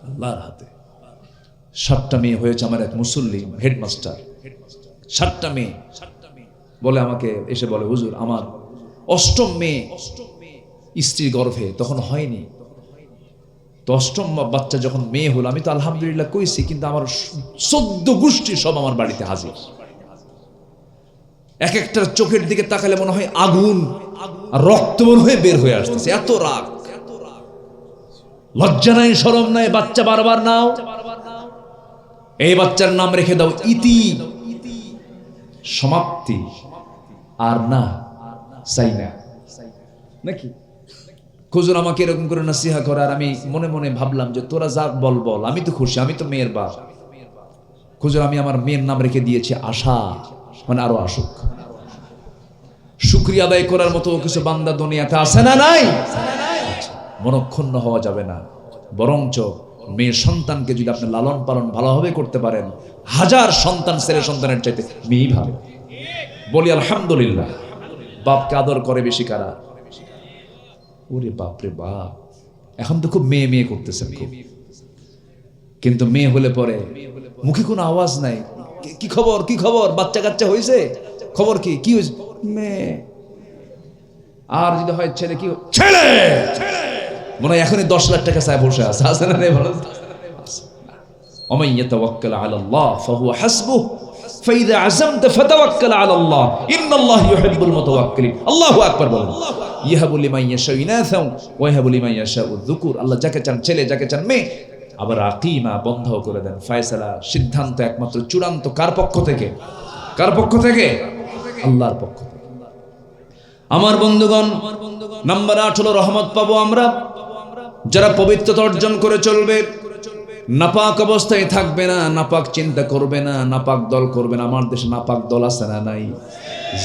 আল্লাহর হাতে। 7টা মেয়ে হয়েছে আমার এক মুসল্লি হেডমাস্টার। 7টা মেয়ে বলে আমাকে এসে বলে, হুজুর আমার 8ম মেয়ে স্ত্রীর গর্ভে, তখন হয়নি। তো 8ম বাচ্চা যখন মেয়ে হলো, আমি তো আলহামদুলিল্লাহ কইছি, কিন্তু আমার 14 গোষ্ঠী সব আমার বাড়িতে হাজির। এক একটার চোখের দিকে তাকালে মনে হয় আগুন আর রক্ত মনে হয়ে বের হয়ে আসতেছে। এত রাগ, লজ্জা নাই, শরম নাই। বাচ্চা বারবার নাও, এই বাচ্চার নাম রেখে দাও ইতি, সমাপ্তি। আর না চাই না নাকি? হুজুর আমাকে এরকম করে নসিহত করে, আর আমি মনে মনে ভাবলাম যে তোরা যা বল বল, আমি তো খুশি, আমি তো মেয়ের বাপ। হুজুর আমি আমার মেয়ের নাম রেখে দিয়েছি আশা, মানে আরো আসুক। শুকরিয়া আদায় করার মতো কিছু বান্দা দুনিয়াতে আছে না নাই? মনক্ষুণ্ণ হওয়া যাবে না। বরঞ্চ মেয়ের সন্তানকে যদি আপনি লালন পালন ভালোভাবে করতে পারেন, 1000 সন্তান ছেলে সন্তানের চাইতে মেয়েই ভালো। বলি আলহামদুলিল্লাহ। বাপকে আদর করে বেশি কারা? ওরে বাপরে বাপ। এখন তো খুব মেয়ে মেয়ে করতেছেন খুব, কিন্তু মেয়ে হলে পরে মুখে কোনো আওয়াজ নাই। কি খবর, কি খবর, বাচ্চা কাচ্চা হয়েছে, খবর কি, কি হয়েছে? মেয়ে। আর যদি হয় ছেলে, কি ছেলে, মনে হয় এখনই 10 লাখ টাকা চায় বসে আছে। আছে না? ওমান ইয়াতাওয়াক্কাল আলাল্লাহ ফাহুয়া হাসবুহ ফাইযা আযামতা ফাতাওয়াক্কাল আলাল্লাহ ইন্নাল্লাহ ইউহিব্বুল মুতাওয়াক্কিলিন। আল্লাহু আকবার বলেন। ইয়াহাবু লিমান ইয়াশাউ ইনাসা ওয়া ইয়াহাবু লিমান ইয়াশাউ যুকুর। আল্লাহ যাকে চান ছেলে, যাকে চান মেয়ে। আবার আকিমা বন্ধ করে দেন। ফয়সালা, সিদ্ধান্ত একমাত্র চূড়ান্ত কার পক্ষ থেকে? কার পক্ষ থেকে? আল্লাহর পক্ষ থেকে। আমার বন্ধুগণ, নাম্বার 8 হলো রহমত পাবো আমরা যারা পবিত্রতা অর্জন করে চলবে, নাপাক অবস্থায় থাকবে না, নাপাক চিন্তা করবে না, নাপাক দল করবে না। আমার দেশে নাপাক দল আছে না নাই?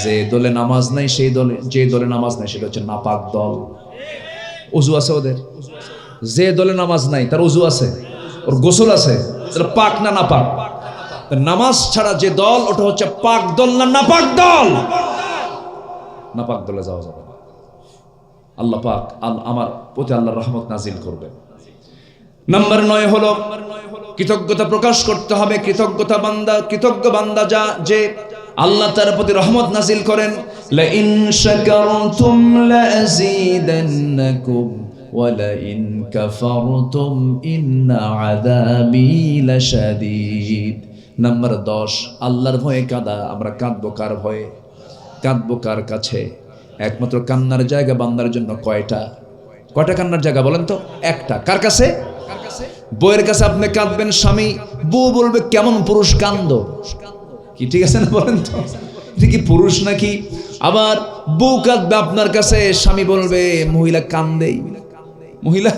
যে দলে নামাজ নাই সেই দলে, যে দলে নামাজ নাই সেটা হচ্ছে নাপাক দল। ওযু আছে ওদের? যে দলে নামাজ নাই তার ওযু আছে? ওর গোসল আছে, তাহলে পাক না নাপাক? নামাজ ছাড়া যে দল, ওটা হচ্ছে পাক দল না নাপাক দল? নাপাক দলে যাওয়া যাবে না। আল্লাহ পাক আমার প্রতি আল্লাহর রহমত নাজিল করবেন। নাম্বার 9 হলো কৃতজ্ঞতা প্রকাশ করতে হবে। কৃতজ্ঞ বান্দা যে আল্লাহ তার প্রতি রহমত নাজিল করেন। লা ইন শাকারতুম লা আযীদান্নাকুম ওয়া লা ইন কাফারতুম ইন্না আযাবী লাশাদীদ। নাম্বার 10, আল্লাহর ভয়ে কাঁদা। আমরা কাঁদবো কার ভয়ে? কাঁদবো কার কাছে? একমাত্র কান্নার জায়গা বান্দার জন্য কয়টা কান্নার জায়গা বলেন তো? একটা। কার কাছে? বউয়ের কাছে আপনি কাঁদবেন, স্বামী, বউ বলবে কেমন পুরুষ কান্দ। কি ঠিক আছে না বলেন তো? এটা কি পুরুষ নাকি? আবার বউ কাঁদবে আপনার কাছে, স্বামী বলবে মহিলা কান্দেই। মহিলা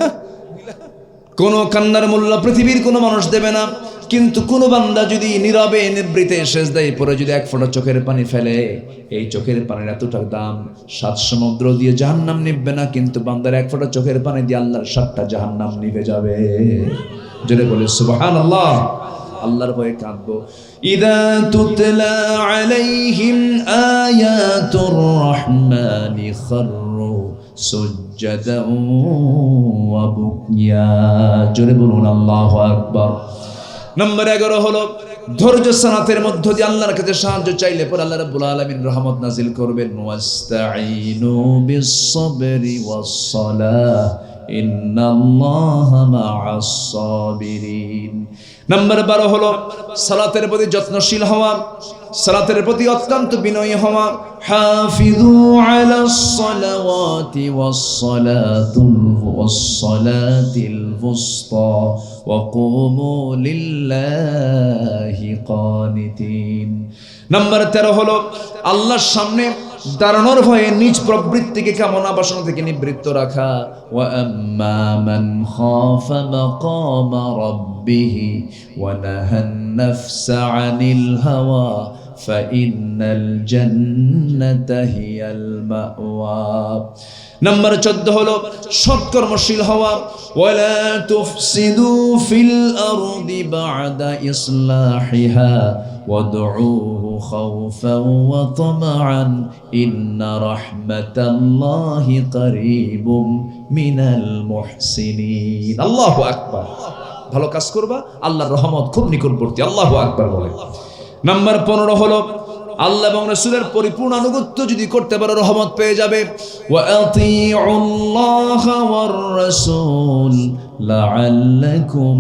কোন কান্নার মূল্য পৃথিবীর কোনো মানুষ দেবে না। কিন্তু কোন বান্দা যদি নীরবে নিবৃতে সেজদায় পড়ে যদি এক ফোঁটা চোখের পানি ফেলে, এই চোখের পানির এতটা দাম 7 সমুদ্র দিয়ে জাহান্নাম নিভবে না, কিন্তু বান্দার এক ফোঁটা চোখের পানি দিয়ে আল্লাহর 7টা জাহান্নাম নিভে যাবে। জোরে বলে সুবহানাল্লাহ। আল্লাহর ভয়ে কাঁদবো। ইদা তুতলা আলাইহিম আয়াতুর রহমানি খাররু সুজদান ওয়া বুকিয়া। জোরে বলুন আল্লাহু আকবার। নাম্বার 11 হলো ধৈর্য সানাতের মধ্য দিয়ে আল্লাহর কাছে সাহায্য চাইলে পরে আল্লাহ রাব্বুল আলামিন রহমত নাজিল করবেন। ওয়াস্তাঈনু বিস-সাবরি ওয়াস-সালাহ ইন্নাল্লাহা মা'আস সাবিরিন। নাম্বার 12 হলো সালাতের প্রতি যত্নশীল হওয়া, সালাতের প্রতি অত্যন্ত বিনয়ী হওয়া। হাফিযু আলাস সালাওয়াতি ওয়াস-সালাতিল বুসতা ওয়া কুমু লিল্লাহি কানিতিন। নাম্বার 13 হলো আল্লাহর সামনে দাঁড়ানোর ভয়ে নিজ প্রবৃত্তিকে কামনা বাসনা থেকে নিবৃত্ত রাখা। ওয়া আম্মা মান খাফা মাকামা রাব্বিহি ওয়া নাহান নাফসা আনিল হাওয়া ফাইন্নাল জান্নাতা হিয়াল মাওয়া। নাম্বার 14 হলো সৎকর্মশীল হওয়া। ওয়ালা তুফসিদু ফিল আরদি বা'দা ইসলাহিহা ওয়াদউহু খাউফান ওয়া তামআন ইন্না রাহমাতাল্লাহি কারীবুম মিনাল মুহসিনিন। আল্লাহু আকবার। ভালো কাজ করবা, আল্লাহর রহমত খুব নিকটবর্তী। আল্লাহু আকবার বলে। নাম্বার 15 হলো আল্লাহ এবং রাসূলের পরিপূর্ণ আনুগত্য যদি করতে পারো রহমত পেয়ে যাবে। ওয়া আতিউল্লাহা ওয়ার রাসূল লাআল্লাকুম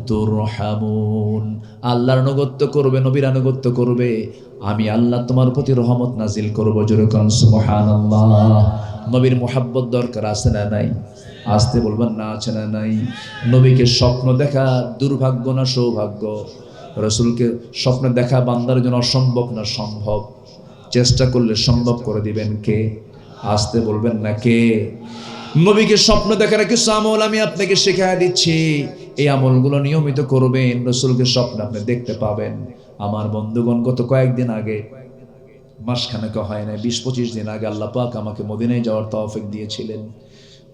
তুরহামুন। আল্লাহর আনুগত্য করবে, নবীর আনুগত্য করবে, আমি আল্লাহ তোমার প্রতি রহমত নাজিল করব। জোরে কোন সুবহানাল্লাহ। নবীর মুহাব্বত দরকার আছে না নাই? আসতে বলবেন না আছে না নাই? নবীকে স্বপ্ন দেখা দুর্ভাগ্য না সৌভাগ্য? রাসূলকে স্বপ্ন দেখা বান্দার জন্য অসম্ভব না সম্ভব? চেষ্টা করলে সম্ভব করে দিবেন কে? আসতে বলবেন না কে? নবীকে স্বপ্ন দেখার কিছু আমল আমি আপনাকে শেখায় দিচ্ছি, এই আমলগুলো নিয়মিত করবেন, রাসূলকে স্বপ্ন আপনি দেখতে পাবেন। আমার বন্ধুগণ, গত কয়েকদিন আগে, মাসখানেক হয় না, 20-25 দিন আগে আল্লাহ পাক আমাকে মদিনায় যাওয়ার তৌফিক দিয়েছিলেন।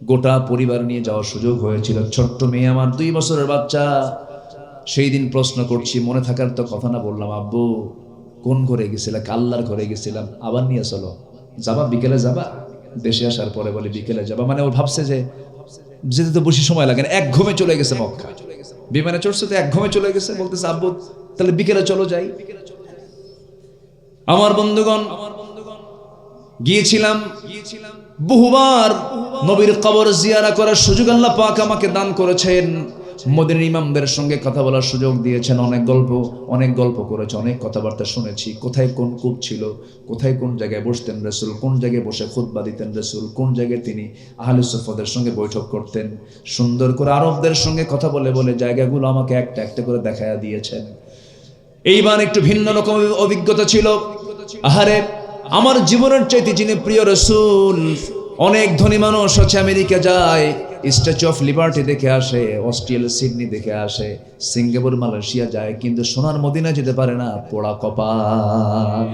গোটা পরিবার নিয়ে যাওয়ার সুযোগ হয়েছিল। ছোট্ট মেয়ে আমার, 2 বছরের বাচ্চা। সেই দিন প্রশ্ন করছি, মনে থাকার তো কথা না, বললাম আব্বু কোন ঘরে গেছিলাম? আল্লাহর ঘরে গেছিলাম। আবার নিয়ে চলো, যাবা? বিকেলে যাবা? দেশে আসার পরে বলে বিকেলে যাবা। মানে ও ভাবছে যে যেতে তো বেশি সময় লাগে না, 1 ঘুমে চলে গেছে মক্কা। বিমানে চড়ছে তো 1 ঘুমে চলে গেছে। বলতেছে আব্বু তাহলে বিকেলে চলো যাই। আমার বন্ধুগণ, গিয়েছিলাম বহুবার। নবীর কবর জিয়ারা করার সুযোগ আল্লাহ পাক আমাকে দান করেছেন। মদিনার ইমামদের সঙ্গে কথা বলার সুযোগ দিয়েছেন। অনেক গল্প করেছে, অনেক কথাবার্তা শুনেছি। কোথায় কোন কূপ ছিল, কোথায় কোন জায়গায় বসতেন রাসূল, কোন জায়গায় বসে খুতবা দিতেন রাসূল, কোন জায়গায় তিনি আহলে সুফফাদের সঙ্গে বৈঠক করতেন। সুন্দর করে আরবদের সঙ্গে কথা বলে বলে জায়গাগুলো আমাকে একটা একটা করে দেখায়া দিয়েছেন। এইবার একটু ভিন্ন রকম অভিজ্ঞতা ছিল। আহারে, আমার জীবনের চাইতে যিনি প্রিয় রাসূল। অনেক ধনী মানুষ হচ্ছে আমেরিকা যায়, স্ট্যাচু অফ লিবার্টি দেখে আসে, অস্ট্রেলিয়া সিডনি দেখে আসে, সিঙ্গাপুর মালয়েশিয়া যায়, কিন্তু সোনার মদিনা যেতে পারে না। পোড়া কপাল,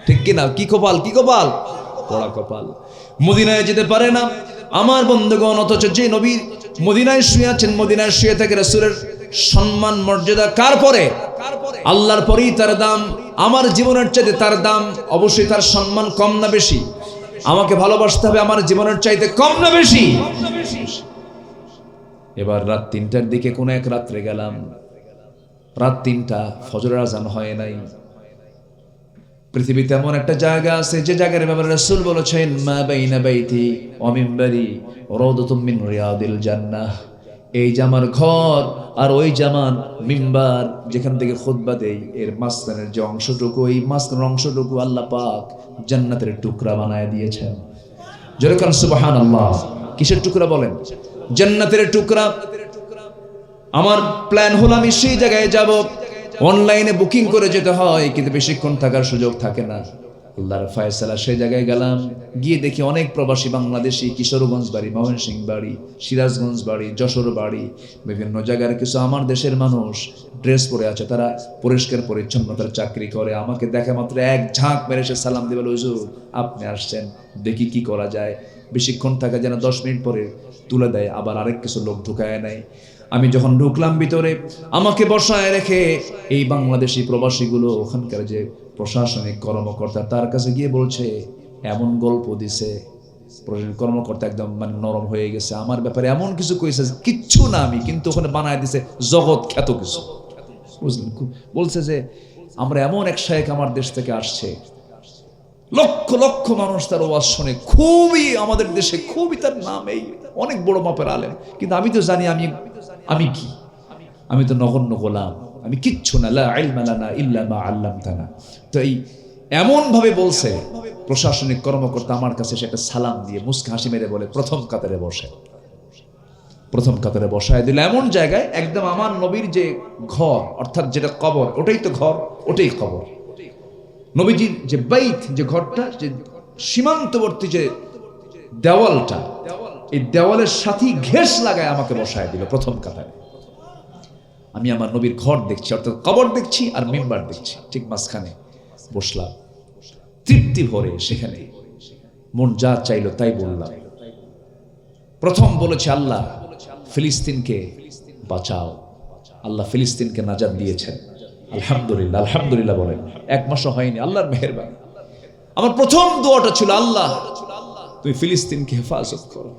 ঠিক কিনা? কি কপাল, কি কপাল? পোড়া কপাল। মদিনায় যেতে পারে না আমার বন্ধুগণ। অথচ যে নবী মদিনায় শুয়ে আছেন, মদিনায় শুয়ে থেকে রাসূলের সম্মান মর্যাদা কার পরে? আল্লাহর পরেই তার দাম। আমার জীবনের চাইতে তার দাম, অবশ্যই তার সম্মান কম না বেশি? আমাকে ভালোবাসতে হবে আমার জীবনের চাইতে কম না বেশি? এবার রাত 3টার দিকে কোন এক রাত্রে গেলাম, রাত 3টা, ফজরের আজান হয় নাই। পৃথিবীতে এমন একটা জায়গা আছে যে জায়গার ব্যাপারে রাসূল বলেছেন, মা বাইনা বাইতি ওয়া মিনবারি রাউদাতুম মিন রিয়াদিল জান্নাহ। এই যে আমার ঘর আর ওই জামান মিম্বার যেখান থেকে খুতবা দেই, এর মাঝখানের যে অংশটুকু, এই মাঝখানের অংশটুকু আল্লাহ পাক জান্নাতের টুকরা বানায় দিয়েছেন। জোরে কান সুবহানাল্লাহ। কিসের টুকরা বলেন? জান্নাতের টুকরা। আমার প্ল্যান হলো আমি সেই জায়গায় যাব। অনলাইনে বুকিং করে যেতে হয়, কিন্তু বেশিক্ষণ থাকার সুযোগ থাকে না। আল্লাহর ফয়সালা সেই জায়গায় গেলাম, গিয়ে দেখি অনেক প্রবাসী বাংলাদেশি, কিশোরগঞ্জ বাড়ি, ময়মনসিংহ বাড়ি, সিরাজগঞ্জ বাড়ি, যশোর বাড়ি, বিভিন্ন জায়গার কিছু আমার দেশের মানুষ ড্রেস পরে আছে। তারা পরিষ্কার পরিচ্ছন্নতার চাকরি করে। আমাকে দেখে মাত্র এক ঝাঁক মেরে সে সালাম দিবে, হুজুর আপনি আসছেন, দেখি কি করা যায়। বেশিক্ষণ থাকা যেন 10 মিনিট পরে তুলে দেয়, আবার আরেক কিছু লোক ঢুকায় নেয়। আমি যখন ঢুকলাম ভিতরে, আমাকে বসায় রেখে এই বাংলাদেশি প্রবাসীগুলো, ওখানকার যে প্রশাসনিক কর্মকর্তা, তার কাছে গিয়ে বলছে, এমন গল্প দিছে, প্রশাসনিক কর্মকর্তা একদম মানে নরম হয়ে গেছে। আমার ব্যাপারে এমন কিছু কইছে, কিচ্ছু না আমি, কিন্তু ওখানে বানায় দিছে জগৎ খ্যাত কিছু। বুঝলেন? বলছে যে আমরা এমন এক শায়েখ আমার দেশ থেকে আসছে, লক্ষ লক্ষ মানুষ তার ওয়াজ শোনে, খুবই আমাদের দেশে খুবই তার নাম, এই অনেক বড় মাপের আলেম। কিন্তু আমি তো জানি আমি কি, আমি তো নগণ্য গোলাম, আমি কিচ্ছু না, লা ইলমা লানা ইল্লা মা আল্লামতানা। তো এই এমন ভাবে বলছে প্রশাসনিক কর্মকর্তা, আমার কাছে সেটা সালাম দিয়ে মুস্কি হাসি মেরে বলে, প্রথম কাতারে বসে। প্রথম কাতারে বসায় দিল এমন জায়গায়, একদম আমার নবীর যে ঘর, অর্থাৎ যেটা কবর, ওটাই তো ঘর, ওটাই কবর। নবীজির যে বাইত, যে ঘরটা, যে সীমান্তবর্তী যে দেওয়ালটা, এই দেওয়ালের সাথে ঘেঁষ লাগায় আমাকে বসায় দিল প্রথম কাতারে। আমি আমার নবীর ঘর দেখছি, অর্থাৎ কবর দেখছি আর মিম্বার দেখছি, ঠিক মাঝখানে বসলাম তৃপ্তি ভরে। সেখানে মন যা চাইলো তাই বললাম। প্রথম বলেছে, আল্লাহ ফিলিস্তিনকে বাঁচাও। আল্লাহ ফিলিস্তিনকে নাজাত দিয়েছেন, আলহামদুলিল্লাহ। আলহামদুলিল্লাহ বলেন। 1 মাসও হয়নি, আল্লাহর মেহেরবানি। আমার প্রথম দোয়াটা ছিল, আল্লাহ তুমি ফিলিস্তিনকে হেফাজত করো,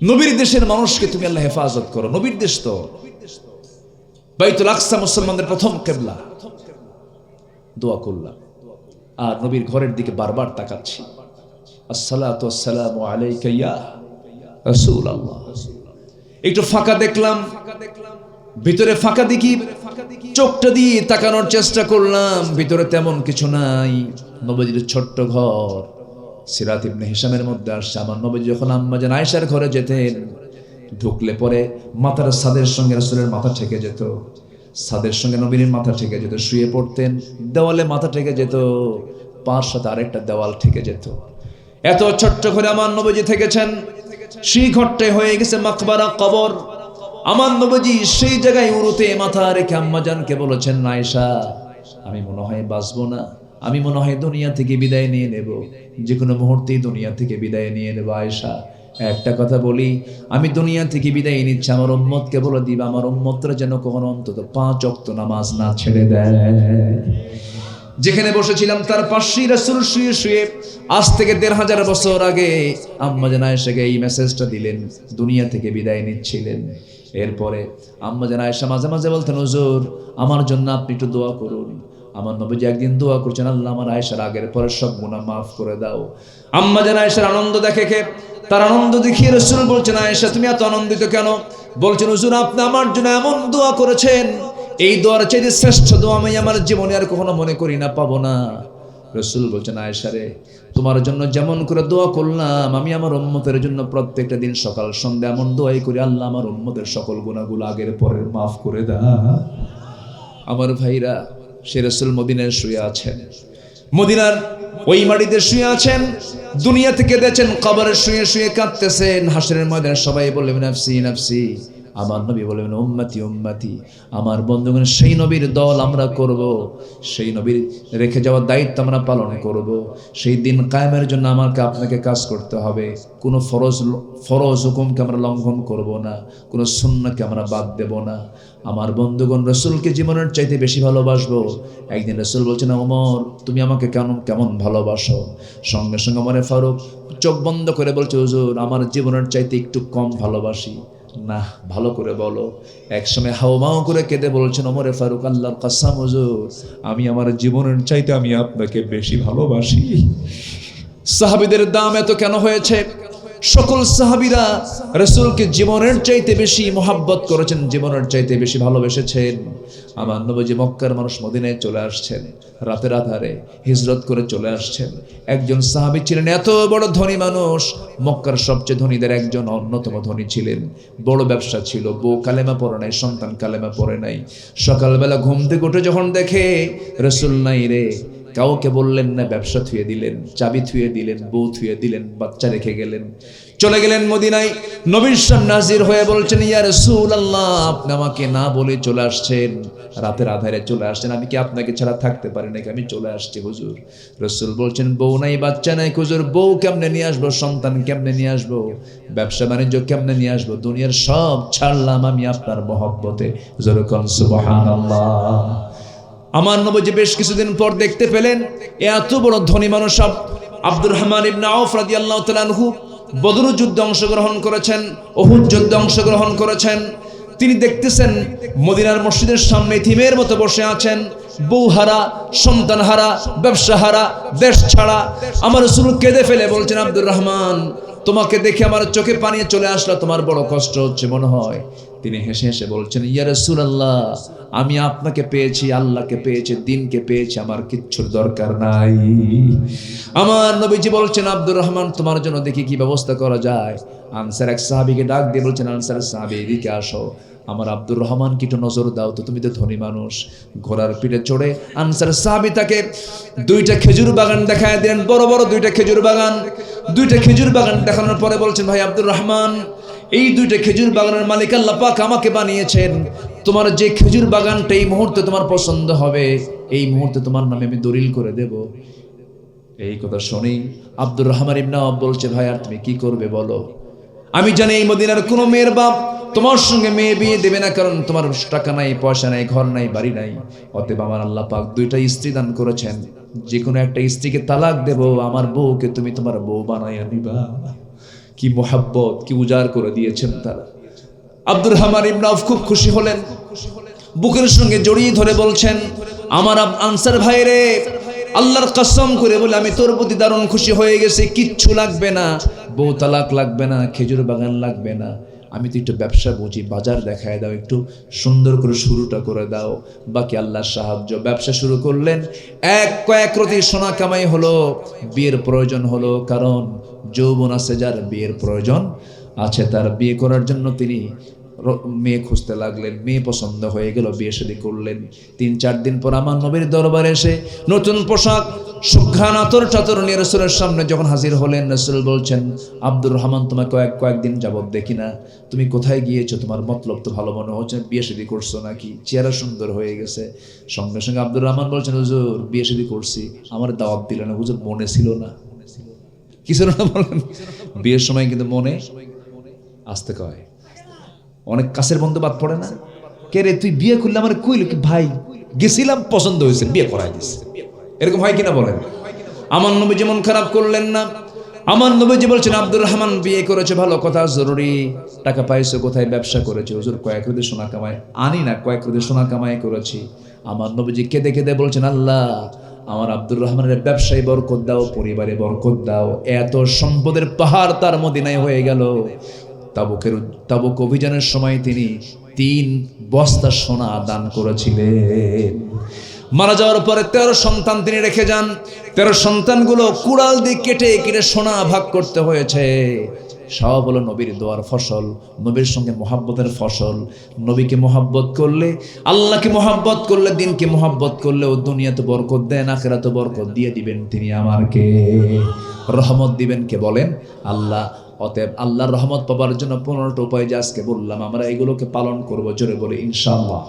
নবীর দেশের মানুষকে তুমি আল্লাহ হেফাজত করো। নবীর দেশ তো বাইতুল আকসা মুসলমানদের প্রথম কিবলা। দোয়া করলাম আর নবীর ঘরের দিকে বারবার তাকাচ্ছি। আসসালাতু ওয়াসসালামু আলাইকা ইয়া রাসূলুল্লাহ। একটু ফাঁকা দেখলাম, ভিতরে ফাঁকা দেখি, চোখটা দিয়ে তাকানোর চেষ্টা করলাম, ভিতরে তেমন কিছু নাই। নবীজির ছোট্ট ঘর। সিরাত ইবনে হিশামের মধ্যে আসছে, আমার নবীজি যখন আম্মা জান আয়েশার ঘরে যেতেন, ঢুকলে পরে মাথার ছাদের সঙ্গে রাসূলের মাথা ঠেকে যেত, ছাদের সঙ্গে নবীর মাথা ঠেকে যেত। শুয়ে পড়তেন, দেওয়ালে মাথা ঠেকে যেত, পাঁচ সাথে আরেকটা দেওয়াল ঠেকে যেত। এত ছোট্ট ঘরে আমার নবীজি থেকেছেন। সেই ঘরটাই হয়ে গেছে মাকবারা, কবর। আমার নবীজি সেই জায়গায় উরুতে মাথা রেখে আম্মা জানকে বলেছেন, আয়েশা আমি মনে হয় বাঁচবো না, আমি মনে হয় দুনিয়া থেকে বিদায় নিয়ে নেব, যে কোনো মুহূর্তেই দুনিয়া থেকে বিদায় নিয়ে নেব। আয়েশা একটা কথা বলি, আমি দুনিয়া থেকে বিদায় নিচ্ছি, আমার উম্মতকে বলে দিবা, আমার উম্মতরা যেন কখনো অন্তত 5 ওয়াক্ত নামাজ না ছেড়ে দেয়। যেখানে বসেছিলাম তার পাশেই রাসূল শুয়ে শুয়ে আজ থেকে 1500 বছর আগে আম্মা জান আয়েশাকে এই মেসেজটা দিলেন, দুনিয়া থেকে বিদায় নিচ্ছিলেন। এরপরে আম্মা জান আয়েশা মাঝে মাঝে বলতেন, হুজুর আমার জন্য আপনি একটু দোয়া করুন। আমার নবীজি একদিন দোয়া করছেন, আল্লাহ আমার আয়েশার আগের পরে সব গুনাহ মাফ করে দাও। আম্মা জান আয়েশার আনন্দ দেখে, তার আনন্দ দেখিয়ে রাসূল বলছেন, আয়েশা তুমি এত আনন্দিত কেন? বলছেন, হুজুর আপনি আমার জন্য এমন দোয়া করেছেন, এই দোয়ার চাইতে শ্রেষ্ঠ দোয়া আমি আমার জীবনে আর কখনো মনে করি না, পাবো না। রাসূল বলছেন, আয়েশা রে তোমার জন্য যেমন করে দোয়া করলাম, আমি আমার উম্মতের জন্য প্রত্যেকটা দিন সকাল সন্ধ্যা এমন দোয়াই করি, আল্লাহ আমার উম্মতের সকল গুনাহগুলো আগের পরের মাফ করে দাও। আমার ভাইরা, সে রাসূল মদিনায় শুয়ে আছেন, মদিনার ওই মাটিতে শুয়ে আছেন, দুনিয়া থেকে দেখেন কবরে শুয়ে শুয়ে কাঁদতেছেন। হাসরের ময়দানে সবাই বললেন, নাফসি নাফসি, আমার নবী বলবেন উম্মতি উম্মতি, আমার বন্ধুগণ সেই নবীর দল আমরা করব, সেই নবীর রেখে যাওয়ার দায়িত্ব আমরা পালন করব। সেই দিন কায়েমের জন্য আমাকে আপনাকে কাজ করতে হবে। কোনো ফরজ হুকুমকে আমরা লঙ্ঘন করব না, কোনো সুন্নাহকে আমরা বাদ দেব না। আমার বন্ধুগণ রাসূলকে জীবনের চাইতে বেশি ভালোবাসবো। একদিন রাসূল বলছেন ওমর তুমি আমাকে কেমন ভালোবাসো? সঙ্গে সঙ্গে ওমর ফারুক চোখ বন্ধ করে বলছে হুজুর আমার জীবনের চাইতে একটু কম ভালোবাসি। না, ভালো করে বলো। একসময় হাওমাও করে কেঁদে বলছেন ওমর ফারুক আল্লাহর কসম হুজুর আমি আমার জীবনের চাইতে আমি আপনাকে বেশি ভালোবাসি। সাহাবীদের দাম এত কেন হয়েছে? সকল সাহাবীরা রাসূলকে জীবনের চাইতে বেশি মোহাব্বত করেছেন, জীবনের চাইতে বেশি ভালোবেসেছেন। আমার নবীজি মক্কার মানুষ মদিনায় চলে আসছেন, রাতের আধারে হিজরত করে চলে আসছেন। একজন সাহাবী ছিলেন এত বড় ধনী মানুষ, মক্কার সবচেয়ে ধনীদের একজন, অন্যতম ধনী ছিলেন। বড় ব্যবসা ছিল, বউ কালেমা পড়ে নাই, সন্তান কালেমা পড়ে নাই। সকালবেলা ঘুম থেকে উঠে যখন দেখে রাসূল নাই রে, কাউকে বললেন না, ব্যবসা থুয়ে দিলেন, চাবি থুয়ে দিলেন, বউ থুয়ে দিলেন, বাচ্চা রেখে গেলেন, চলে গেলেন মদিনায়। নবীর সামনে হাজির হয়ে বলছেন ইয়া রাসূলুল্লাহ আপনি আমাকে না বলে চলে আসছেন, রাতের আধারে চলে আসছেন, আমি কি আপনাকে ছাড়া থাকতে পারি নাকি? আমি চলে আসছি হুজুর। রাসূল বলছেন বউ নাই, বাচ্চা নাই, হুজুর বউ কেমনে নিয়ে আসবো, সন্তান কেমনে নিয়ে আসবো, ব্যবসা বাণিজ্য কেমনে নিয়ে আসবো, দুনিয়ার সব ছাড়লাম আমি আপনার মহব্বতে। যেরকম সুবহানাল্লাহ। আমার নবীজি বেশ কিছুদিন পর দেখতে পেলেন এত বড় ধনী মানুষ আব্দুর রহমান ইবনে আউফ রাদিয়াল্লাহু তাআলা আনহু বদর যুদ্ধে অংশগ্রহণ করেছেন, উহুদ যুদ্ধে অংশগ্রহণ করেছেন। তিনি দেখতেছেন মদিনার মসজিদের সামনে ইতিমের মতো বসে আছেন, বউ হারা, সন্তান হারা, ব্যবসা হারা, দেশ ছাড়া। আমার রাসূল কেঁদে ফেলে বলছেন আব্দুর রহমান তোমাকে দেখে আমার চোখে পানি চলে আসলো, তোমার বড় কষ্ট হচ্ছে মনে হয়। তিনি হেসে হেসে বলছেন ইয়া রাসূলুল্লাহ আমি আপনাকে পেয়েছি, আল্লাহকে পেয়েছি, দিনকে পেয়েছি, আমার কিচ্ছুর দরকার নাই। আমার নবীজি বলছেন আব্দুর রহমান তোমার জন্য দেখি কি ব্যবস্থা করা যায়। আনসার এক সাহাবীকে ডাক দিয়ে বলছেন আনসার সাহাবী এদিকে আসো, আমার আব্দুর রহমান কি একটু নজর দাও তো, তুমি তো ধনী মানুষ। ঘোড়ার পিঠে চড়ে আনসার সাহাবী তাকে দুইটা খেজুর বাগান দেখায় দিলেন, বড় বড় দুইটা খেজুর বাগান। দুইটা খেজুর বাগান দেখানোর পরে বলছেন ভাই আব্দুর রহমান এই দুইটা খেজুর বাগানের মালিক আল্লাহ পাক আমাকে বানিয়েছেন, তোমার যে খেজুর বাগানটা এই মুহূর্তে তোমার পছন্দ হবে এই মুহূর্তে তোমার নামে আমি দলিল করে দেব। এই কথা শুনেই আব্দুর রহমান ইবনে আওফ বলছে ভাই আর তুমি কি করবে বলো? আমি জানি এই মদিনার কোনো মেয়ের বাপ তোমার সঙ্গে মেয়ে বিয়ে দেবে না, কারণ তোমার টাকা নাই, পয়সা নাই, ঘর নাই, বাড়ি নাই। অতএব আমার আল্লাহ পাক দুইটা স্ত্রী দান করেছেন, যে কোনো একটা স্ত্রীকে তালাক দেব, আমার বউকে তুমি তোমার বউ বানাইয়া নিবা। কি মোহাব্বত, কি উজাড় করে দিয়েছেন তারা। আব্দুর রহমান ইবনে আওফ খুব খুশি হলেন, বুকের সঙ্গে জড়িয়ে ধরে বলছেন আমার আনসার ভাই রে, আল্লাহর কসম করে বলে আমি তোর প্রতি দারুণ খুশি হয়ে গেছি, কিচ্ছু লাগবে না, বউ তালাক লাগবে না, খেজুর বাগান লাগবে না, আমি তো একটু ব্যবসা বুঝি, বাজার দেখায় দাও, একটু সুন্দর করে শুরুটা করে দাও, বাকি আল্লাহর সাহায্য। ব্যবসা শুরু করলেন, কয়েক রতি সোনা কামাই হলো, বিয়ের প্রয়োজন হলো, কারণ যৌবন আছে যার বিয়ের প্রয়োজন আছে, তার বিয়ে করার জন্য তিনি মেয়ে খুঁজতে লাগলেন। মেয়ে পছন্দ হয়ে গেল, বিয়ে শাদী করলেন। 3-4 দিন পর আমার নবীর দরবারে এসে নতুন পোশাক, সুঘ্রাণ আতর চাতর নিয়ে রাসূলের সামনে যখন হাজির হলেন, রাসূল বলছেন আব্দুর রহমান তোমাকে কয়েকদিন যাবত দেখি না, তুমি কোথায় গিয়েছো? তোমার মতলব তো ভালো মনে হচ্ছে, বিয়ে শাদী করছো নাকি? চেহারা সুন্দর হয়ে গেছে। সঙ্গে সঙ্গে আব্দুর রহমান বলছেন হুজুর বিয়ে শাদী করছি, আমার দাওয়াত দিলেন না হুজুর, মনে ছিল না। কি ছিল না বলেন? বিয়ের সময় কিন্তু মনে আসতে কয়, অনেক কাছের বন্ধু বাদ পড়ে না, কে রে তুই বিয়ে করলে আমার কইল কি ভাই গেছিলাম পছন্দ হয়েছে বিয়ে করাই দিছে, এরকম হয় কিনা বলেন? আমার নবী যেমন খারাপ করলেন না, আমার নবীজি বলছেন আব্দুর রহমান বিয়ে করেছে ভালো কথা, জরুরি, টাকা পাইছো কোথায়? ব্যবসা করেছে হুজুর, কয়েক রুদি সোনা কামাই আনি না, কয়েক রুদি সোনা কামাই করেছি। আমার নবীজি কেঁদে কেঁদে বলছেন আল্লাহ আমার আব্দুর রহমানের ব্যবসায় বরকত দাও, পরিবারে বরকত দাও। এত সম্পদের পাহাড় তার মদিনায় হয়ে গেল। তাবুক অভিযানের সময় তিনি 3 বস্তা সোনা দান করেছিলেন। মারা যাওয়ার পরে 13 সন্তান তিনি রেখে যান। 13 সন্তানগুলো কুড়াল দিয়ে কেটে কেটে সোনা ভাগ করতে হয়েছে। সব হলো নবীর দোয়ার ফসল, নবীর সঙ্গে মোহাব্বতের ফসল। নবীকে মোহাব্বত করলে, আল্লাহকে মোহাব্বত করলে, দিনকে মোহাব্বত করলে ও দুনিয়াতে বরকত দেন, আখিরাতে বরকত দিয়ে দিবেন তিনি। আমারকে রহমত দিবেন কে বলেন? আল্লাহ। অতএব আল্লাহর রহমত পাবার জন্য 15টা উপায় যে আজকে বললাম আমরা এগুলোকে পালন করব, জোরে বলে ইনশাআল্লাহ।